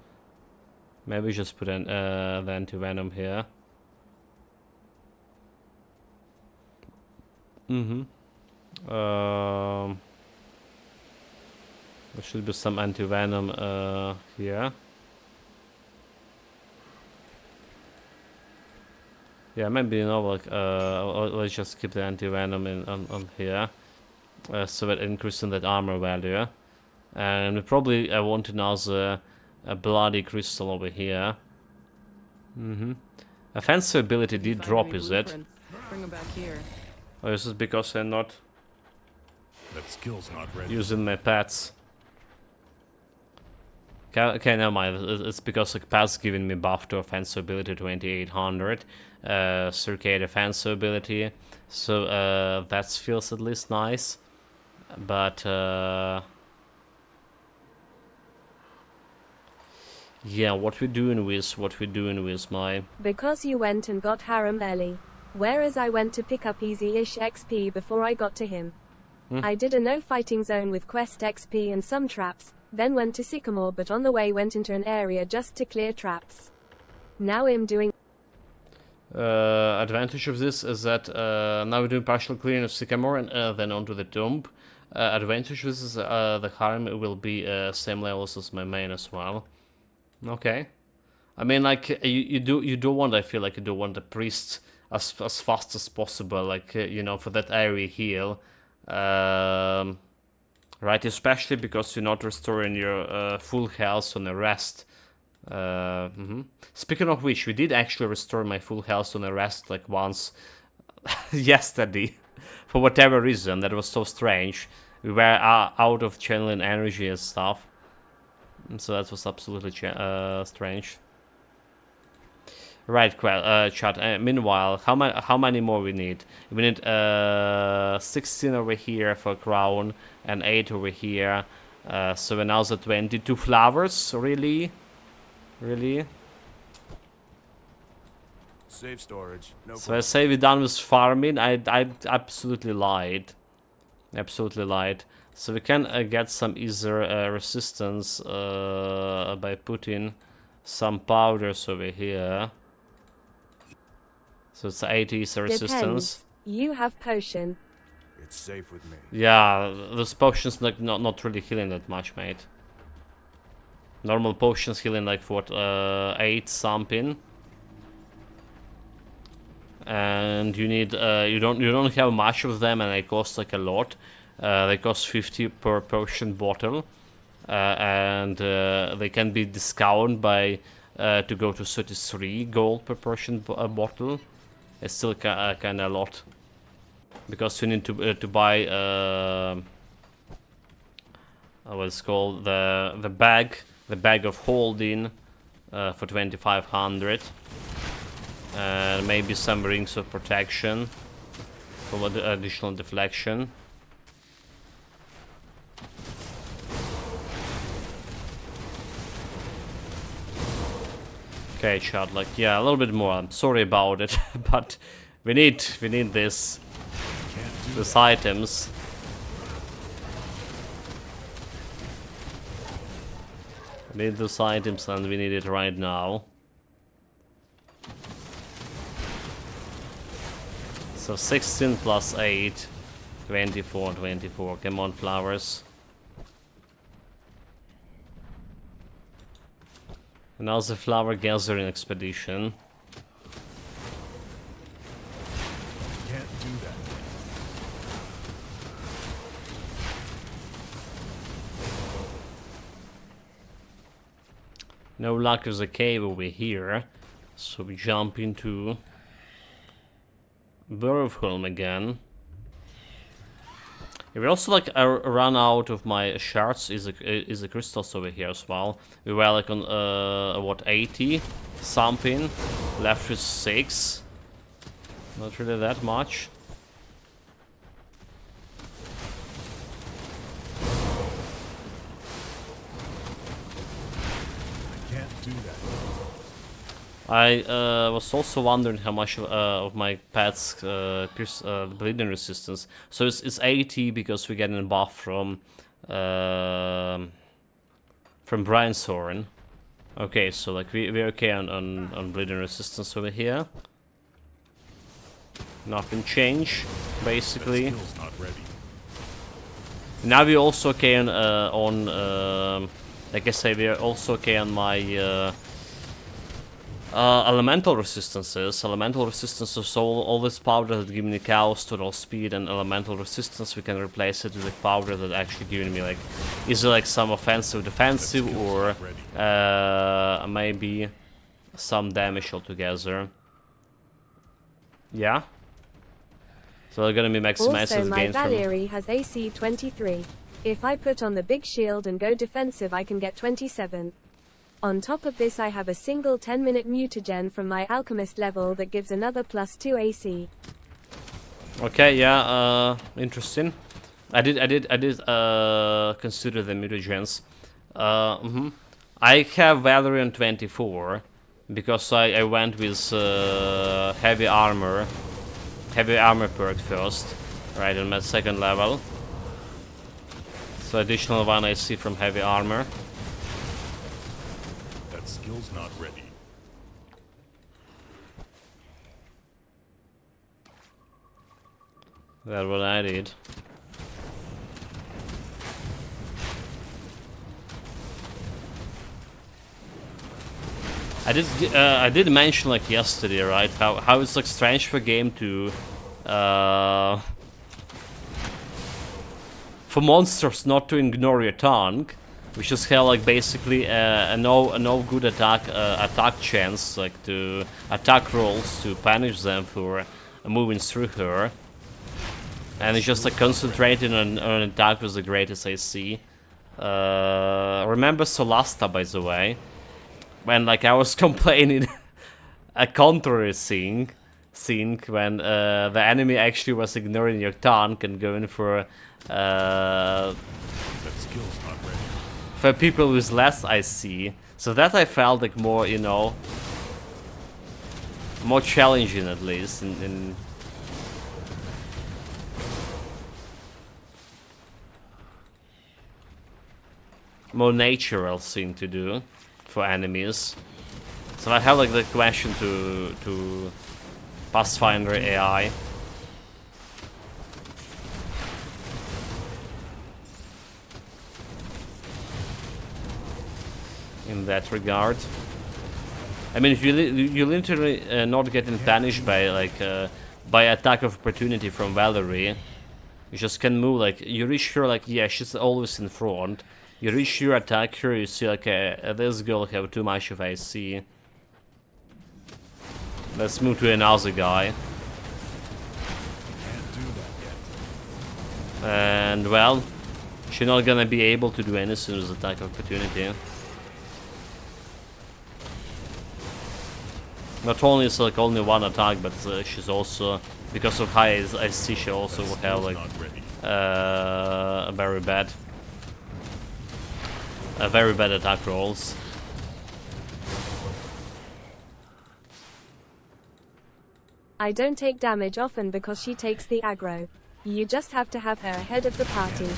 Maybe just put in the anti-venom here. There should be some anti-venom here. Yeah, maybe, you know, like, let's just keep the anti-venom on here. So that increasing that armor value. And we probably want another a bloody crystal over here. Offensive ability If you did find drop, any is it? blueprints, bring them back here. Or is this because I'm not That skill's not ready. using my pets? Okay, never mind. It's because like pets giving me buff to offensive ability 2800, circuit offensive ability. So that feels at least nice. But yeah, what we're doing with my Because you went and got Harem Ellie. Whereas I went to pick up easy-ish XP before I got to him. I did a no-fighting zone with quest XP and some traps, then went to Sycamore but on the way went into an area just to clear traps. Now I'm doing... advantage of this is that now we're doing partial clearing of Sycamore and then onto the tomb. Advantage of this is the harem will be same levels as my main as well. Okay. I mean, like, you do want, I feel like you do want the priest as fast as possible, like, you know, for that area heal. Right, especially because you're not restoring your full health on a rest. Speaking of which, we did actually restore my full health on a rest like once yesterday. For whatever reason, that was so strange. We were out of channeling energy and stuff. And so that was absolutely strange. Right, chat. Meanwhile, how many more we need? We need 16 over here for crown and 8 over here. So we're now at 22 flowers. Really? Safe storage. No So I say we're done with farming. I absolutely lied. So we can get some easier resistance by putting some powders over here. So it's 80 resistance. Depends. You have potion. It's safe with me. Yeah, those potions like not really healing that much, mate. Normal potions healing like what 8 something. And you need you don't have much of them, and they cost like a lot. They cost 50 per potion bottle, and they can be discounted by to go to 33 gold per potion bottle. It's still kind of a lot, because you need to buy what's called the bag of holding for 2500, and maybe some rings of protection for additional deflection. Okay, chat, like, yeah, a little bit more. I'm sorry about it, but we need these items. We need those items, and we need it right now. So 16 plus 8, 24. Come on, flowers. And now the flower gathering expedition. Can't do that. No luck, there's a cave over here. So we jump into Burfholm again. We also like run out of my shards. Is the crystals over here as well. We were like on what, 80 something, left with 6. Not really that much. Can't do that. I was also wondering how much of my pets bleeding resistance. So it's 80 because we're getting a buff from Brian's Horn. Okay, so like we're okay on bleeding resistance over here. Nothing changed, basically. That skill's not ready. Now we also okay on like I say, we are also okay on my elemental resistances. Elemental resistances, all this powder that give me chaos, total speed, and elemental resistance, we can replace it with a powder that actually giving me like either like some offensive, defensive, or maybe some damage altogether. Yeah. So they're gonna be maximized Also, as my gains from. Valeri has AC 23. If I put on the big shield and go defensive, I can get 27. On top of this, I have a single 10-minute mutagen from my alchemist level that gives another +2 AC. Okay, yeah, interesting. I did consider the mutagens. I have Valerie on 24 because I went with heavy armor perk first, right, on my second level. So additional 1 AC from heavy armor. That skill's not ready. That's what I did. I did mention like yesterday, right? How it's like strange for game to for monsters not to ignore your tank, which just have like basically a no good attack chance, like to attack rolls to punish them for moving through her, and it's just like concentrating on an attack with the greatest AC. Remember Solasta, by the way, when like I was complaining a contrary scene when the enemy actually was ignoring your tank and going for That skill's not ready. for people with less IC. So that I felt like more, you know, more challenging at least in more natural thing to do for enemies. So I have like the question to Pathfinder AI. In that regard, I mean, if you literally not getting punished by like by attack of opportunity from Valerie, you just can move like you reach her like yeah she's always in front. You reach her, attack her, you see like this girl have too much of AC. Let's move to another guy. Can't do that yet. And well, she's not gonna be able to do anything with attack of opportunity. Not only is like only one attack, but she's also, because of high IC, she also will have like a very bad attack rolls. I don't take damage often because she takes the aggro. You just have to have her ahead of the party.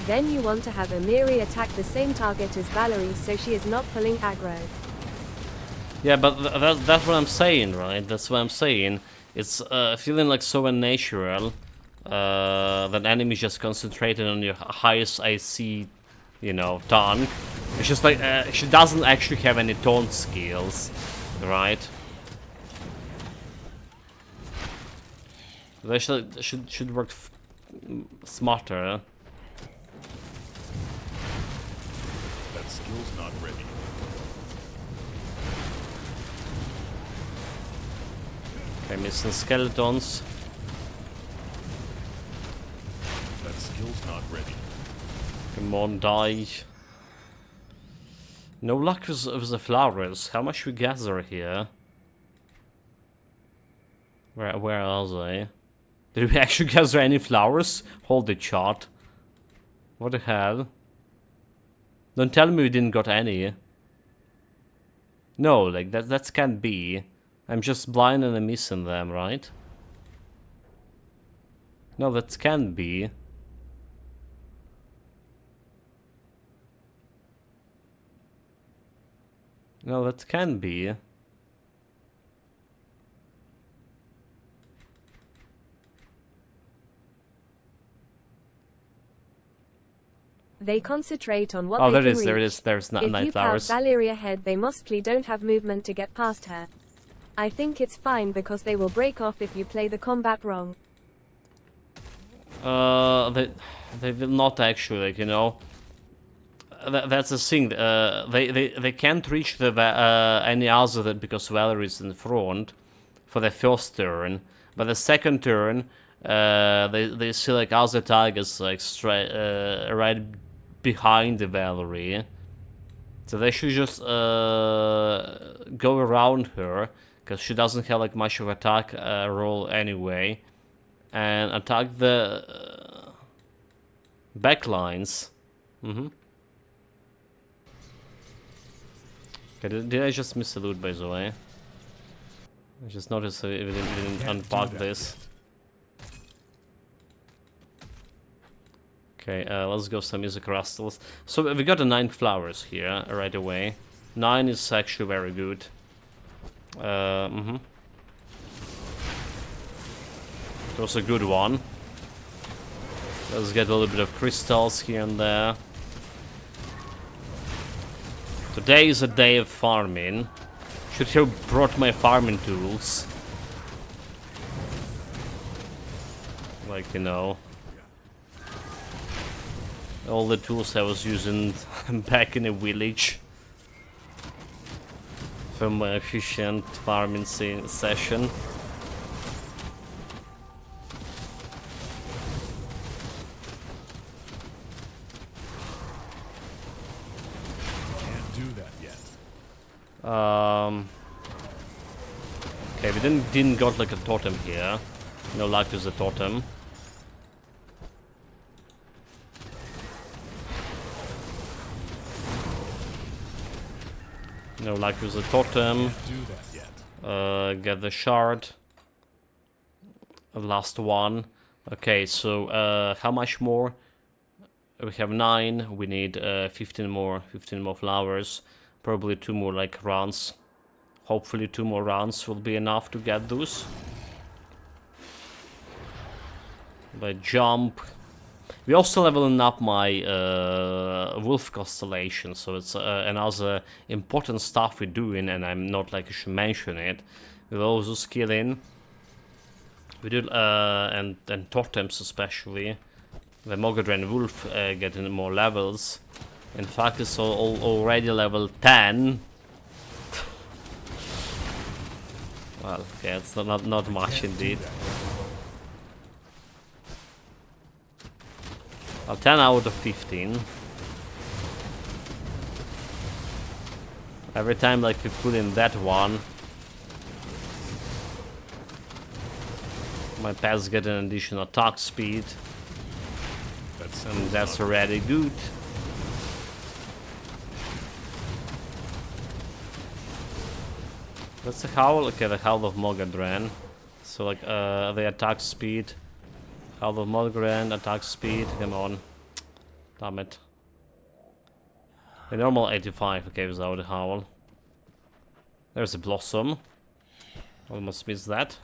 Then you want to have Amiri attack the same target as Valerie so she is not pulling aggro. Yeah, but that's what I'm saying, right? That's what I'm saying. It's feeling like so unnatural that enemies just concentrated on your highest IC, you know, tank. It's just like she doesn't actually have any taunt skills, right? They should work smarter. That skill's not ready. Okay, missing skeletons. That skill's not ready. Come on, die. No luck with the flowers. How much we gather here? Where are they? Did we actually gather any flowers? Hold the chart. What the hell? Don't tell me we didn't got any. No, like that can't be. I'm just blind and I'm missing them, right? No, that can't be. No, that can be. They concentrate on what Oh, they there can it is, there it reach. is. There's If night you flowers. pout Valeria ahead, they mostly don't have movement to get past her. I think it's fine because they will break off if you play the combat wrong. They will not actually, like, you know. That's the thing. They can't reach the any other that because Valerie is in front for the first turn, but the second turn, they see like other targets like right behind the Valerie, so they should just go around her because she doesn't have like much of attack roll anyway, and attack the backlines. Okay, did I just miss a loot, by the way? I just noticed we didn't unpack this. Okay, let's go some music crystals. So we got the 9 flowers here right away. 9 is actually very good. It was a good one. Let's get a little bit of crystals here and there. Today is a day of farming. Should have brought my farming tools. Like, you know. All the tools I was using back in the village. From my efficient farming session. Okay, we didn't got like a totem here. No luck with the totem. No luck with the totem. Get the shard. Last one. Okay, so how much more? We have 9. We need 15 more flowers. Probably 2 more like runs. Hopefully 2 more runs will be enough to get those. By jump. We're also leveling up my wolf constellation, so it's another important stuff we're doing, and I'm not like I should mention it. We're also skilling. We do and totems especially. The Mogadren wolf getting more levels. In fact, it's already level 10. Well, okay, it's not much indeed. Well, 10 out of 15. Every time like we put in that one, my pets get an additional attack speed. And that's already good. That's the howl. Okay, the howl of Mogadren. So like the attack speed. Howl of Mogadren, attack speed. Come on. Damn it. The normal 85, okay, without the howl. There's a blossom. Almost missed that.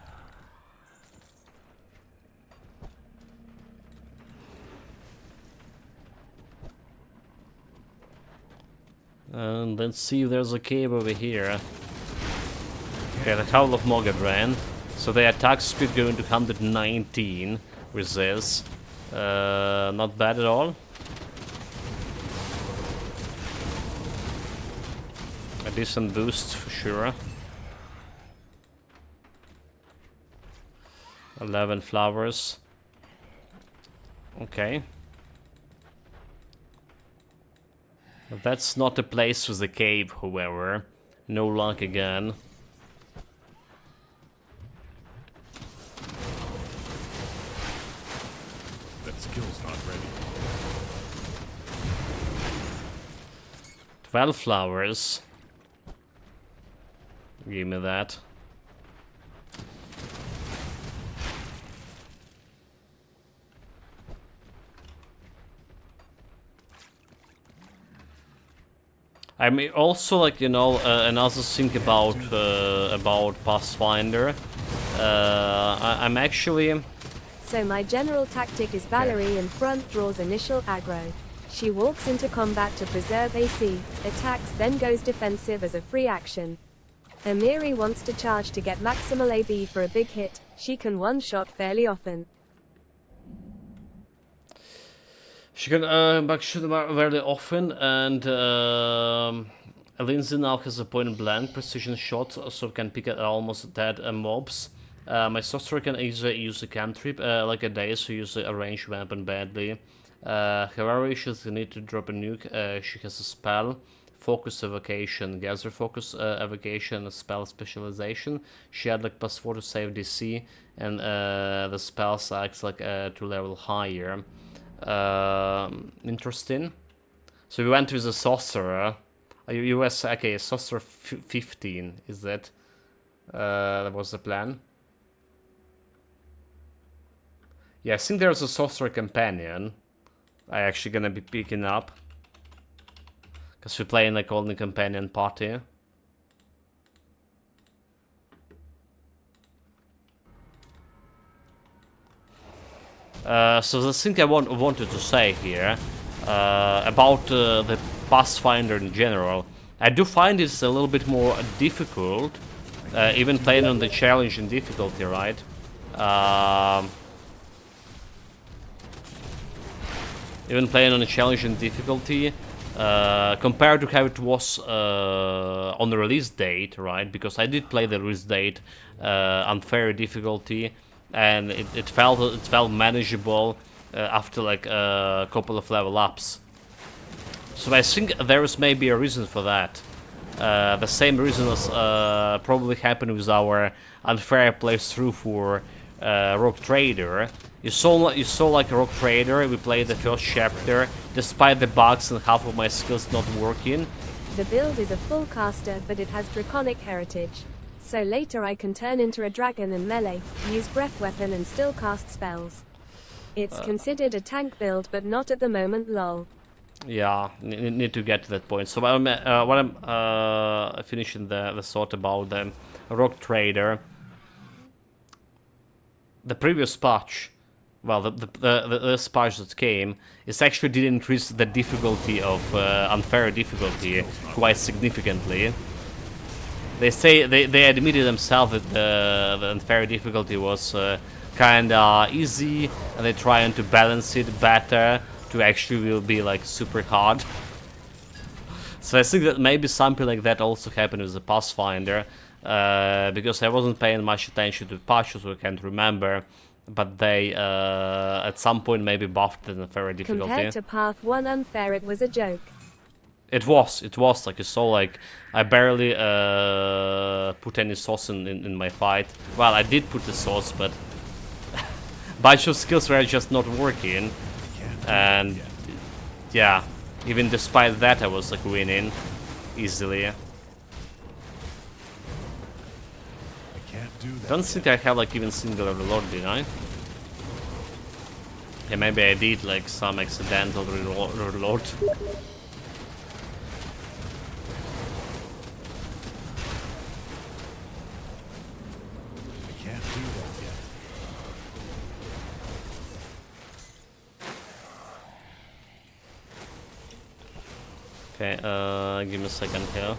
And let's see if there's a cave over here. Okay, the Howl of Mogadren. So the attack speed going to 119 with this. Not bad at all. A decent boost for sure. 11 flowers. Okay. That's not the place with the cave, however. No luck again. That skill's not ready. 12 flowers. Give me that. I mean, also, like, you know, another thing about Pathfinder. I'm actually. So my general tactic is Valerie in front draws initial aggro. She walks into combat to preserve AC, attacks then goes defensive as a free action. Amiri wants to charge to get maximal AB for a big hit. She can one-shot fairly often. She can backshoot very often, and Lindsay now has a point-blank precision shot, so can pick at almost dead mobs. My sorcerer can easily use a cantrip like a daze, who use a ranged weapon badly. However, she doesn't need to drop a nuke. She has a spell, focus evocation, gather focus evocation, a spell specialization. She had like +4 to save DC, and the spell acts like 2 level higher. Interesting. So we went with the sorcerer. US okay, sorcerer 15 is that? That was the plan. Yeah, I think there's a sorcerer companion. I actually gonna be picking up, cause we're playing like only companion party. So the thing I wanted to say here about the Pathfinder in general, I do find it's a little bit more difficult, even playing on the challenging difficulty, right? Even playing on a challenging difficulty, compared to how it was on the release date, right? Because I did play the release date on fair difficulty, and it felt manageable after like a couple of level ups. So I think there is maybe a reason for that. The same reason as probably happened with our unfair playthrough for Rogue Trader. You saw like a Rogue Trader. We played the first chapter, despite the bugs and half of my skills not working. The build is a full caster, but it has draconic heritage. So later I can turn into a dragon and melee, use breath weapon and still cast spells. It's considered a tank build, but not at the moment, lol. Yeah, need to get to that point. So when I'm finishing the thought about the Rogue Trader, the previous patch, well, the patch that came, it actually did increase the difficulty of unfair difficulty quite significantly. They say they admitted themselves that the unfair difficulty was kinda easy, and they're trying to balance it better to actually will be like super hard. So I think that maybe something like that also happened with the Pathfinder, because I wasn't paying much attention to patches, so I can't remember. But they at some point maybe buffed the unfair difficulty. Compared to Path 1 unfair, it was a joke. It was like you saw, like I barely put any sauce in my fight. Well, I did put the sauce, but bunch of skills were just not working, and yeah, even despite that I was like winning easily. Don't think I have like even single reload, did I? Yeah, maybe I did like some accidental reload. Okay, give me a second here.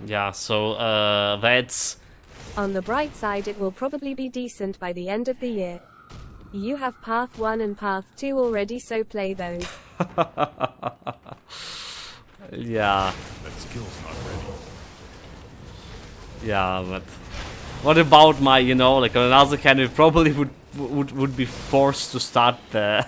Yeah, so that's... On the bright side, it will probably be decent by the end of the year. You have Path 1 and Path 2 already, so play those. Yeah. That skill's not ready. Yeah, but what about my, you know, like on another hand, we probably would be forced to start the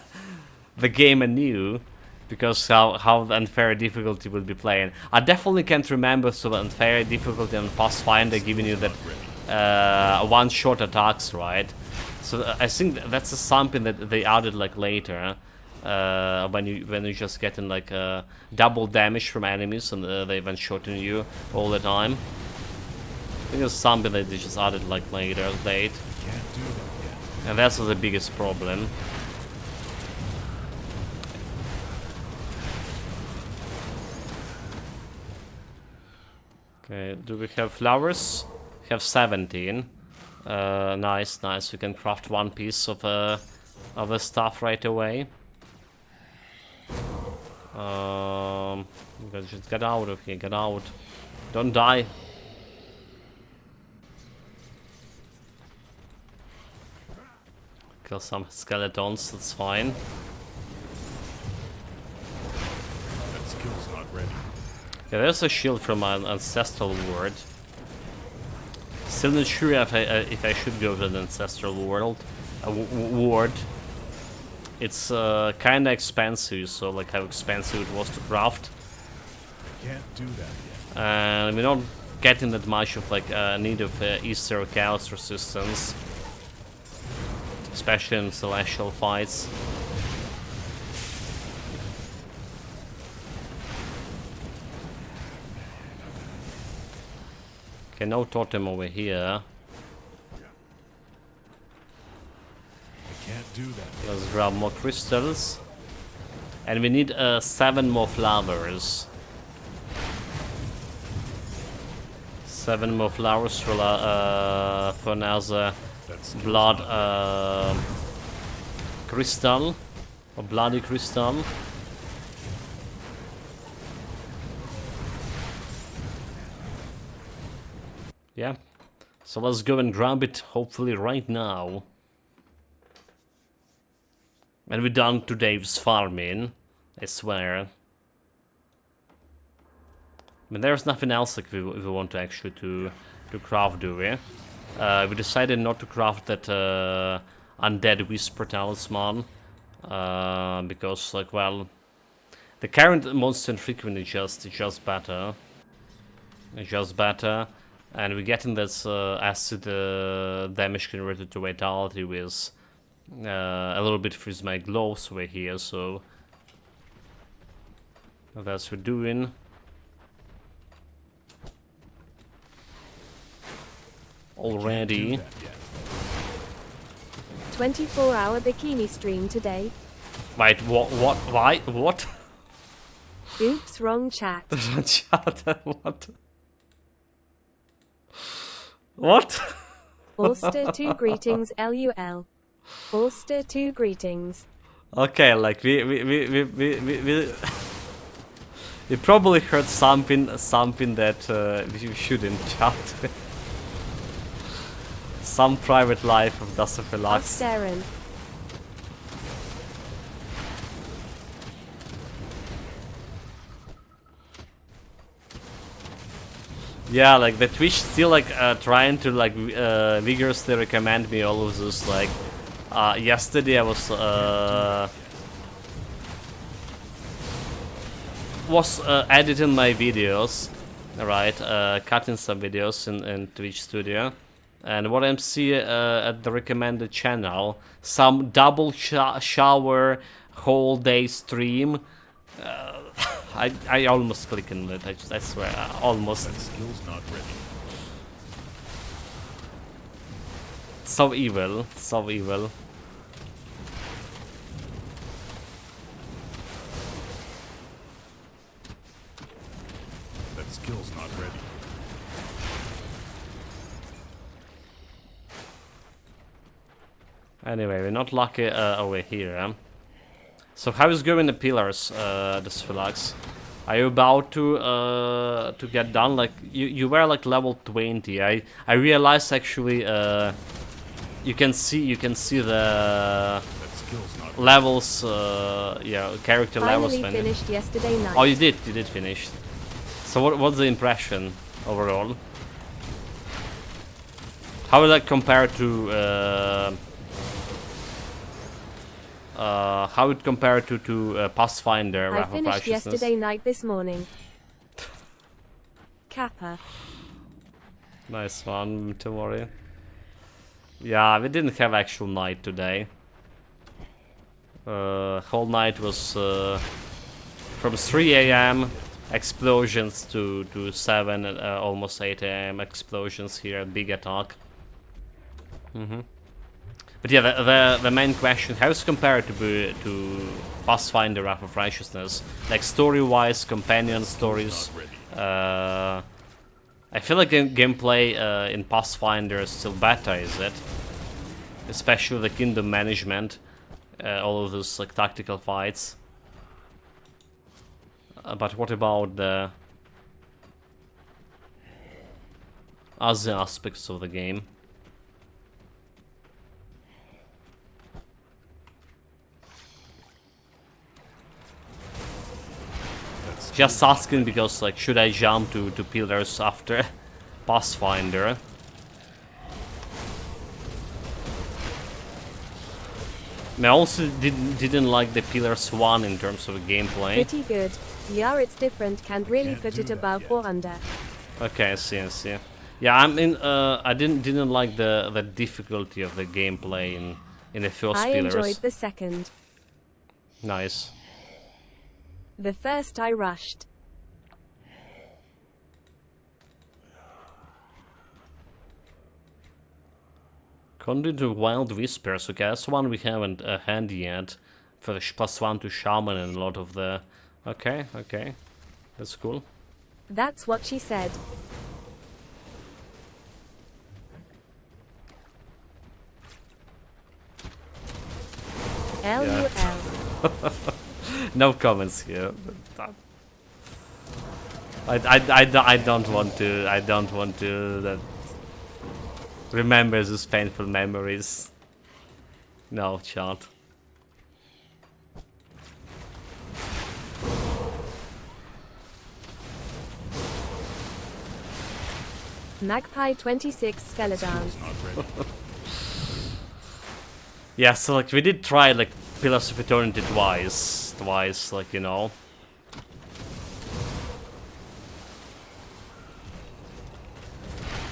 game anew, because how the unfair difficulty will be playing. I definitely can't remember so the unfair difficulty on Pathfinder giving you that one-shot attacks, right? So I think that's something that they added like later, when you just getting like double damage from enemies and they one-shotting you all the time. I think it's something that they just added like later, late, and that's the biggest problem. Okay, do we have flowers? We have 17. Nice, nice. We can craft one piece of the stuff right away. Just get out of here, get out. Don't die. Kill some skeletons, that's fine. That skill's not ready. Yeah, there's a shield from my ancestral ward. Still not sure if I should go to the ancestral ward. It's kinda expensive, so like how expensive it was to craft. I can't do that yet. And we're not getting that much of like need of Easter or Chaos resistance. Especially in celestial fights. Okay, no totem over here. I can't do that. Let's grab more crystals. And we need 7 more flowers. 7 more flowers for another blood crystal. Or bloody crystal. Yeah. So let's go and grab it, hopefully right now. And we're done today's farming, I swear. I mean, there's nothing else like if we want to actually to craft, do we? We decided not to craft that undead whisper talisman because, like, well, the current monster frequency is just better. It's just better, and we're getting this acid damage converted to vitality with. A little bit freeze my gloves over here, so that's what we're doing. Already. 24-hour bikini stream today. Wait, what? Why? What? Oops, wrong chat. What? What? Ulster 2 greetings LUL. Ulster 2 greetings. Okay, like we probably heard something that we shouldn't chat. Some private life of Dasophilax. Darren. Yeah, like the Twitch still like trying to like vigorously recommend me all of this. Like yesterday I was editing my videos, right? Cutting some videos in Twitch Studio, and what I'm seeing at the recommended channel, some double shower whole day stream. I almost click on it. I swear, almost. That skill's not ready. So evil, so evil. That skill's not ready. Anyway, we're not lucky over here. Huh? So how is going the pillars, this Philax? Are you about to get done? Like you were like level 20. I realized actually you can see the levels, yeah, character levels. Finally finished yesterday night. Oh, you did finish. So what's the impression overall? How would that compare to? How it compare to Pathfinder? I finished yesterday night this morning. Kappa. Nice one, Tomori. Yeah, we didn't have actual night today. Whole night was from 3 AM explosions to 7 almost 8 AM explosions here at Big Attack. But yeah, the main question: how is it compared to Pathfinder: Wrath of Righteousness? Like story-wise, companion stories. I feel like gameplay in Pathfinder is still better, is it? Especially the kingdom management, all of those like tactical fights. But what about the other aspects of the game? Just asking because, like, should I jump to pillars after Pathfinder? I also didn't like the Pillars 1 in terms of gameplay. Pretty good. Yeah, it's different. Can't really put it above or under. Okay, I see. Yeah, I mean, I didn't like the difficulty of the gameplay in the first Pillars. I enjoyed the second. Nice. The first I rushed. Conduit to Wild Whispers. Okay, that's one we haven't handy yet. For the +1 to Shaman and a lot of the... Okay. That's cool. That's what she said. LUL. No comments here. I don't want to remember those painful memories. No, chat. Magpie 26 Skeleton. Yeah, so like we did try like Pillars of Eternity twice, like, you know.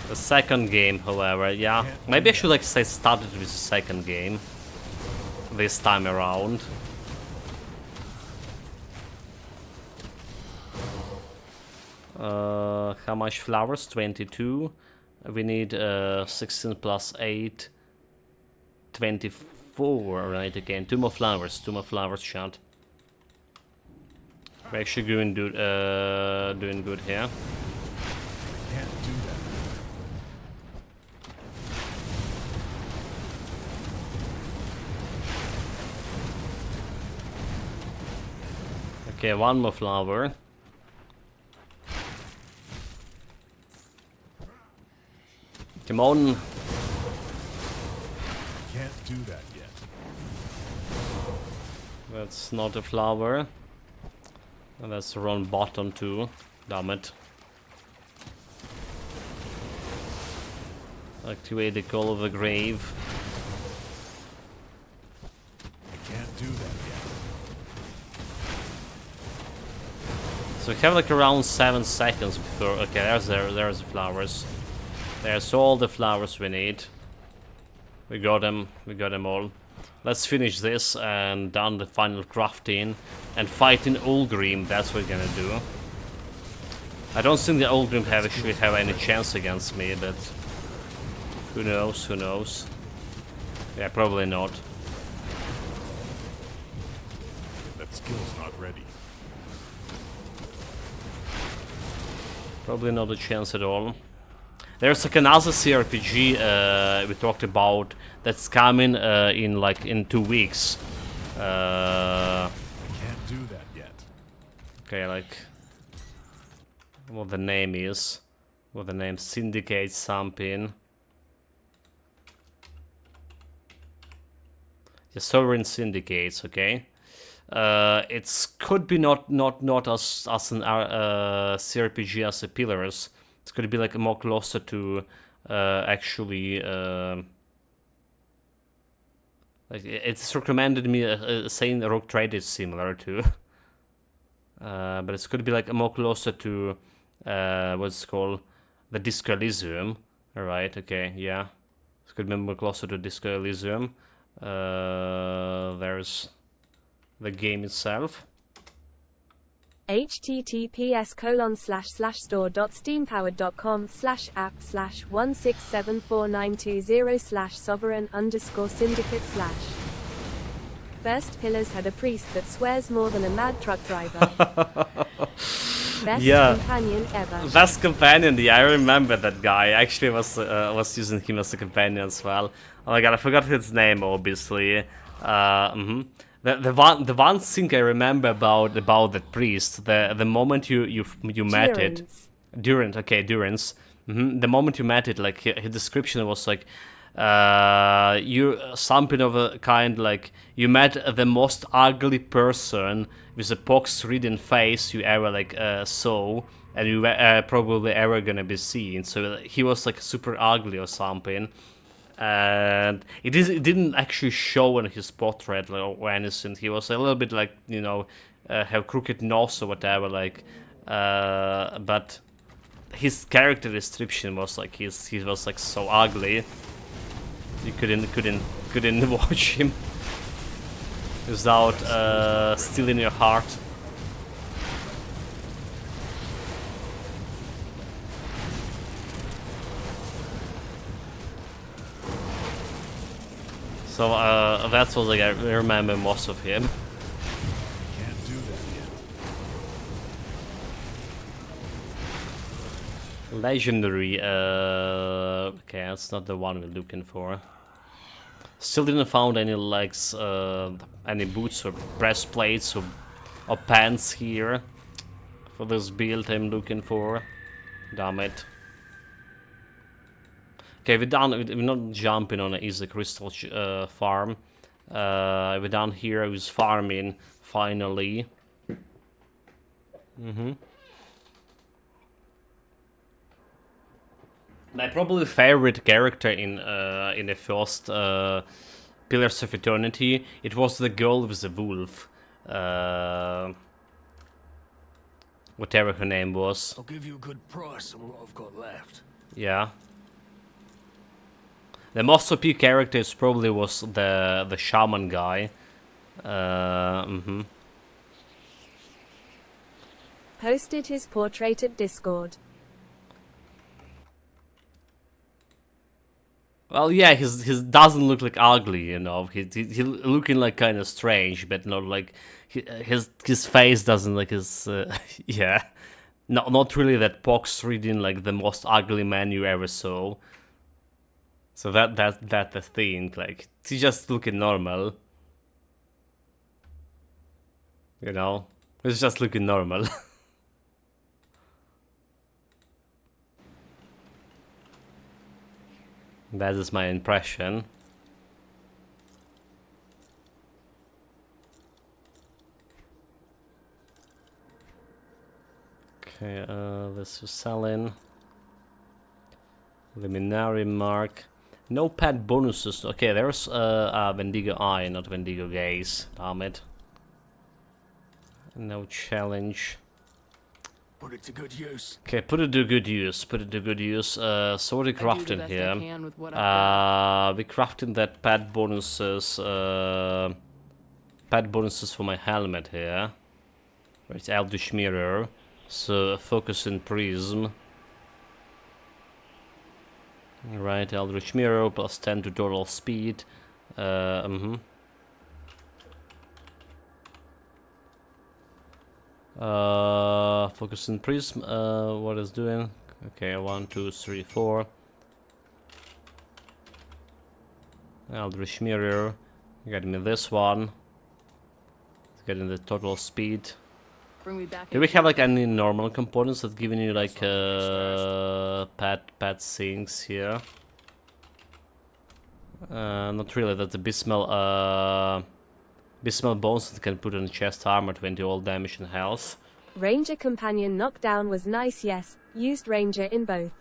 The second game, however, yeah, maybe I should like say started with the second game this time around. How much flowers? 22. We need 16 plus 8, 24. Right, again, two more flowers, chat. We're actually doing good here. Can't do that. Okay, one more flower. Come on. Can't do that yet. That's not a flower. And that's the wrong button too. Damn it. Activate the Call of the Grave. I can't do that yet. So we have like around 7 seconds before. Okay, there's the flowers. There's all the flowers we need. We got them all. Let's finish this and done the final crafting and fight in Ulgrim. That's what we're gonna do. I don't think the Ulgrim actually have any chance against me, but who knows? Yeah, probably not. That skill's not ready. Probably not a chance at all. There's like another CRPG we talked about that's coming in 2 weeks. I can't do that yet. Okay, like what the name is, Syndicate something. The Sovereign Syndicates, okay. It's could be not as an CRPG as a Pillars. It's gonna be like more closer to actually like it's recommended me saying the Rogue Trade is similar to, but it's gonna be like more closer to what's it called, the Disco Elysium. All right, okay, yeah, it's gonna be more closer to Disco Elysium. There's the game itself. https://store.steampowered.com/app/1674920/sovereign_syndicate/ First Pillars had a priest that swears more than a mad truck driver. Best Yeah. companion ever. Best companion, yeah, I remember that guy. I actually was using him as a companion as well. Oh my god, I forgot his name, obviously. The one thing I remember about that priest, the moment you met it, Durance. The moment you met it, like his description was like, you something of a kind like you met the most ugly person with a pox-ridden face you ever like saw, and you were probably ever gonna be seen. So he was like super ugly or something. And it didn't actually show in his portrait or anything. He was a little bit like, you know, have crooked nose or whatever, like, but his character description was like he was like so ugly you couldn't watch him without stealing your heart. So that's what like, I remember most of him. Can't do that yet. Legendary, okay, that's not the one we're looking for. Still didn't found any legs, any boots or breastplates or pants here for this build I'm looking for. Damn it. Okay, we're not jumping on an easy crystal farm. We're down here with farming, finally. My probably favorite character in the first Pillars of Eternity, it was the girl with the wolf. Whatever her name was. I'll give you a good price on what I've got left. Yeah. The most OP characters probably was the shaman guy. Posted his portrait at Discord. Well, yeah, his doesn't look like ugly, you know. He looking like kind of strange, but not like his face doesn't like his yeah, not really that pox reading like the most ugly man you ever saw. So that the thing, like he's just looking normal, you know. He's just looking normal. That is my impression. Okay, this is selling. Luminary mark. No pet bonuses. Okay, there's Wendigo Eye, not Wendigo Gaze. Damn it. No challenge. Put it to good use. Okay, put it to good use. Put it to good use. So what are we crafting here? We're crafting that pet bonuses. Pet bonuses for my helmet here. It's Eldritch Mirror. So focus in Prism. Right, Eldritch Mirror plus 10 to total speed. Focus in Prism. What is doing? Okay, 1, 2, 3, 4. Eldritch Mirror. Getting me this one. Getting the total speed. Bring me back. Do we have like any normal components that giving you like pet things here? Not really. That's the Bismal bones that can put on chest armor, 20 all damage and health. Ranger companion knockdown was nice, yes. Used ranger in both.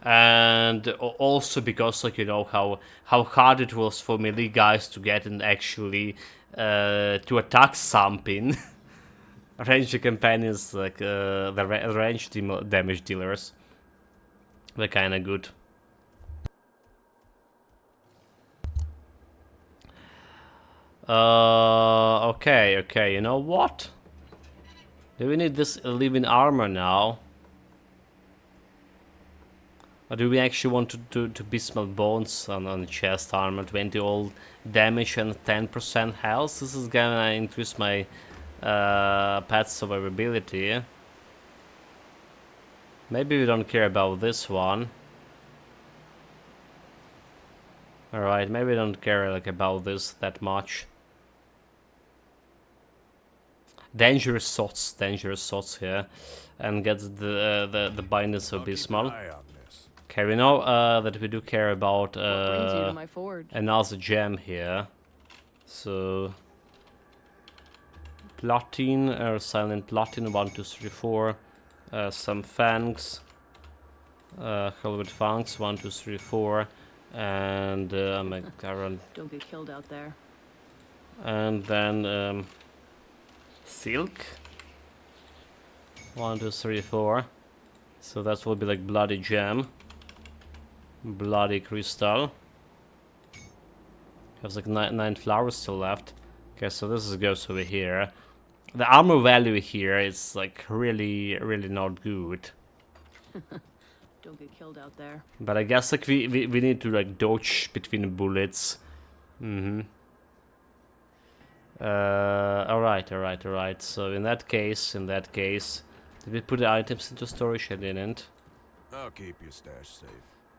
And also because like you know how hard it was for melee guys to get and actually to attack something. Ranger companions like the range damage dealers, they're kind of good. Okay, you know what? Do we need this living armor now? Or do we actually want to do Bismal Bones on chest armor? 20 all damage and 10% health? This is gonna increase my pet survivability. Maybe we don't care about this one. Alright, maybe we don't care like about this that much. Dangerous sots here. And gets the binders of Bismal. Okay, we know that we do care about What brings you to my forge? another gem here. So platin, silent platin, 1, 2, 3, 4. Some fangs, helmet fangs, 1, 2, 3, 4, and my current. Don't get killed out there. And then silk, 1, 2, 3, 4. So that will be like bloody gem, bloody crystal. Has like nine flowers still left. Okay, so this goes over here. The armor value here is like really not good. Don't get killed out there. But I guess like we need to like dodge between the bullets. Alright. So in that case, did we put the items into storage? I didn't. I'll keep your stash safe.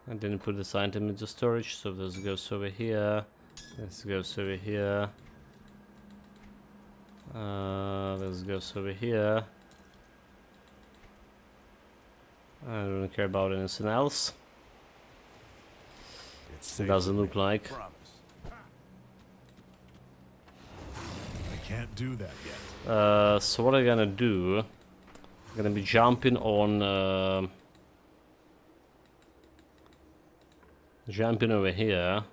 I didn't put this item into storage, so this goes over here. This goes over here. This goes over here. I don't care about anything else. It doesn't look like. Promise. I can't do that yet. So what I'm gonna do? I'm gonna be jumping on. Jumping over here.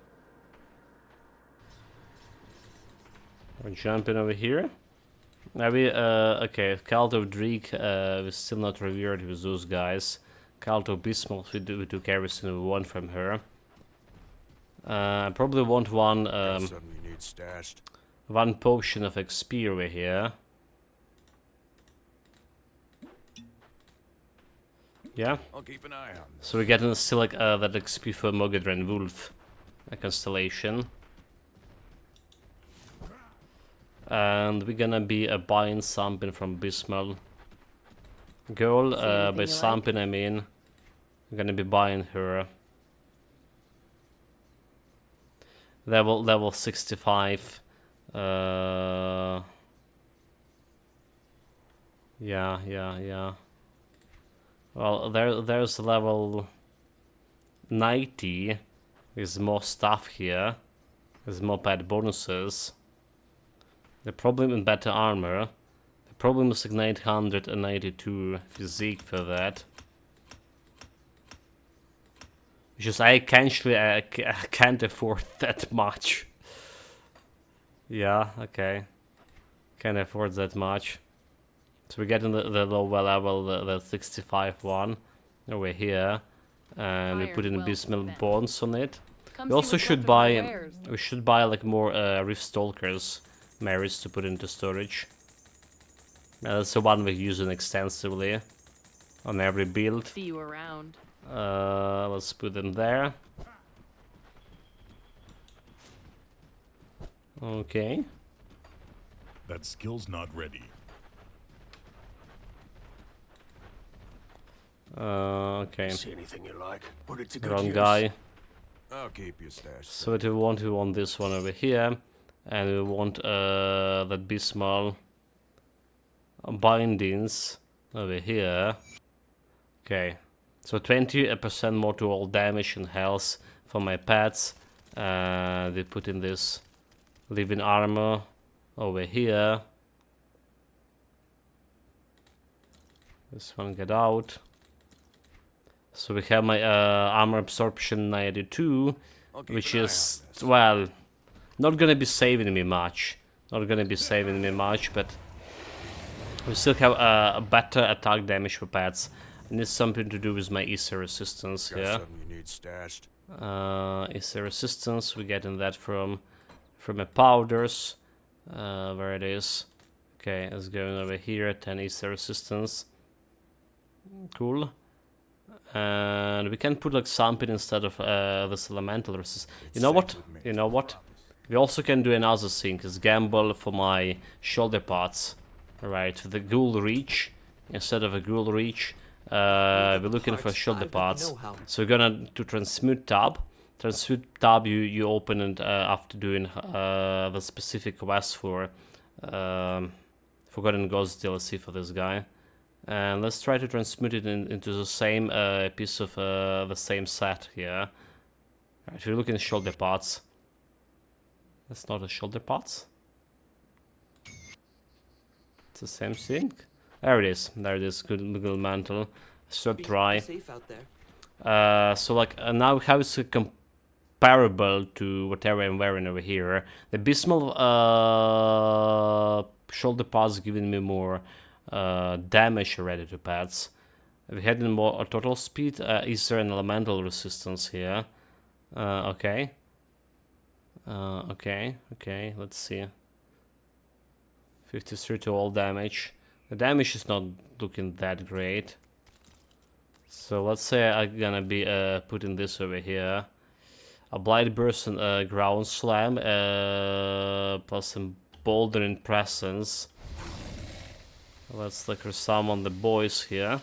Or jumping over here. Maybe, okay, Cult of Dreek, we're still not revered with those guys. Cult of Bismuth, we took everything we want from her. I probably want one, Suddenly need stashed. one potion of XP over here. Yeah, I'll keep an eye on this. so we're getting still like that XP for Mogadren Wolf, a constellation. And we're gonna be buying something from Bismal Girl. By something I mean I'm gonna be buying her level 65. Yeah. Well, there's level 90. There's more stuff here. There's more pet bonuses. The problem in better armor. The problem is like 992 physique for that. It's just I can't afford that much. Yeah, okay. Can't afford that much. So we're getting the lower level, the 65 one over here. And we put in Bismal Bonds on it. We also should buy, like more Rift Stalkers. Marys to put into storage. That's the one we're using extensively on every build. See you around. Let's put them there. Okay. That skill's not ready. Okay. See anything you like? Put it to good Wrong use. guy. I'll keep your stash. So what we want this one over here. And we want that Bismal bindings over here. Okay, so 20% more to all damage and health for my pets. We put in this living armor over here. This one get out. So we have my armor absorption 92, which is, well, not gonna be saving me much. But we still have a better attack damage for pets. I need something to do with my ESA resistance here. Need stashed. ESA resistance, we're getting that from my powders. Where it is. Okay, it's going over here, 10 ESA resistance. Cool. And we can put like something instead of this elemental resist. You know what? You know what? We also can do another thing, is gamble for my shoulder parts. Alright, the ghoul reach. Instead of a ghoul reach, we're looking for shoulder parts. So we're gonna to transmute tab. Transmute tab you open it after doing the specific quest for Forgotten Ghost DLC for this guy. And let's try to transmute it into the same piece of the same set here. If you're looking at shoulder parts, that's not a shoulder parts. It's the same thing. There it is. There it is. Good mantle. Should try. So like now how is it comparable to whatever I'm wearing over here? The abysmal shoulder parts giving me more damage already to pets. We had more total speed. Is there an elemental resistance here? Okay. Okay, let's see. 53 to all damage. The damage is not looking that great. So let's say I'm gonna be putting this over here. A Blight Burst and Ground Slam, plus Emboldening Presence. Let's look for some on the boys here.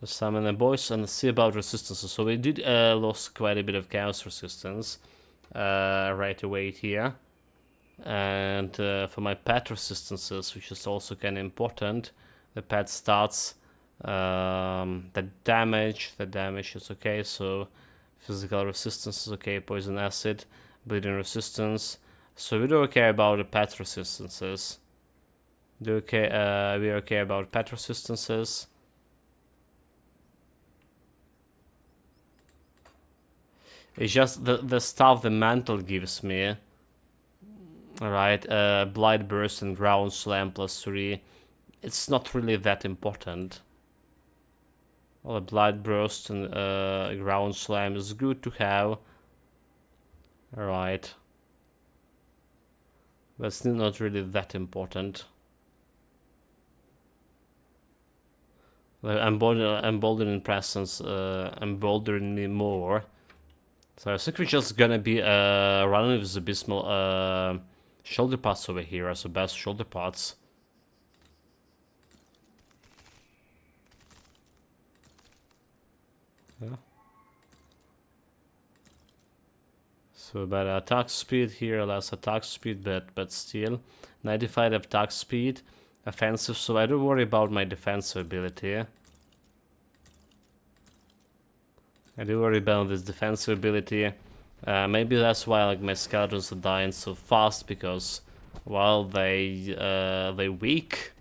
Let's summon the boys and see about resistances. So we did lose quite a bit of chaos resistance right away here. And for my pet resistances, which is also kind of important, the pet stats, the damage is okay. So physical resistance is okay, poison acid, bleeding resistance. So we don't care about the pet resistances. We are okay about pet resistances. It's just the stuff the mantle gives me. Alright, Blight Burst and Ground Slam +3. It's not really that important. Well, a Blight Burst and Ground Slam is good to have. Alright. But still not really that important. Emboldening Presence, emboldening me more. So I think we're just gonna be running with the abysmal shoulder parts over here as the best shoulder parts. Yeah. So better attack speed here, less attack speed, but still 95 attack speed, offensive. So I don't worry about my defensive ability. I do worry about this defensive ability. Maybe that's why like my skeletons are dying so fast, because while they weak.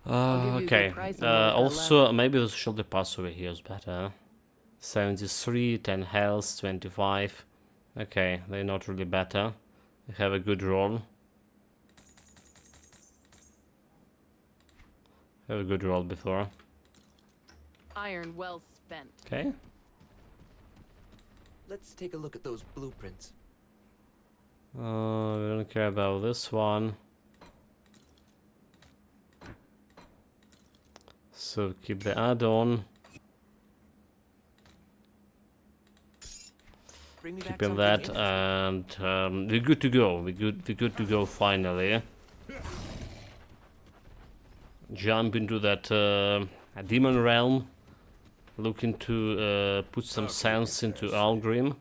Okay. Also, maybe the shoulder pass over here is better. 73, 10 health, 25. Okay, they're not really better. They have a good roll. Have a good roll before. Iron well spent. Okay. Let's take a look at those blueprints. We don't care about this one. So keep the add-on. Keeping that, and we're good to go. We're good to go finally. Jump into that demon realm. Looking to put some sense into Algrim.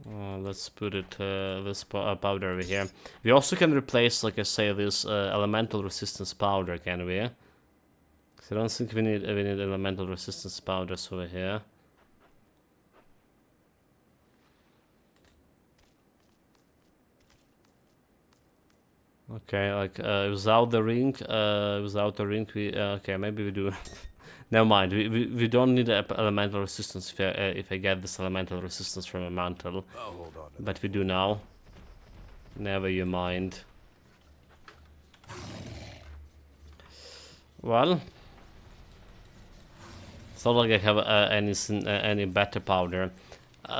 Let's put it this powder over here. We also can replace, like I say, this elemental resistance powder, can we? 'Cause I don't think we need elemental resistance powders over here. Okay, like without the ring, we okay, maybe we do. Never mind. We don't need elemental resistance if I get this elemental resistance from a mantle. Hold on. But we do now. Never you mind. Well, it's not like I have any better powder.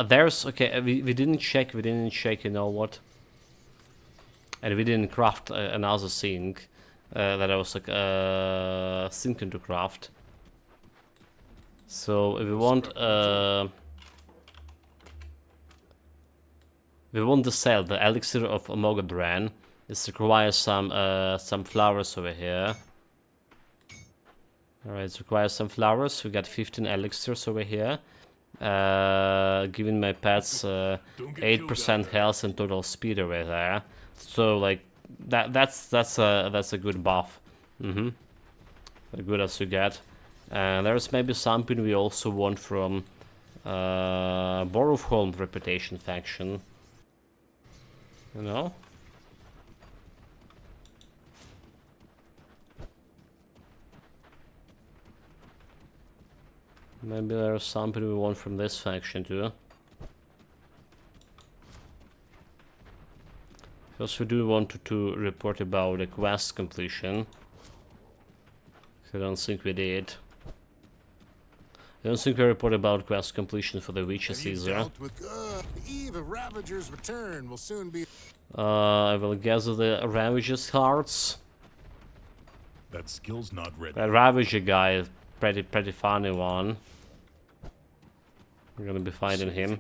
There's okay. We didn't check. You know what? And we didn't craft another thing that I was like thinking to craft. So if we want to sell the elixir of Mogadran. This requires some flowers over here. Alright, it requires some flowers. We got 15 elixirs over here. Giving my pets 8% health and total speed over there. So like that's a good buff. As good as you get. And there's maybe something we also want from Borrowholm Reputation faction. You know? Maybe there's something we want from this faction too. Because we do want to report about the quest completion. I don't think we did. I don't think we reported about quest completion for the witches either. The eve of Ravager's return will soon be. I will gather the Ravager's hearts. That skill's not ready. That Ravager guy is pretty funny one. We're gonna be fighting him.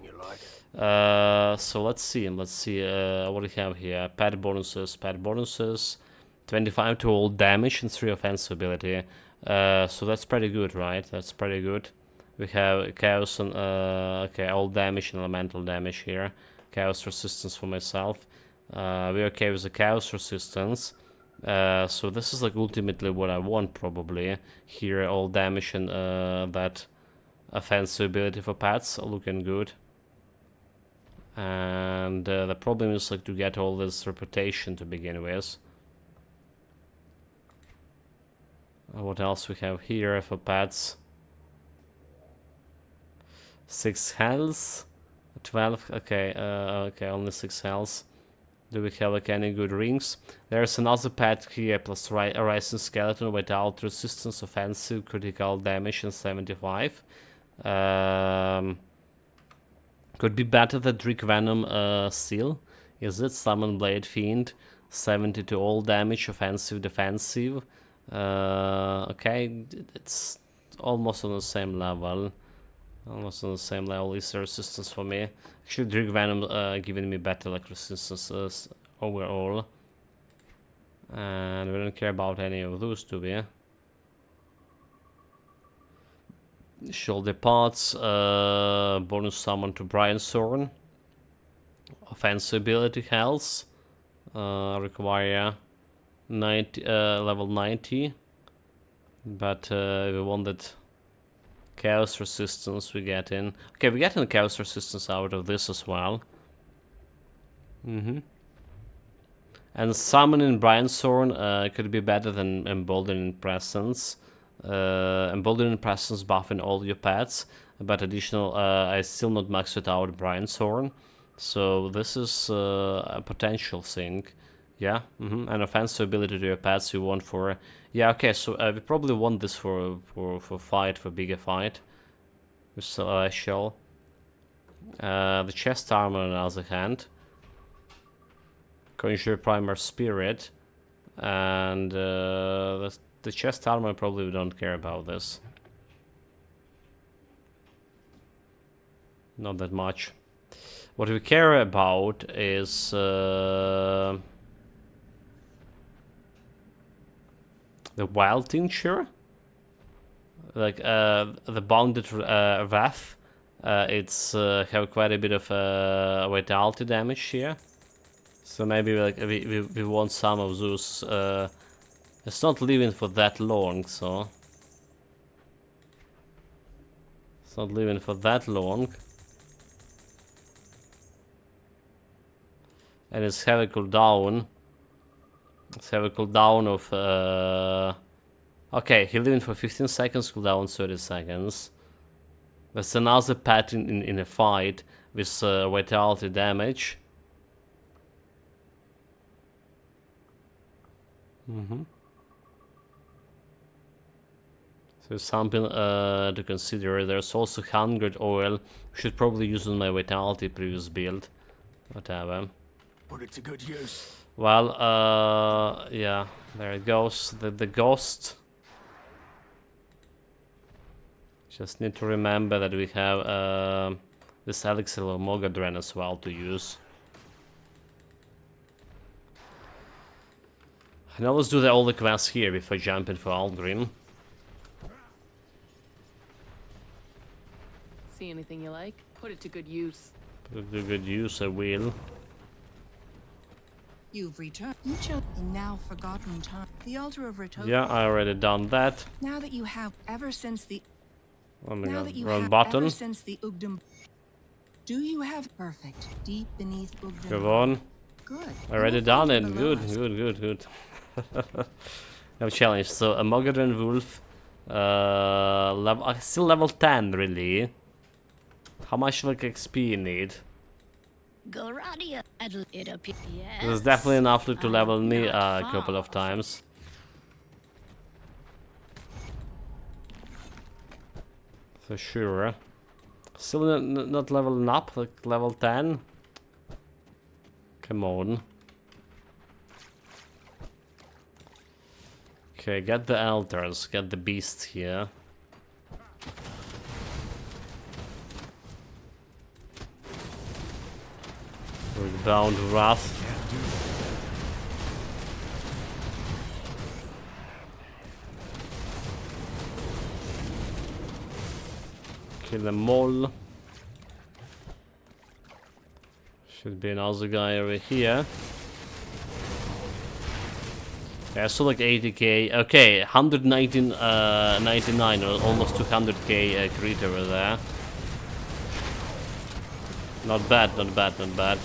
So let's see. What do we have here? Pet bonuses. 25 to all damage and 3 offensive ability. So that's pretty good, right? That's pretty good. We have chaos and okay, all damage and elemental damage here. Chaos resistance for myself. We're okay with the chaos resistance. So this is like ultimately what I want probably. Here all damage and that offensive ability for pets are looking good. And the problem is like to get all this reputation to begin with. What else we have here for pets? 6 health, 12. Okay, okay, only 6 health. Do we have like any good rings? There's another pet here plus rising skeleton without resistance, offensive, critical damage, and 75. Could be better than Drink Venom Seal. Is it Summon Blade Fiend? 70 to all damage, offensive, defensive. Okay, it's almost on the same level. Is there resistance for me? Actually, Drink Venom giving me better like resistances overall. And we don't care about any of those, do we? Shoulder parts, bonus summon to Brian Thorn. Offensive ability health. Require 90, level 90. But we wanted chaos resistance we get in. Okay, we get in chaos resistance out of this as well. And summoning Brian Thorn could be better than Emboldening Presence. Emboldening Presence buffing all your pets, but additional, I still not maxed it out Brian Thorn. So this is a potential thing. Yeah, and offensive ability to your pets you want for... Yeah, okay, so we probably want this for fight, for bigger fight. With Celestial. The chest armor on the other hand. Conjure Primer Spirit. And the chest armor probably we don't care about this. Not that much. What we care about is... the wild tincture, like the bounded wrath, it's have quite a bit of vitality damage here, so maybe like we want some of those. It's not living for that long, so it's not living for that long, and it's heavy cooldown. Let's have a cooldown of... okay, he living for 15 seconds, cooldown 30 seconds. That's another pet in a fight with vitality damage. So something to consider. There's also 100 oil. Should probably use on my vitality previous build. Whatever. Put it to good use. Well, yeah, there it goes. The ghost. Just need to remember that we have this elixir of Mogadren as well to use. Now let's do all the quests here before jumping for Aldrin. See anything you like? Put it to good use. Put to good use, I will. You've returned in now forgotten time. The altar of Ritualist. Yeah, I already done that. Now that you have ever since the Oh my now god, that you wrong have button. ever since the Ugdam. Do you have perfect deep beneath Ugdam? Go on. Good. Already done it. Good, good. No challenge. So a Mogadren Wolf, still level 10 really. How much like XP you need? Goradia. It appears. Yes. This is definitely enough to I'm level me not a couple far of times. For sure. Still not leveling up, like level 10. Come on. Okay, get the altars, get the beasts here. We're bound wrath. Kill them all. Should be another guy over here. Yeah, so like 80k. Okay, 199 or almost 200k creature over there. Not bad, not bad, not bad.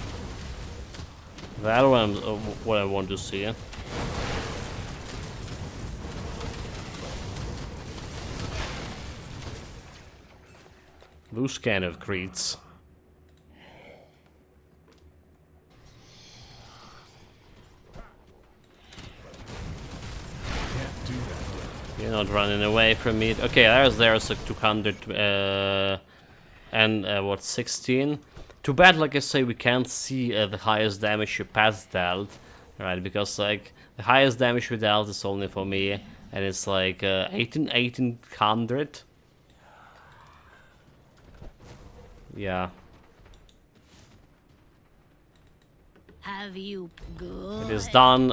That one what I want to see. Those kind of creeds. You're not running away from me. Okay, there's like 200 and what 16. Too bad, like I say, we can't see the highest damage your pets dealt, right? Because like the highest damage we dealt is only for me, and it's like 1800. Yeah. Have you good? It is done,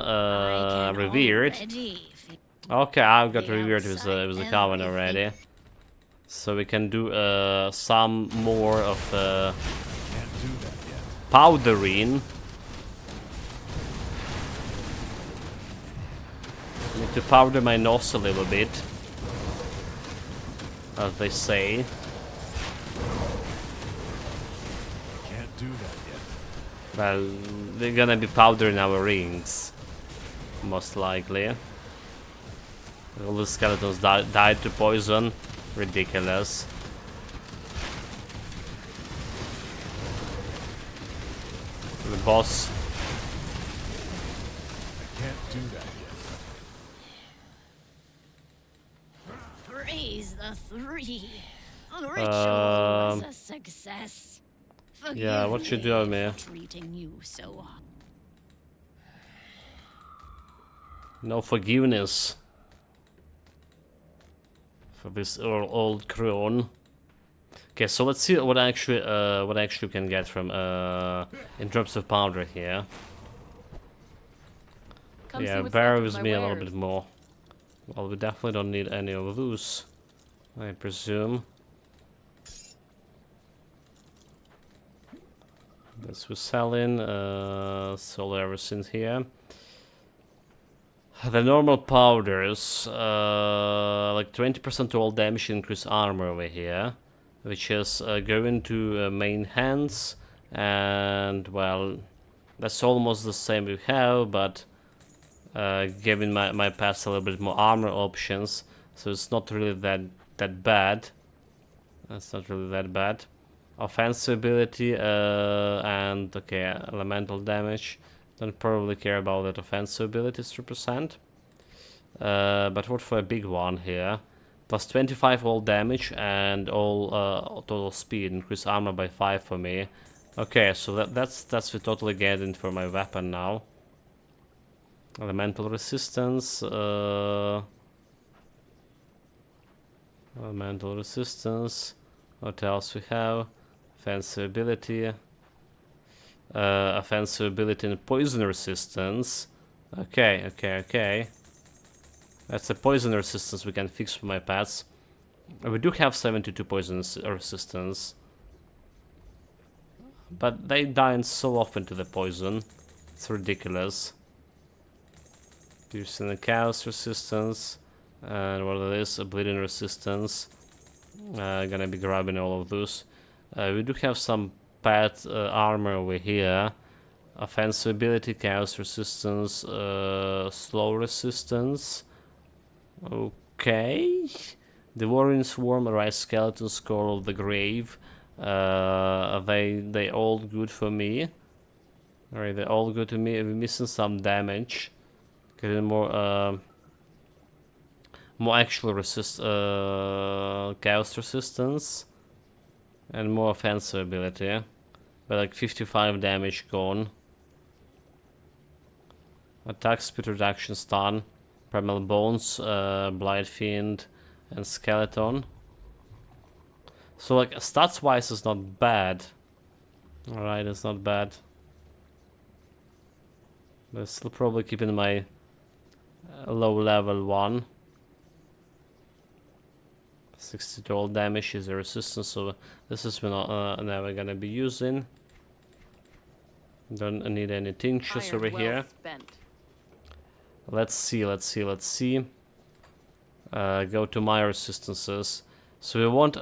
revered. Okay, I've got revered with the coven already. So we can do some more of powdering. Need to powder my nose a little bit, as they say. Can't do that yet. Well, they're gonna be powdering our rings, most likely. All the skeletons died to poison. Ridiculous. The boss. I can't do that yet. Praise the three. The ritual was a success. Yeah, what you doing, man? Treating you so. No forgiveness for this old crone. Okay, so let's see what actually can get from in terms of powder here. Come Yeah, see what's bear left of with my me a little wares. bit more. Well, we definitely don't need any of those, I presume. That's we're selling. Sold everything here. The normal powders, like 20% to all damage increase armor over here, which is going to main hands, and well, that's almost the same we have, but giving my pets a little bit more armor options, so it's not really that bad. That's not really that bad. Offensive ability and okay, elemental damage. Don't probably care about that offensive ability 3%. But what for a big one here? Plus 25 all damage and all total speed. Increase armor by 5 for me. Okay, so that's we totally getting for my weapon now. Elemental resistance. Elemental resistance. What else we have? Offensive ability. Offensive ability and poison resistance. Okay. That's a poison resistance we can fix for my pets. We do have 72 poison resistance. But they die so often to the poison. It's ridiculous. Using the chaos resistance. And what it is, a bleeding resistance. Gonna be grabbing all of those. We do have some pet armor over here. Offensive ability, chaos resistance, slow resistance. Okay. The Warring Swarm, Rise Skeleton, Skull of the Grave. They all good for me. Alright, they're all good to me. We're missing some damage. Getting more actual chaos resistance. And more offensive ability. But like 55 damage gone. Attack speed reduction, stun. Primal Bones, Blight Fiend, and Skeleton. So like stats wise it's not bad. Alright, it's not bad. But still probably keeping my low level one. 60 total damage is a resistance, so this is never gonna be using. Don't need any tinctures over here. Let's see. Go to my resistances. So we want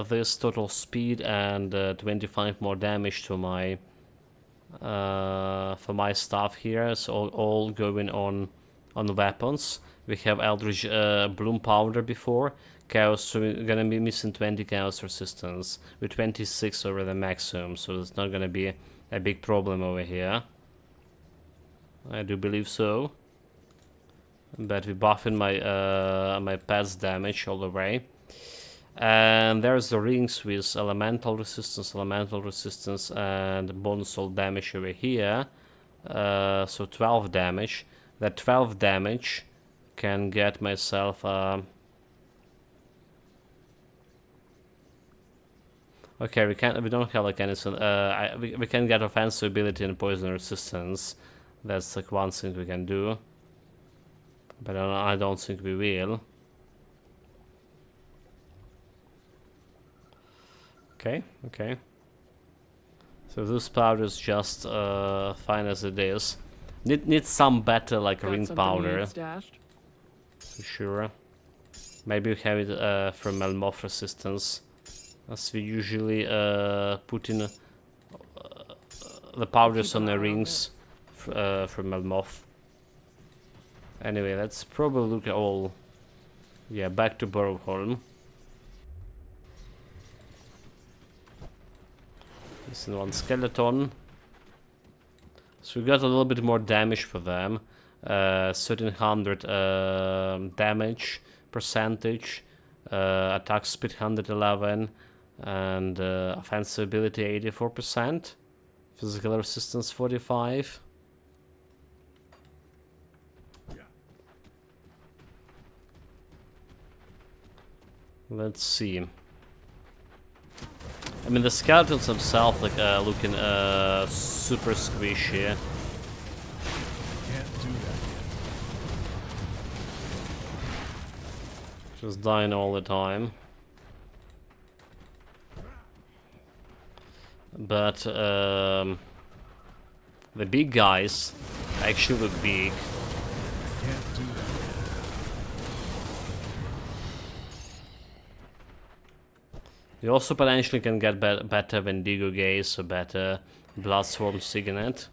this total speed and 25 more damage to my for my stuff here. So all going on weapons. We have Eldritch Bloom Powder before. Chaos, so we're gonna be missing 20 chaos resistance with 26 over the maximum, so it's not gonna be a big problem over here. I do believe so. But we're buffing my my pet's damage all the way. And there's the rings with elemental resistance, and bonus soul damage over here. So 12 damage. That 12 damage can get myself okay, we don't have like any we can get offensive ability and poison resistance. That's like one thing we can do. But I don't think we will. Okay. So this powder is just fine as it is. Needs some better like ring powder. For sure. Maybe we have it from Melmoth resistance. As we usually put in the powders on the rings from Melmoth. Anyway, let's probably look at all. Yeah, back to Borgholm. This is one skeleton. So we got a little bit more damage for them. 1300 damage percentage. Attack speed 111. And offensive ability 84%. Physical resistance 45. Let's see. I mean, the skeletons themselves like looking super squishy. Can't do that yet. Just dying all the time. But the big guys actually look big. Can't do that yet. You also potentially can get better Wendigo Gaze or better Bloodswarm Signet.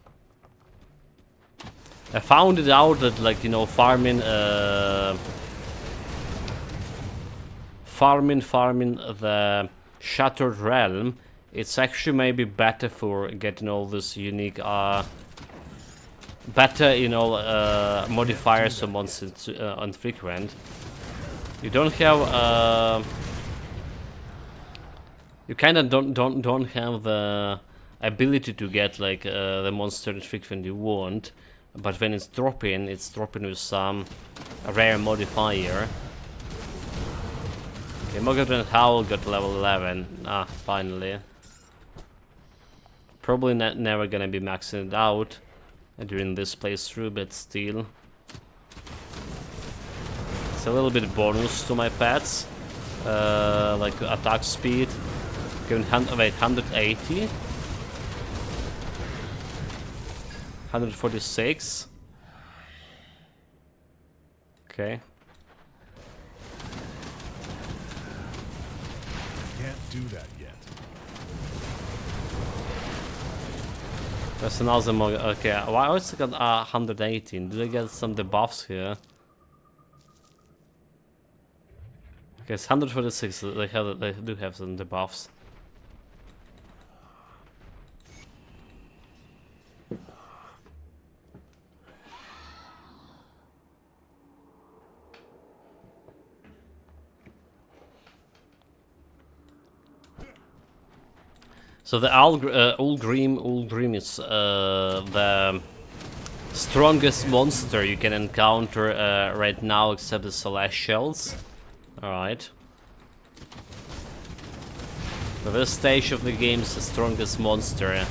I found it out that, like, you know, farming the Shattered Realm, it's actually maybe better for getting all this unique, better, you know, modifiers on unfrequent. You don't have, you kind of don't have the ability to get like the monster infrequent you want but when it's dropping with some rare modifier. Okay, Mogadren Howl got level 11. Ah, finally. Probably never gonna be maxing it out during this playthrough, but still. It's a little bit bonus to my pets. Like attack speed. Given 180. 146. Okay. Can't do that yet. That's another more. Okay, why also got 118? Did I get some debuffs here? Okay, it's 146. They do have some debuffs. So the Ulgrim is the strongest monster you can encounter right now, except the Celestials. Alright. For this stage of the game, it's the strongest monster.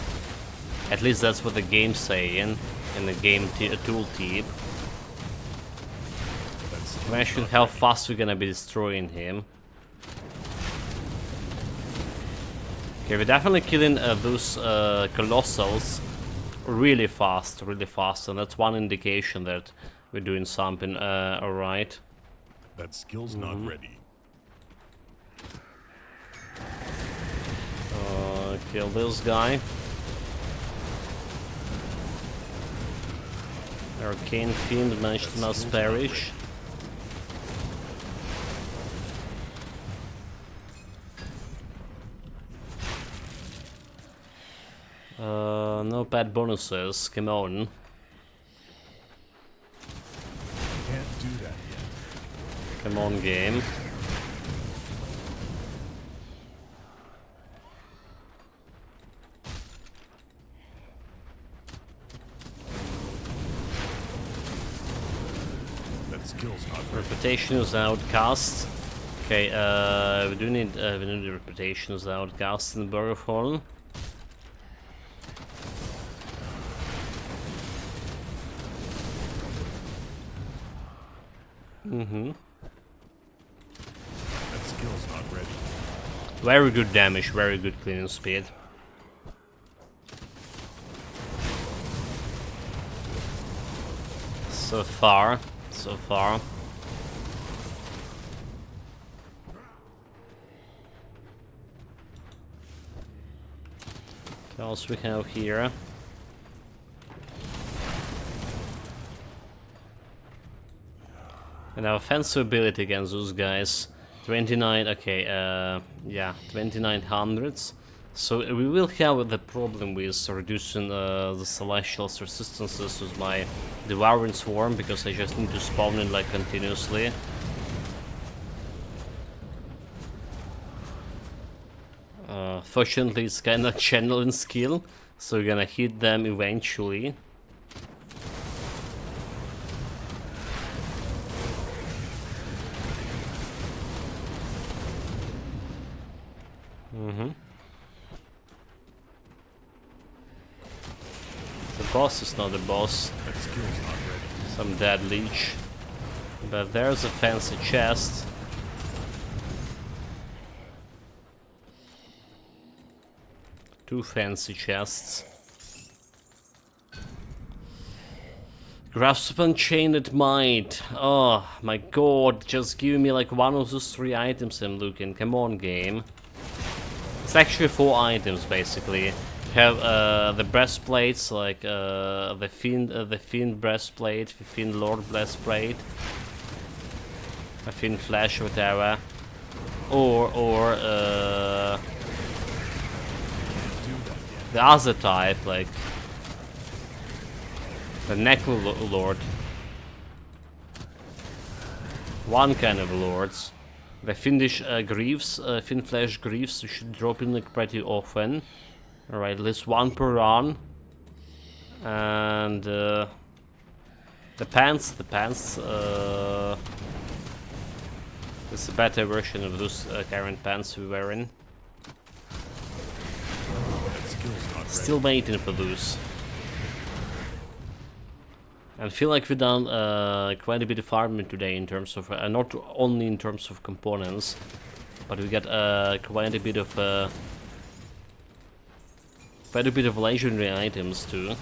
At least that's what the game's saying in the game tooltip. Imagine how fast we're gonna be destroying him. Okay, we're definitely killing those colossals really fast, and that's one indication that we're doing something alright. That skill's not ready. Kill this guy. Arcane Fiend managed to not perish. No bad bonuses, come on. Can't do that yet. Come on, game. That skill's not ready. Reputation is outcast. Okay, we need the reputation is outcast in Burgerhorn. That skill's not ready. Very good damage, very good cleaning speed. So far. What else we have here? And our offensive ability against those guys, 29, okay, yeah, 2900s. So we will have the problem with reducing the Celestials' resistances with my Devouring Swarm, because I just need to spawn it like continuously. Fortunately, it's kind of channeling skill, so we're gonna hit them eventually. The boss is not the boss. That skill's not ready. Some dead leech. But there's a fancy chest. Two fancy chests. Grasp Unchained Might. Oh my god, just give me like one of those 3 items I'm looking. Come on, game. It's actually 4 items basically. Have the breastplates, like the fiend breastplate, the fiend lord breastplate, a fiend flesh, whatever, or the other type, like the Necrolord. One kind of lords. The fiendish greaves, fiend flesh greaves should drop in like pretty often. Alright, at least one per run. And The pants, it's a better version of those current pants we were in. Still waiting for those. I feel like we've done quite a bit of farming today in terms of, not only in terms of components, but we got quite a bit of legendary items too.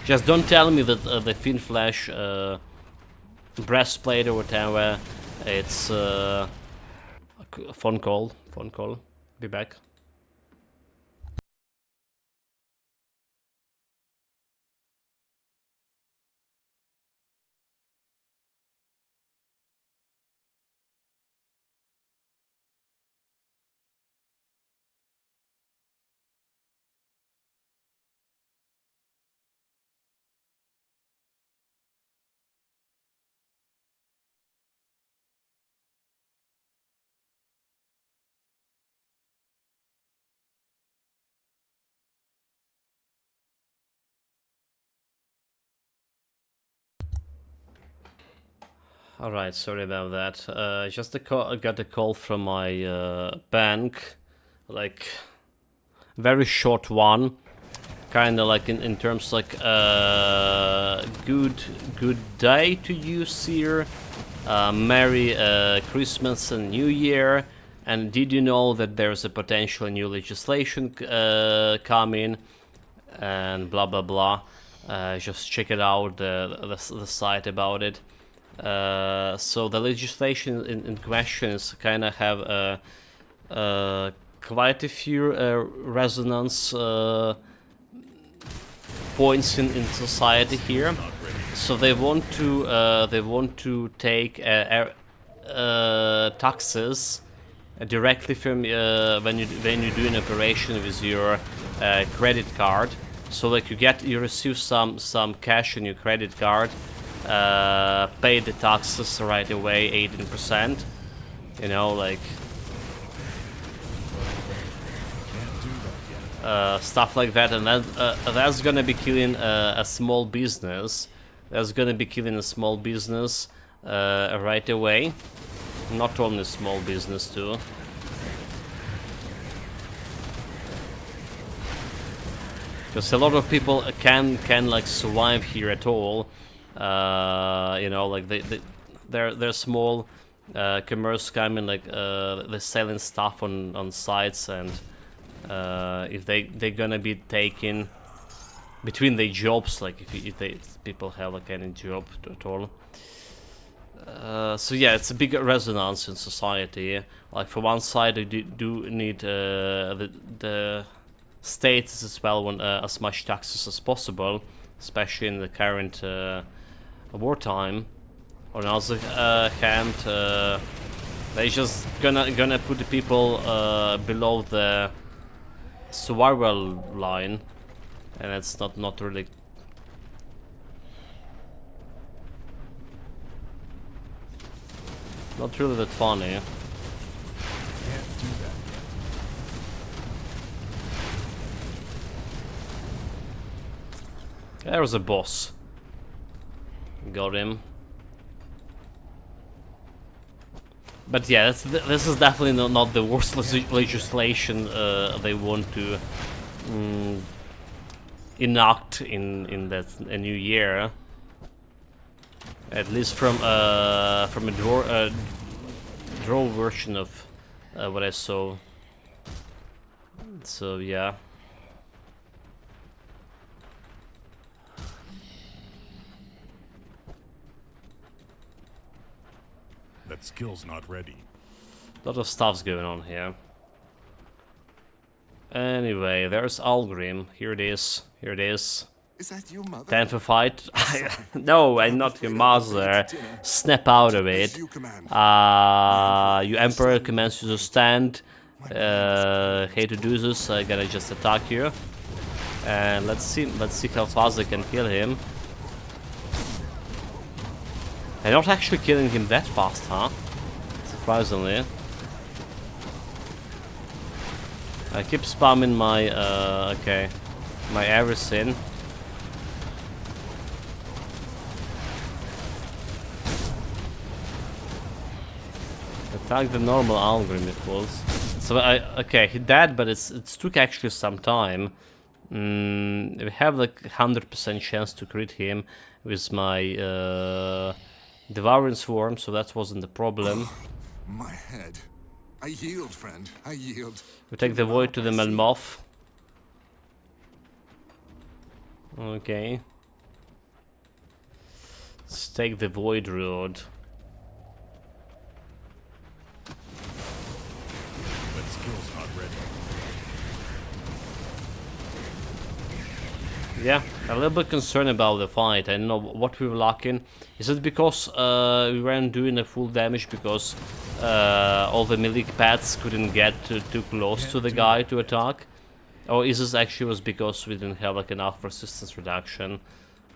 Just don't tell me that the Fin Flash breastplate or whatever, it's a phone call. Be back. Alright, sorry about that. Just I got a call from my bank, like very short one, kind of like in terms like good day to you, sir. Merry Christmas and New Year. And did you know that there's a potential new legislation coming? And blah blah blah. Just check it out, the site about it. So the legislation in question is kind of have quite a few resonance points in society here. So they want to take taxes directly from when you do an operation with your credit card. So like you receive some cash on your credit card. Pay the taxes right away, 18%. You know, like stuff like that, and that's gonna be killing a small business. That's gonna be killing a small business right away. Not only small business too. Because a lot of people can like survive here at all. You know, like they're small commerce coming, like they're selling stuff on sites, and if they're gonna be taking between their jobs, like if people have like any job at all. So yeah, it's a big resonance in society. Like for one side, they do need the states as well want as much taxes as possible, especially in the current wartime. On the other hand, they just gonna put the people below the survival line, and it's not really. Not really that funny. There was a boss. Got him. But yeah, this is definitely not the worst legislation they want to enact in that a new year. At least from a draw version of what I saw. So yeah. That skill's not ready. A lot of stuff's going on here. Anyway, there's Algrim. Here it is. Here it is. Is that your mother? Time for fight? No, I'm not your mother. Snap out of it. Your Emperor commands you to stand. Hate to do this, I gotta just attack you. And let's see how fast I can kill him. I'm not actually killing him that fast, huh? Surprisingly. I keep spamming my, okay, my everything. attack the normal algorithm it was. So okay, he died, but it took actually some time. We have like 100% chance to crit him with my Devouring Swarm, so that wasn't the problem. My head. I yield, friend. I yield. We take the Void to the Melmoth. Okay. Let's take the Void Road. That skill's not ready. Yeah, a little bit concerned about the fight. I don't know what we were lacking. Is it because we weren't doing a full damage because all the melee pets couldn't get too close to the guy to attack? Or is this actually was because we didn't have like enough resistance reduction?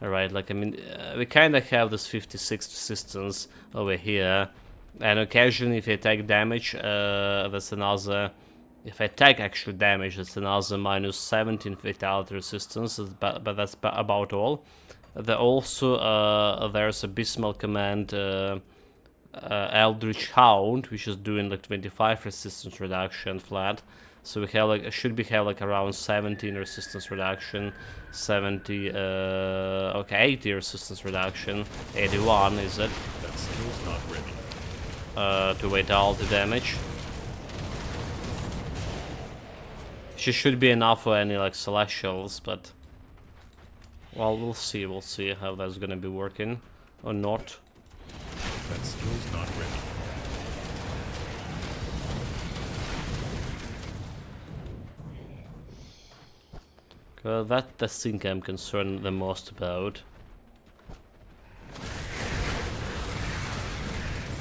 Alright, like I mean, we kind of have this 56 resistance over here. And occasionally if I take damage, that's another... If I take actual damage, that's another minus 17 fatality resistance, but that's about all. There's Abysmal Command Eldritch Hound, which is doing like 25 resistance reduction flat. So we have like have like around 17 resistance reduction, 70 okay, 80 resistance reduction, 81 is it? That skill's not ready. To wait all the damage. She should be enough for any like celestials, but well, we'll see how that's gonna be working or not. That skill's not ready. That's the thing I'm concerned the most about.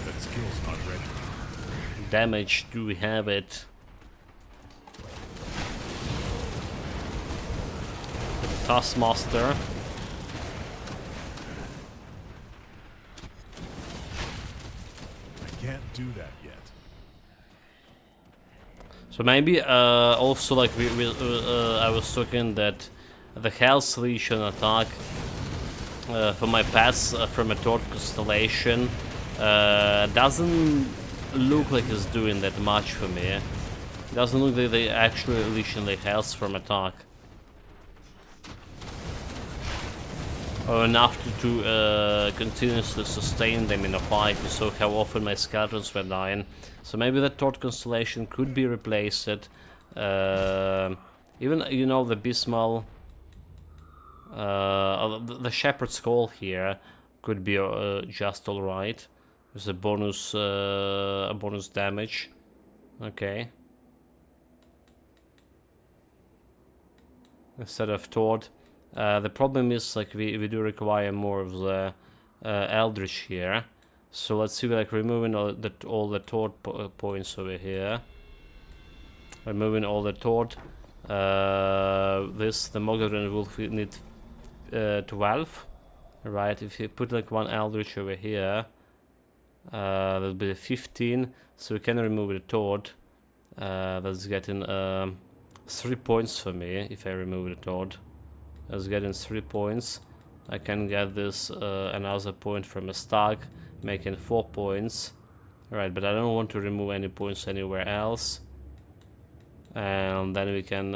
That skill's not ready. Damage, do we have it? Taskmaster. I can't do that yet. So maybe also like I was talking that the Hell's Legion attack for my pass from a Third Constellation doesn't look like it's doing that much for me. Doesn't look like they actually unleashing the health from attack. Or enough to continuously sustain them in a fight. You saw how often my skeletons were dying. So maybe that Third Constellation could be replaced. Even, you know, the Abysmal... the Shepherd's Call here could be just alright. There's a bonus damage. Okay. Instead of Tord. The problem is like we do require more of the Eldritch here. So let's see, like removing all the Tord points over here. Removing all the Tord. The Mogadren will need 12. Right, if you put like one Eldritch over here, that'll be 15. So we can remove the Tord. That's getting 3 points for me if I remove the Tord. That's getting 3 points. I can get this another point from a stack, making 4 points. Right, but I don't want to remove any points anywhere else. And then we can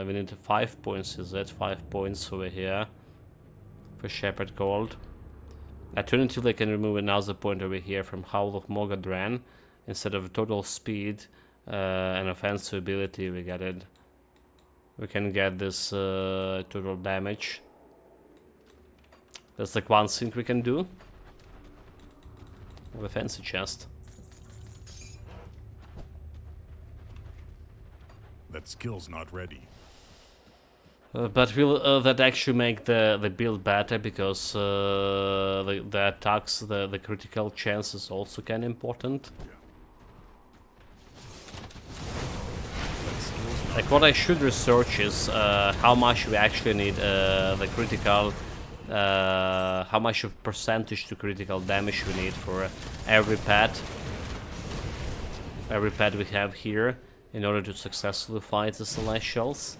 we need 5 points. Is that 5 points over here for Shepherd Gold? Alternatively, I can remove another point over here from Howl of Mogadran. Instead of total speed and offensive ability, we get it. We can get this total damage. That's like one thing we can do. With a fancy chest. That skill's not ready. But will that actually make the build better, because the attacks, the critical chance is also kind of important. Like what I should research is how much we actually need the critical, how much of percentage to critical damage we need for every pet we have here in order to successfully fight the Celestials.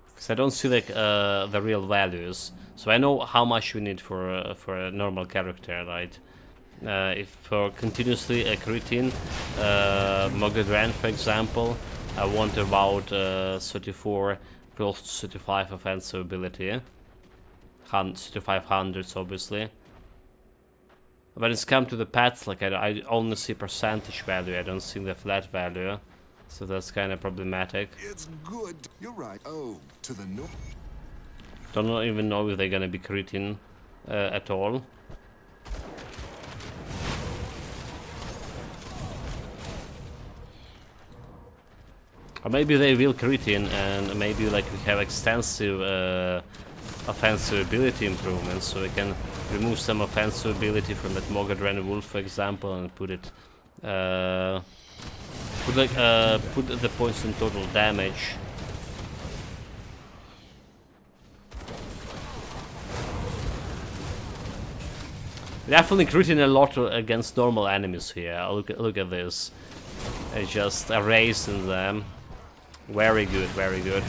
Because I don't see like the real values, so I know how much we need for a normal character, right? If for continuously critting Mogadran, for example, I want about 34, close to 35 offensive ability. 3500s, obviously. When it's come to the pets, like I only see percentage value, I don't see the flat value. So that's kind of problematic. It's good. You're right. Oh, to the north. Don't even know if they're gonna be critting at all. Or maybe they will crit in, and maybe like we have extensive offensive ability improvements, so we can remove some offensive ability from that Mogadran Wolf, for example, and put it put the points in total damage. Definitely critting a lot against normal enemies here. Look at this. It's just erasing them. Very good, very good.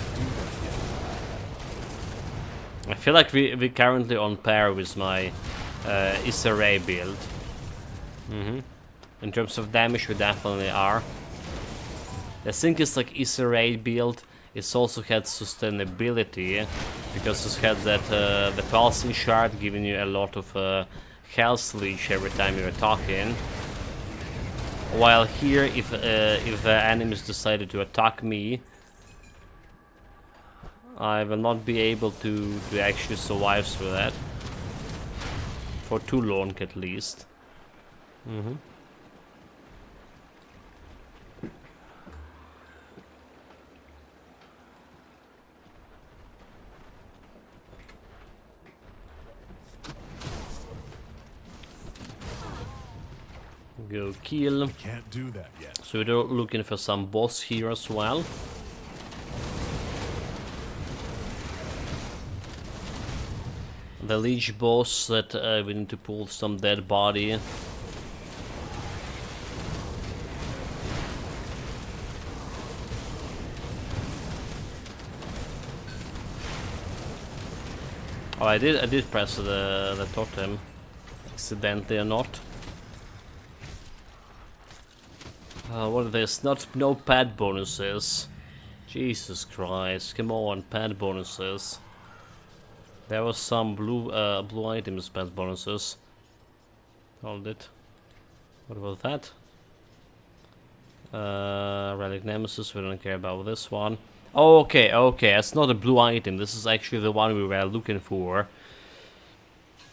I feel like we currently on par with my Issa build. In terms of damage, we definitely are. The thing is, like Issa build, it's also had sustainability because it had that the pulsing shard giving you a lot of health leech every time you're attacking. While here, if enemies decided to attack me, I will not be able to actually survive through that. For too long, at least. Go kill. Can't do that yet. So we're looking for some boss here as well. The Lich boss that we need to pull some dead body. Oh, I did press the totem, accidentally or not. What are this? No pad bonuses. Jesus Christ! Come on, pad bonuses. There was some blue items pad bonuses. Hold it. What about that? Relic Nemesis. We don't care about this one. Oh, okay, okay. That's not a blue item. This is actually the one we were looking for.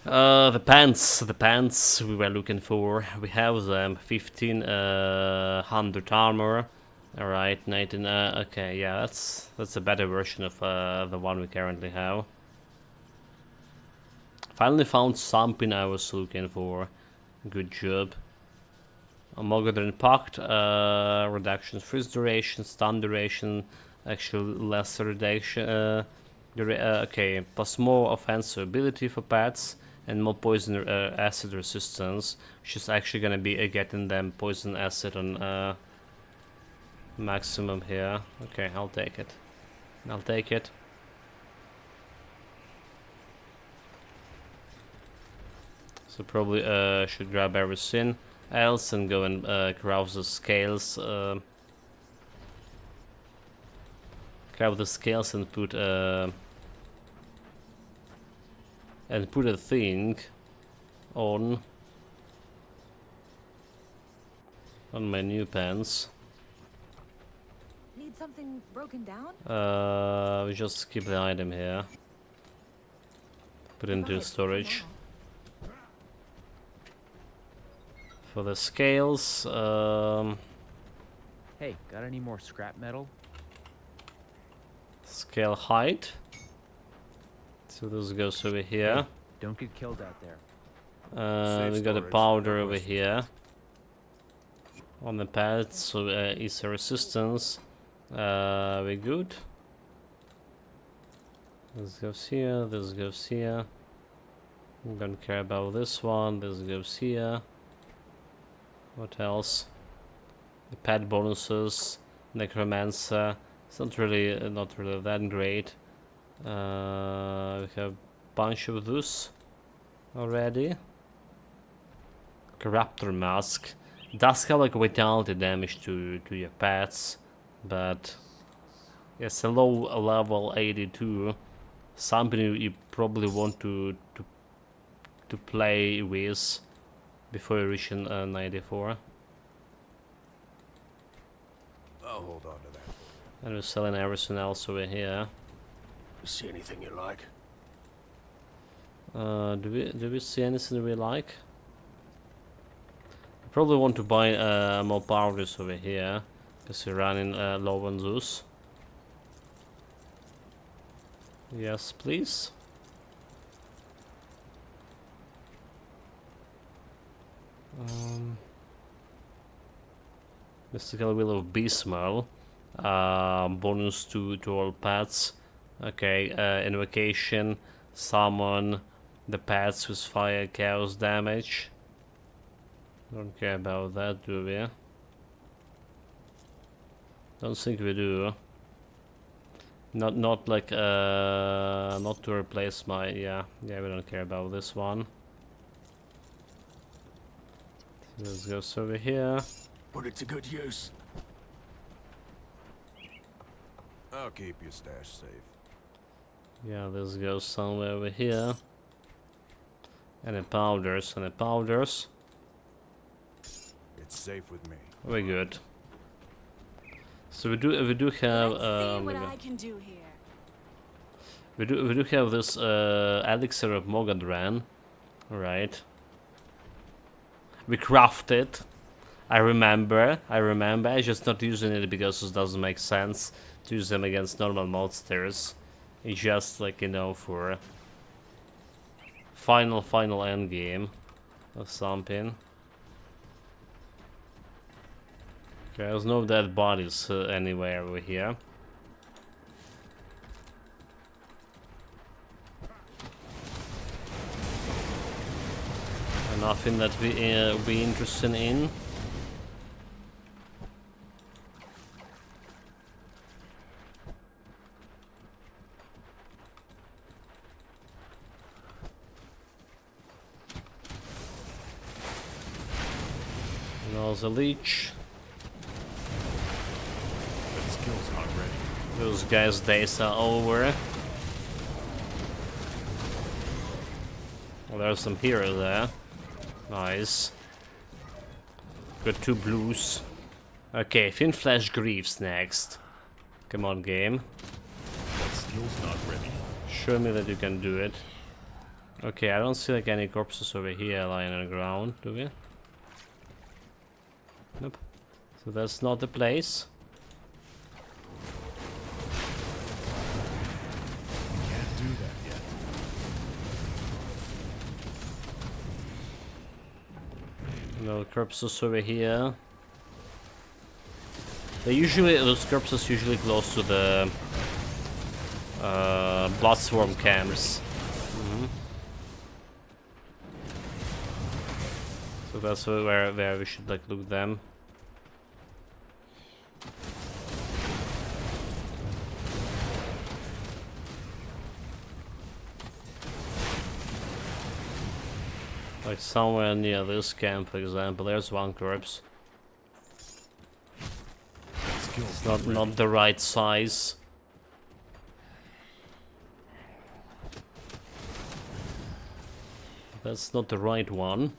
The pants we were looking for. We have them. 1500 armor. All right, 19. Okay, yeah, that's a better version of the one we currently have. Finally found something I was looking for. Good job. A Mogadran Pact, reduction freeze duration, stun duration, actually lesser reduction. Okay, plus more offensive ability for pets and more poison acid resistance, which is actually gonna be getting them poison acid on maximum here. Okay, I'll take it. I'll take it. So probably should grab everything else and go and grab the scales. Grab the scales and put a thing on my new pants. Need something broken down? We just keep the item here. Put into storage. For the scales, Hey, got any more scrap metal? scale height. So this goes over here. Hey, don't get killed out there. We got a powder over here. On the pads, so is a resistance. We good. This goes here, this goes here. Don't care about this one, this goes here. What else? The pad bonuses, Necromancer. It's not really that great. We have a bunch of those already. Raptor Mask. Does have like vitality damage to your pets, but it's a low level 82. Something you probably want to play with before you reach 94. I'll hold on to that for you. And we're selling everything else over here. You see anything you like? Do we see anything we like? Probably want to buy more powders over here because we're running low on those. Yes, please. Mystical Will of Beastmail. Bonus to all pets. Okay, invocation, summon the pets with fire chaos damage. Don't care about that, do we? Don't think we do. Not like not to replace my yeah we don't care about this one. Let's go over here. Put it to good use. I'll keep your stash safe. Yeah, this goes somewhere over here. And powders. It's safe with me. Very good. So we do have See what I can do here. we do have this elixir of Mogadran, right? We crafted. I remember. I just not using it because it doesn't make sense to use them against normal monsters. It's just like, you know, for final end game or something. Okay, there's no dead bodies anywhere over here. Nothing that we be interested in. There's a leech. That skill's not ready. Those guys' days are over. Well, there's some hero there. Nice. Got 2 blues. Okay, Thin Flesh Greaves next. Come on, game. That skill's not ready. Show me that you can do it. Okay, I don't see like any corpses over here lying on the ground, do we? Nope. So that's not the place. Can't do that yet. No corpses over here. Those corpses usually close to the Bloodswarm camps. So that's where we should like look them. Like somewhere near this camp, for example, there's one corpse. Skill's Not the right size. That's not the right one.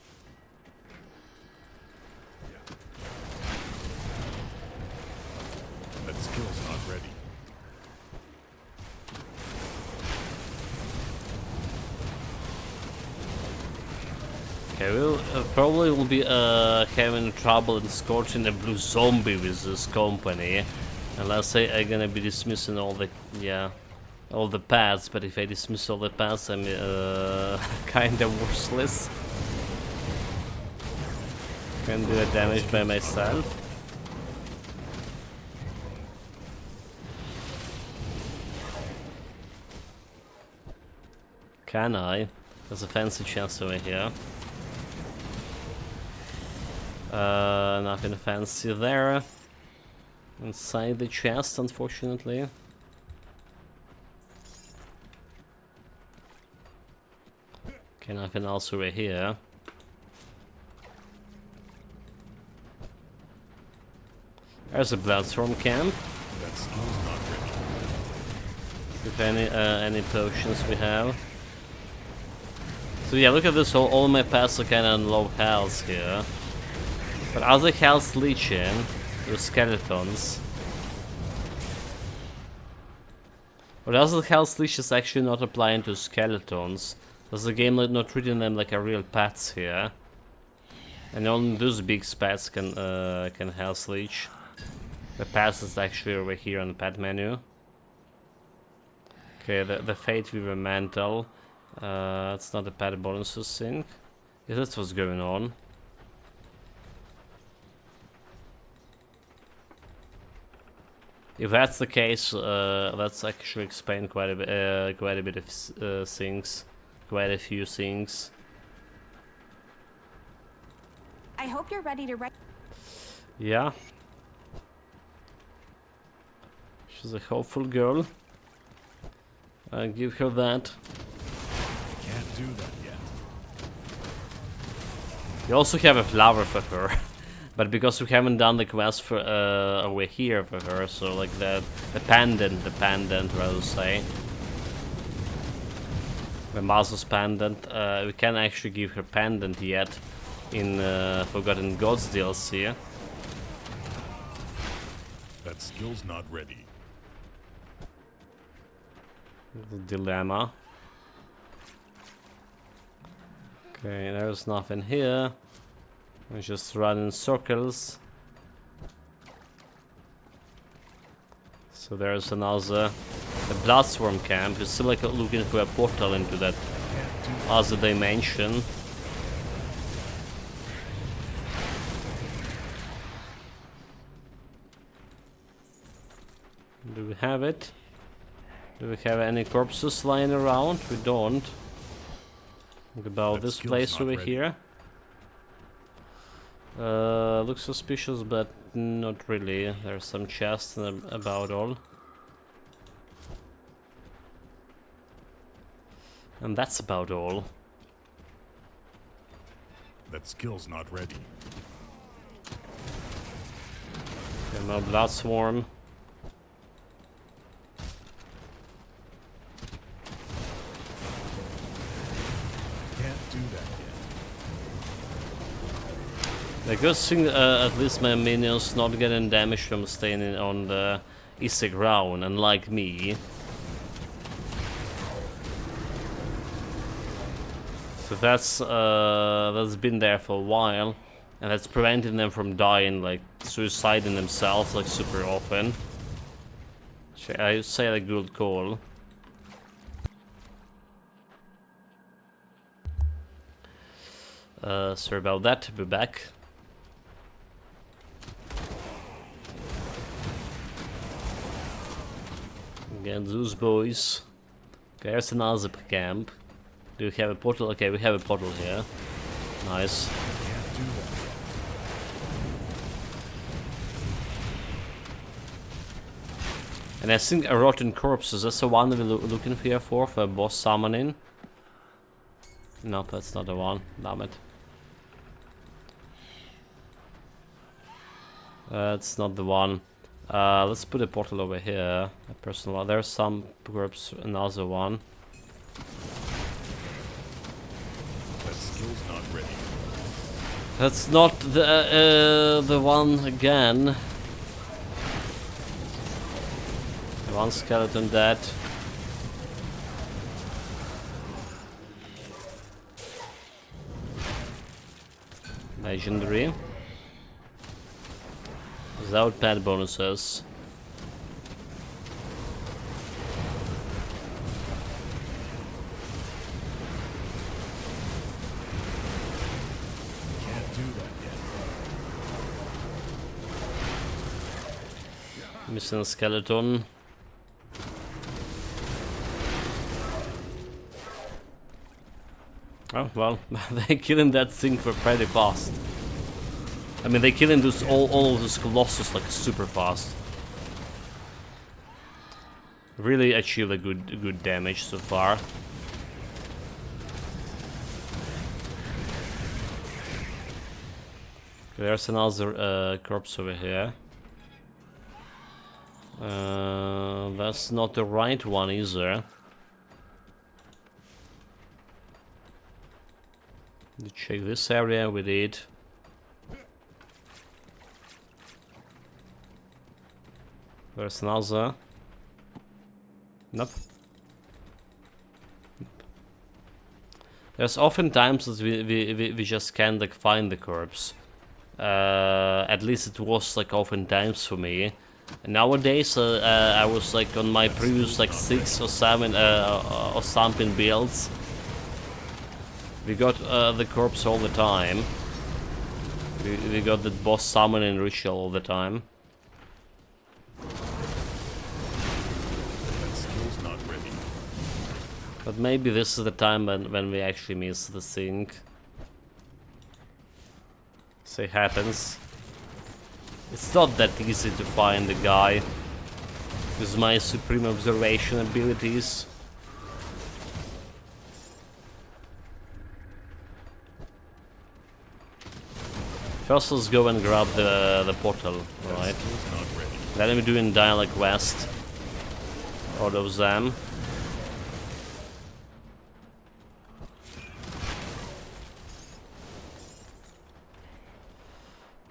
That skill's not ready. Okay, we'll probably will be having trouble in scorching a blue zombie with this company, unless I'm gonna be dismissing all the all the paths. But if I dismiss all the paths, I'm kinda worthless. Can do the damage by myself. Can I? There's a fancy chest over here. Nothing fancy there. Inside the chest, unfortunately. Okay, nothing else over here. There's a Bloodstorm camp. That skill's not ready. If any potions we have. So yeah, look at this. All my paths are kind of on low health here. But are the health leeching to skeletons? Or does the health leeches actually not applying to skeletons? Does the game not treating them like a real pets here? And only those big pets can health leech. The pass is actually over here on the pet menu. Okay, the Fate Weaver Mantle. It's not a pet bonuses thing. Yeah, that's what's going on. If that's the case, that's actually explain quite a bit of things, quite a few things. I hope you're ready to write. Yeah. She's a hopeful girl. I'll give her that. Can't do that yet. We also have a flower for her. But because we haven't done the quest for over here for her, so like the pendant rather say. The Master's pendant, we can't actually give her pendant yet in Forgotten Gods DLC. That skill's not ready. The dilemma. Okay, there's nothing here. We just run in circles. So there's another the Bloodstorm camp. We're still like looking for a portal into that other dimension. Do we have it? Do we have any corpses lying around? We don't. What about this place over here? Looks suspicious, but not really. There's some chests and about all. And that's about all. That skill's not ready. Okay, no blood swarm. Can't do that yet. The good thing, at least my minions not getting damaged from staying on the easy ground, unlike me. So that's been there for a while, and that's preventing them from dying, like suiciding themselves, like super often. I say a good call. Sorry about that. Be back. Again, those boys. Okay, there's another camp. Do we have a portal? Okay, we have a portal here. Nice. Can't do that yet. And I think a rotten corpse, is this the one we're looking here for a boss summoning? Nope, that's not the one. Damn it. That's not the one. Let's put a portal over here. A personal one. There's some corpse, another one. That skill's not ready. That's not the one again. One skeleton dead. Legendary. Without pet bonuses. Can't do that yet. Missing a skeleton. Oh well, they killing that thing for pretty fast. I mean, they killing those all of those colossus like super fast. Really achieved a good damage so far. Okay, there's another corpse over here. That's not the right one either. You check this area, we did. There's another. Nope. There's often times that we just can't like find the corpse. At least it was like often times for me. Nowadays, I was like on my previous like 6 or 7 or something builds. We got the corpse all the time. We got the boss summoning ritual all the time. That skill's not ready. But maybe this is the time when we actually miss the thing. So it happens. It's not that easy to find the guy with my supreme observation abilities. First, let's go and grab the portal, right? Then we're doing Dialect West. Out of them.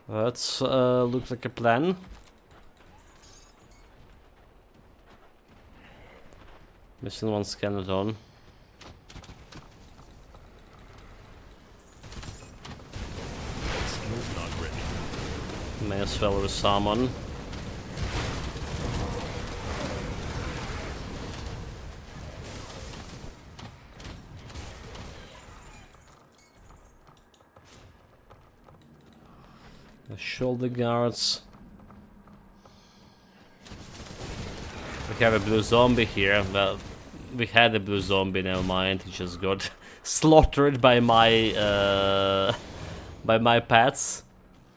That looks like a plan. Missing one skeleton. That skill's not ready. May as well resummon. The shoulder guards. We have a blue zombie here. Well, we had a blue zombie. Never mind. He just got slaughtered by my pets.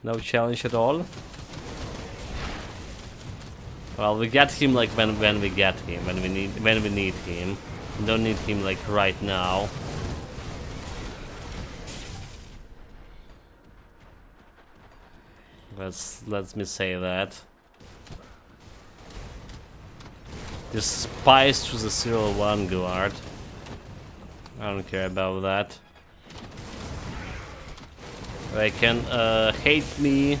No challenge at all. Well, we get him like when we get him, when we need him. We don't need him like right now. Let me say that. This spies to the 0-1 guard. I don't care about that. They can hate me.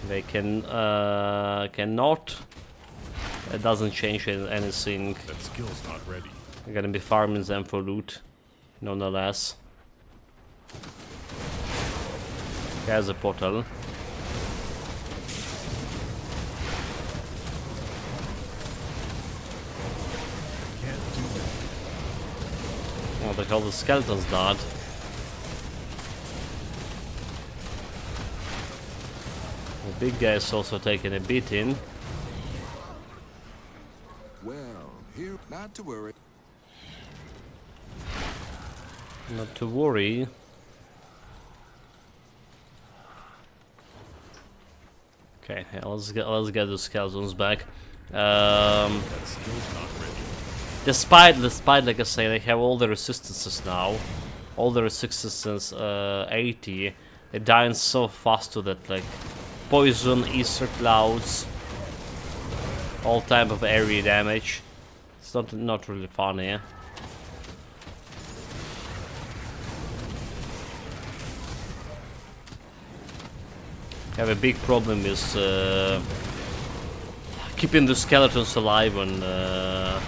They can cannot. It doesn't change anything. That skill's not ready. I'm gonna be farming them for loot, nonetheless. There's a portal. What the hell, the skeleton's not. The big guy is also taking a beating. Well, here, not to worry. Not to worry. Okay, yeah, let's get the skeletons back. Despite like I say, they have all the resistances now. All the resistance 80. They're dying so fast to that, like poison, ether clouds, all type of area damage. It's not really funny. Eh? Have a big problem with keeping the skeletons alive on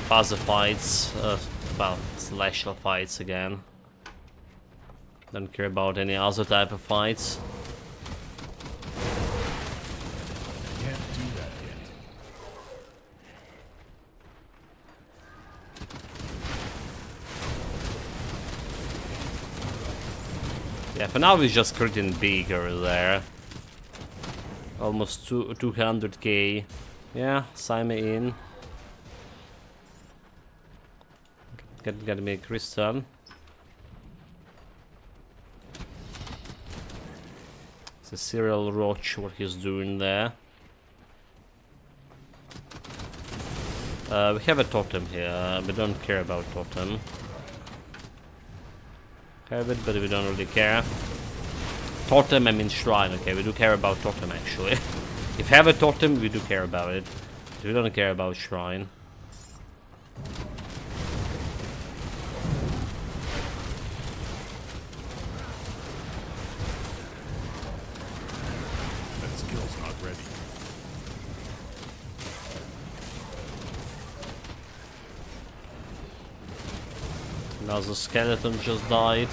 faster fights, well, celestial fights again. Don't care about any other type of fights. Can't do that yet. Yeah, for now we're just critting big over there. Almost 200k. Yeah, sign me in. Get me a crystal. It's a serial roach what he's doing there. We have a totem here. We don't care about totem. Have it, but we don't really care. Totem, I mean shrine. Okay, we do care about totem actually. If you have a totem, we do care about it. We don't care about shrine. That skill's not ready. Now the skeleton just died.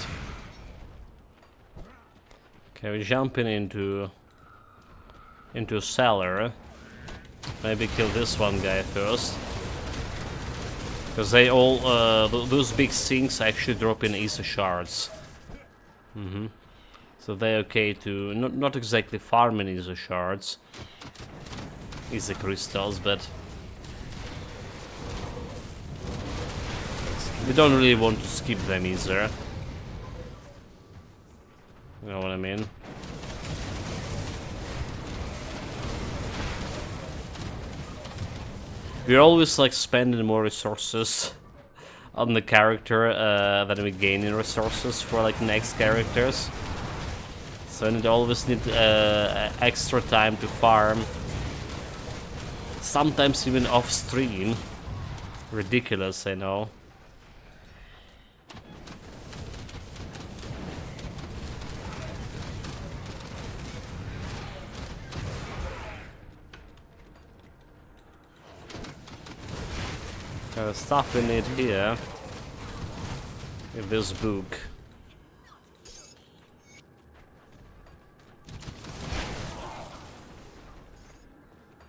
Okay, we're jumping into a cellar. Maybe kill this one guy first. Because they all, those big sinks actually drop in Aether shards. So they're okay to, not exactly farming Aether shards. Aether crystals, but we don't really want to skip them either. You know what I mean? We're always like spending more resources on the character than we gain in resources for like next characters. So I always need extra time to farm. Sometimes even off stream. Ridiculous, I know. Stuff we need here in this book.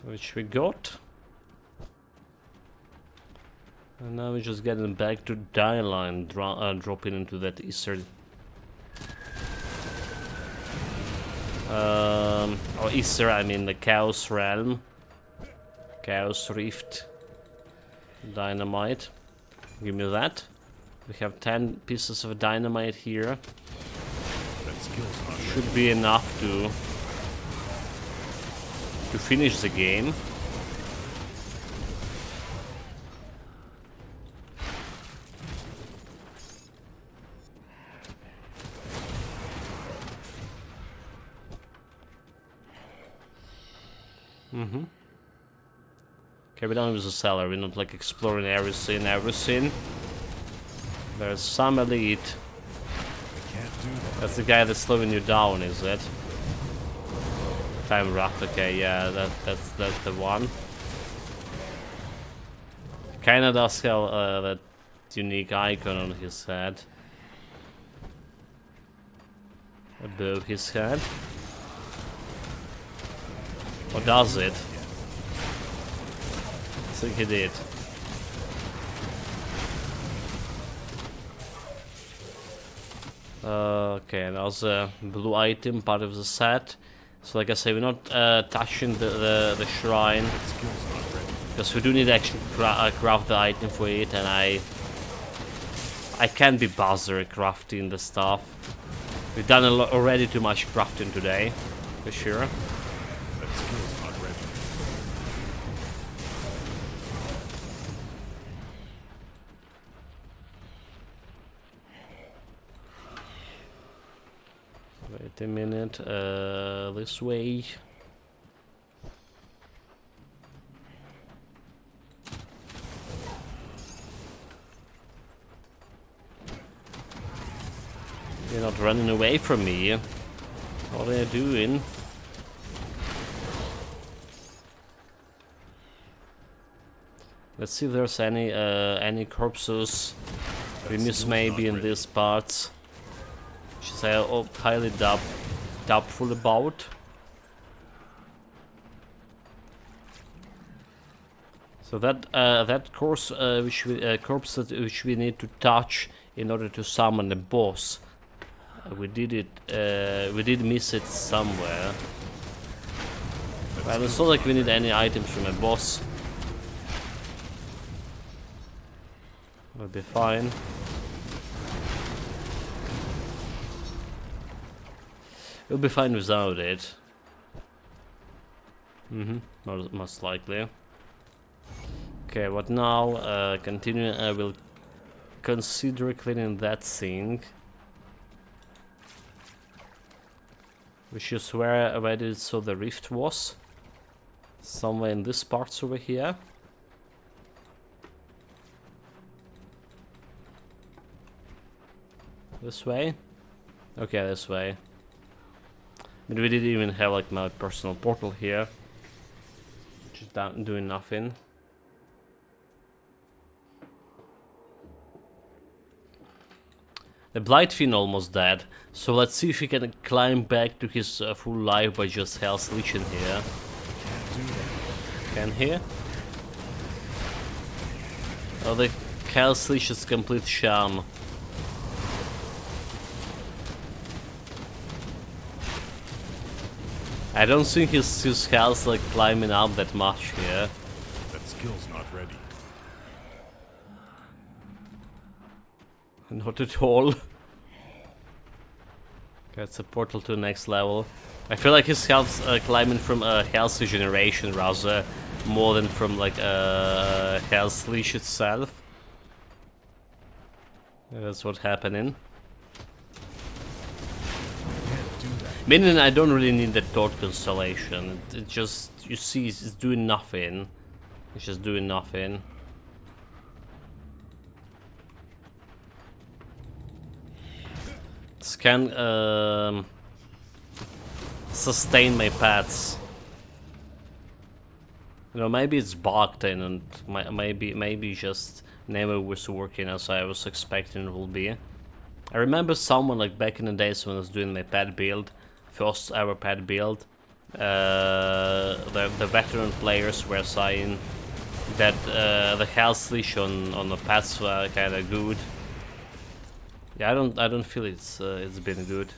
Which we got. And now we're just getting back to die line, dropping into that Aether. Or Aether, I mean the Chaos Realm. Chaos Rift. Dynamite. Give me that. We have 10 pieces of dynamite here. That skill's not ready. Should be enough to finish the game. Okay, we're done with the cellar. We're not like exploring everything. There's some elite. I can't do that. That's the guy that's slowing you down, is it? Time wrap. Okay, yeah, that's the one. Kinda does have that unique icon on his head. Above his head. Or does it? I think he did. Okay, that was a blue item, part of the set. So like I say, we're not touching the shrine. Because we do need to actually craft the item for it, and I can't be bothered crafting the stuff. We've done already too much crafting today, for sure. That skill's not ready. Wait a minute, this way. You're not running away from me. What are you doing? Let's see if there's any corpses we miss maybe in these parts. Which I highly doubtful about. So that corpse which we need to touch in order to summon the boss. We did miss it somewhere. Well, it's not like we need any items from a boss. We'll be fine. We'll be fine without it. Most likely. Okay, what now? Continue. I will consider cleaning that thing. Which is where I so the rift was. Somewhere in this parts over here. This way? Okay, this way. But we didn't even have like my personal portal here. Just doing nothing. The Blightfiend almost dead, so let's see if he can climb back to his full life by just Hell's Legion here. Can he? Oh, the Hell's Legion is complete sham. I don't think his health's like climbing up that much here. That skill's not ready. Not at all. That's a portal to the next level. I feel like his health's climbing from Hell's Regeneration rather more than from like Hell's Leash itself. That's what's happening. Meaning I don't really need the Thought Constellation. It just, you see, it's doing nothing. It's just doing nothing. This can sustain my paths. You know, maybe it's bugged in and maybe just never was working as I was expecting it will be. I remember someone like back in the days when I was doing my pet build, first ever pet build, the veteran players were saying that the Hell's Leash on the pets were kind of good. Yeah, I don't feel it's been good.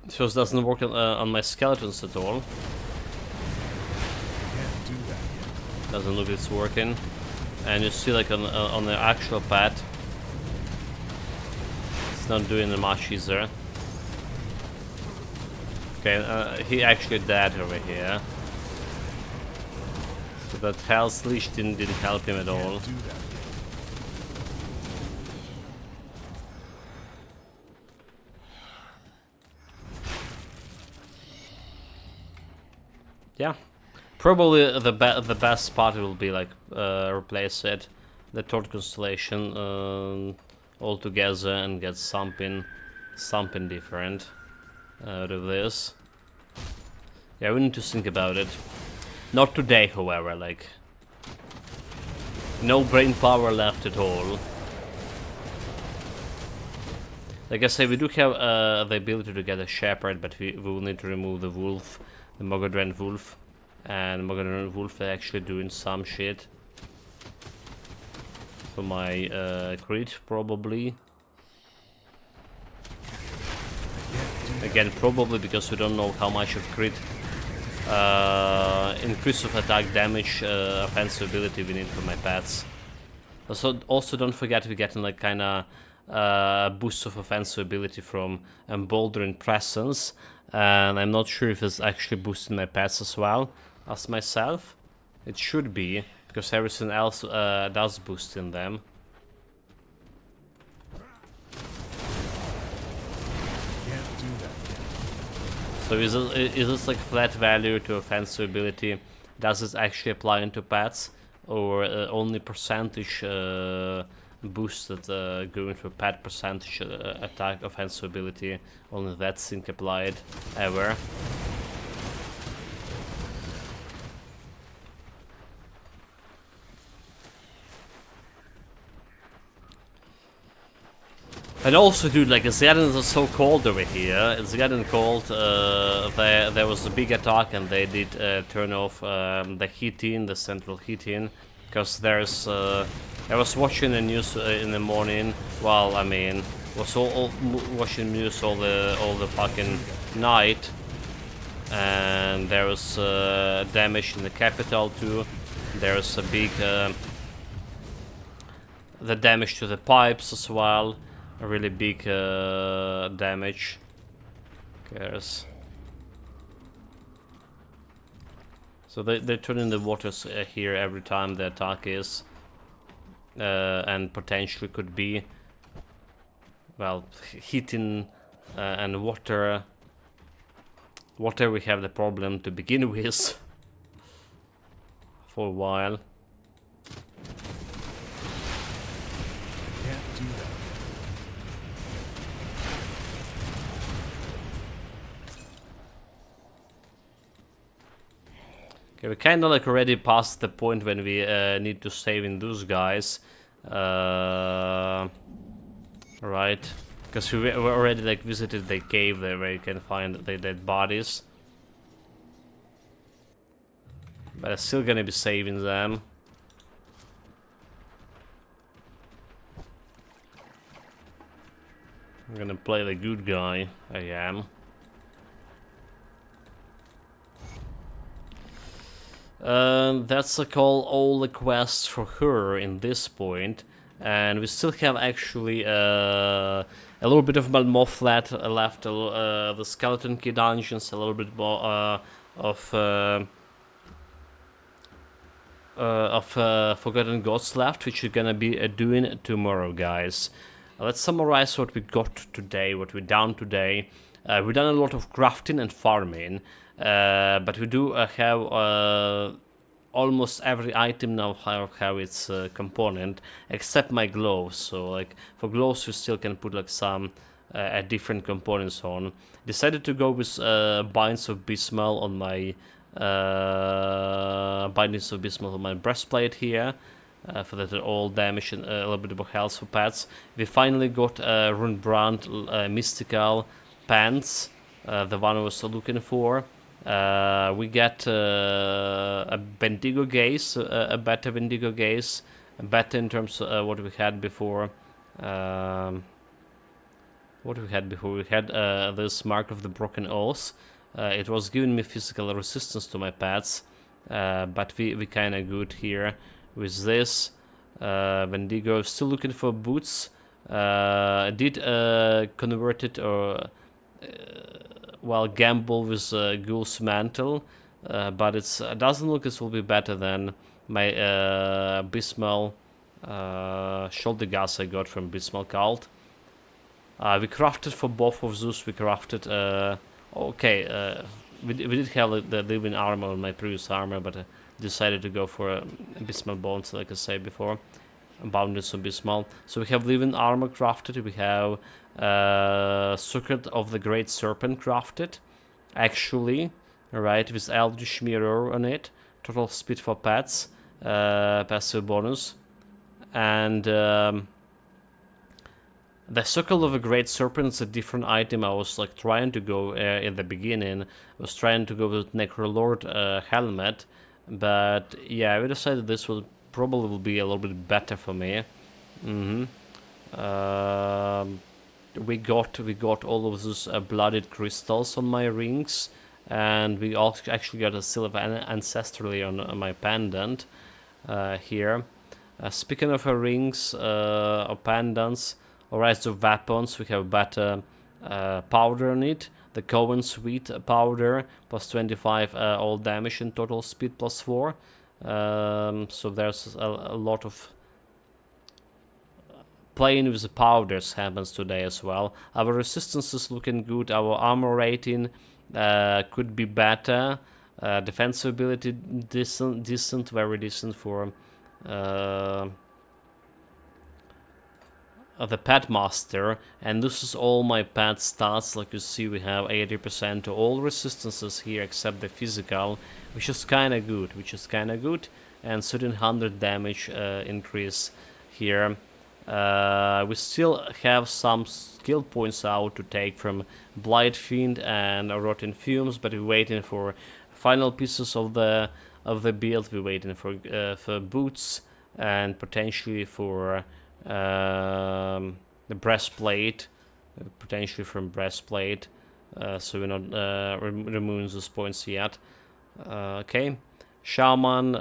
It just doesn't work on my skeletons at all. Doesn't look it's working, and you see like on the actual pet, it's not doing much either. Okay, he actually died over here. So that Hell's Leash didn't help him at all. Yeah, probably the best spot will be like replace it, the Thought Constellation altogether, and get something different out of this. Yeah, we need to think about it. Not today, however. Like, no brain power left at all. Like I say, we do have the ability to get a Shepherd, but we will need to remove the Wolf. The Mogadren Wolf, and Mogadren Wolf are actually doing some shit for my crit, probably. Again, probably because we don't know how much of crit increase of attack damage, offensive ability we need for my pets. Also don't forget we're getting like kinda boost of offensive ability from Emboldened Presence, and I'm not sure if it's actually boosting my pets as well as myself. It should be, because everything else does boost in them. So is this like flat value to offensive ability? Does this actually apply into pets, or only percentage boosted going to a pet percentage attack offensive ability? Only that thing applied ever. And also, dude, like, it's getting so cold over here. It's getting cold. There was a big attack, and they did turn off the heating, the central heating, because there's. I was watching the news in the morning. Well, I mean, was all watching news all the fucking night, and there was damage in the capital too. There was a big the damage to the pipes as well. A really big damage. Cares. So they're turning the waters here every time the attack is, and potentially could be, well, heating and water water we have the problem to begin with for a while. Can't do that. Okay, we kind of like already passed the point when we need to save in those guys. Right, because we already like visited the cave there where you can find the dead bodies. But I'm still gonna be saving them. I'm gonna play the good guy. I am. That's like all the quests for her in this point, and we still have actually a little bit of Malmothlat left, the Skeleton Key dungeons, a little bit more of Forgotten Gods left, which we're gonna be doing tomorrow, guys. Let's summarize what we got today, what we done today. We've done a lot of crafting and farming, but we do have almost every item now have its component, except my gloves. So like for gloves we still can put like some different components on. Decided to go with Binds of Bismal on my Bindings of Bismal on my breastplate here. For that all damage and a little bit of health for pets. We finally got Runebrand Mystical Pants, the one I was looking for. We get a Bendigo Gaze, a better Bendigo Gaze, better in terms of what we had before. What we had before? We had this Mark of the Broken Oath. It was giving me physical resistance to my pets, but we kind of good here with this. Bendigo, still looking for boots. Did convert it or well gamble with Ghoul's Mantle, but it doesn't look as will be better than my Bismal shoulder gas I got from Bismal Cult. We crafted for both of those. We crafted we did have the living armor on my previous armor, but decided to go for Bismal Bones, like I said before. Boundless of Bismal. So we have living armor crafted. We have Circuit of the Great Serpent crafted. Actually, right, with Eldritch Mirror on it. Total speed for pets. Passive bonus. And the Circle of a Great Serpent is a different item. I was like trying to go in the beginning. I was trying to go with Necrolord helmet, but yeah, we decided this will probably be a little bit better for me. We got all of those blooded crystals on my rings, and we also actually got a silver ancestrally on my pendant here. Speaking of rings or pendants. Alright, so weapons, we have better powder on it. The Coven Sweet powder, plus 25 all damage and total speed plus 4. So there's a lot of playing with the powders happens today as well. Our resistance is looking good. Our armor rating could be better. Defensive ability decent, very decent for the Pet Master, and this is all my pet stats. Like you see, we have 80% to all resistances here except the physical, which is kind of good, and 1300 damage increase here. We still have some skill points out to take from Blight Fiend and Rotten Fumes, but we're waiting for final pieces of the build. We're waiting for boots and potentially for the breastplate, potentially from breastplate, so we're not removing those points yet. Okay, Shaman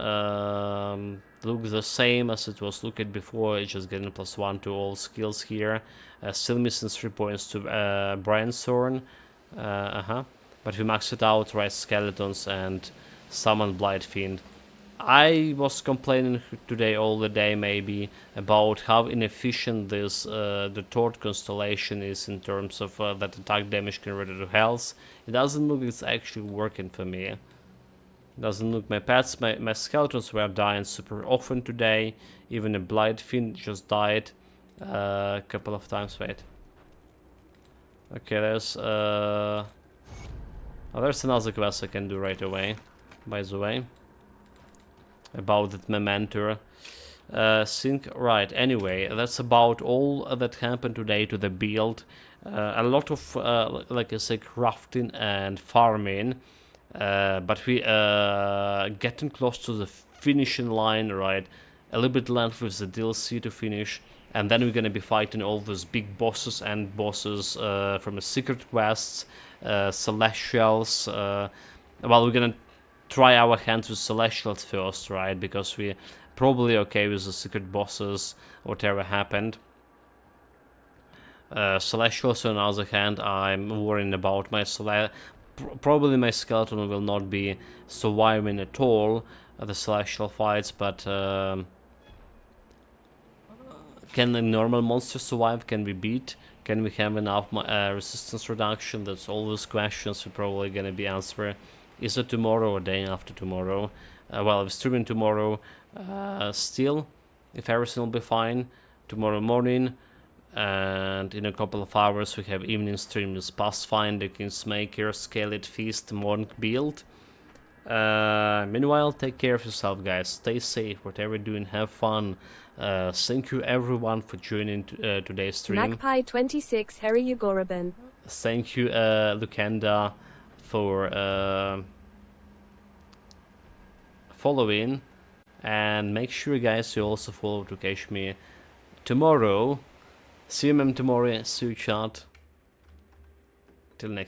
looks the same as it was looked before. It's just getting +1 to all skills here. Still missing 3 points to Brian's Thorn, but we maxed it out, right? Skeletons and Summon Blight Fiend. I was complaining today all the day maybe about how inefficient this the Third constellation is in terms of that attack damage converted to health. It doesn't look it's actually working for me. Doesn't look my pets, my skeletons were dying super often today. Even a Blight Fiend just died a couple of times. Wait. Okay, there's another quest I can do right away, by the way. About that memento. Right, anyway, that's about all that happened today to the build. A lot of, like I say, crafting and farming. But we getting close to the finishing line, right? A little bit left with the DLC to finish, and then we're gonna be fighting all those big bosses and bosses from the secret quests, celestials. Well, we're gonna try our hands with celestials first, right? Because we probably okay with the secret bosses, whatever happened. Celestials, on the other hand, I'm worrying about my probably my skeleton will not be surviving at all at the celestial fights, but can the normal monster survive? Can we beat? Can we have enough resistance reduction? That's all those questions we're probably gonna be answering. Is it tomorrow or day after tomorrow? Well, if streaming tomorrow, still, if everything will be fine, tomorrow morning, and in a couple of hours we have evening stream with Pathfinder, Kingsmaker, Skelet Feast, Monk build. Meanwhile, take care of yourself, guys. Stay safe, whatever you're doing, have fun. Thank you everyone for joining today's stream. Magpie26 Harry Ugoraban. Thank you, Lucanda, for following, and make sure, guys, you also follow to catch me tomorrow. See you, tomorrow. See you, chat. Till next time.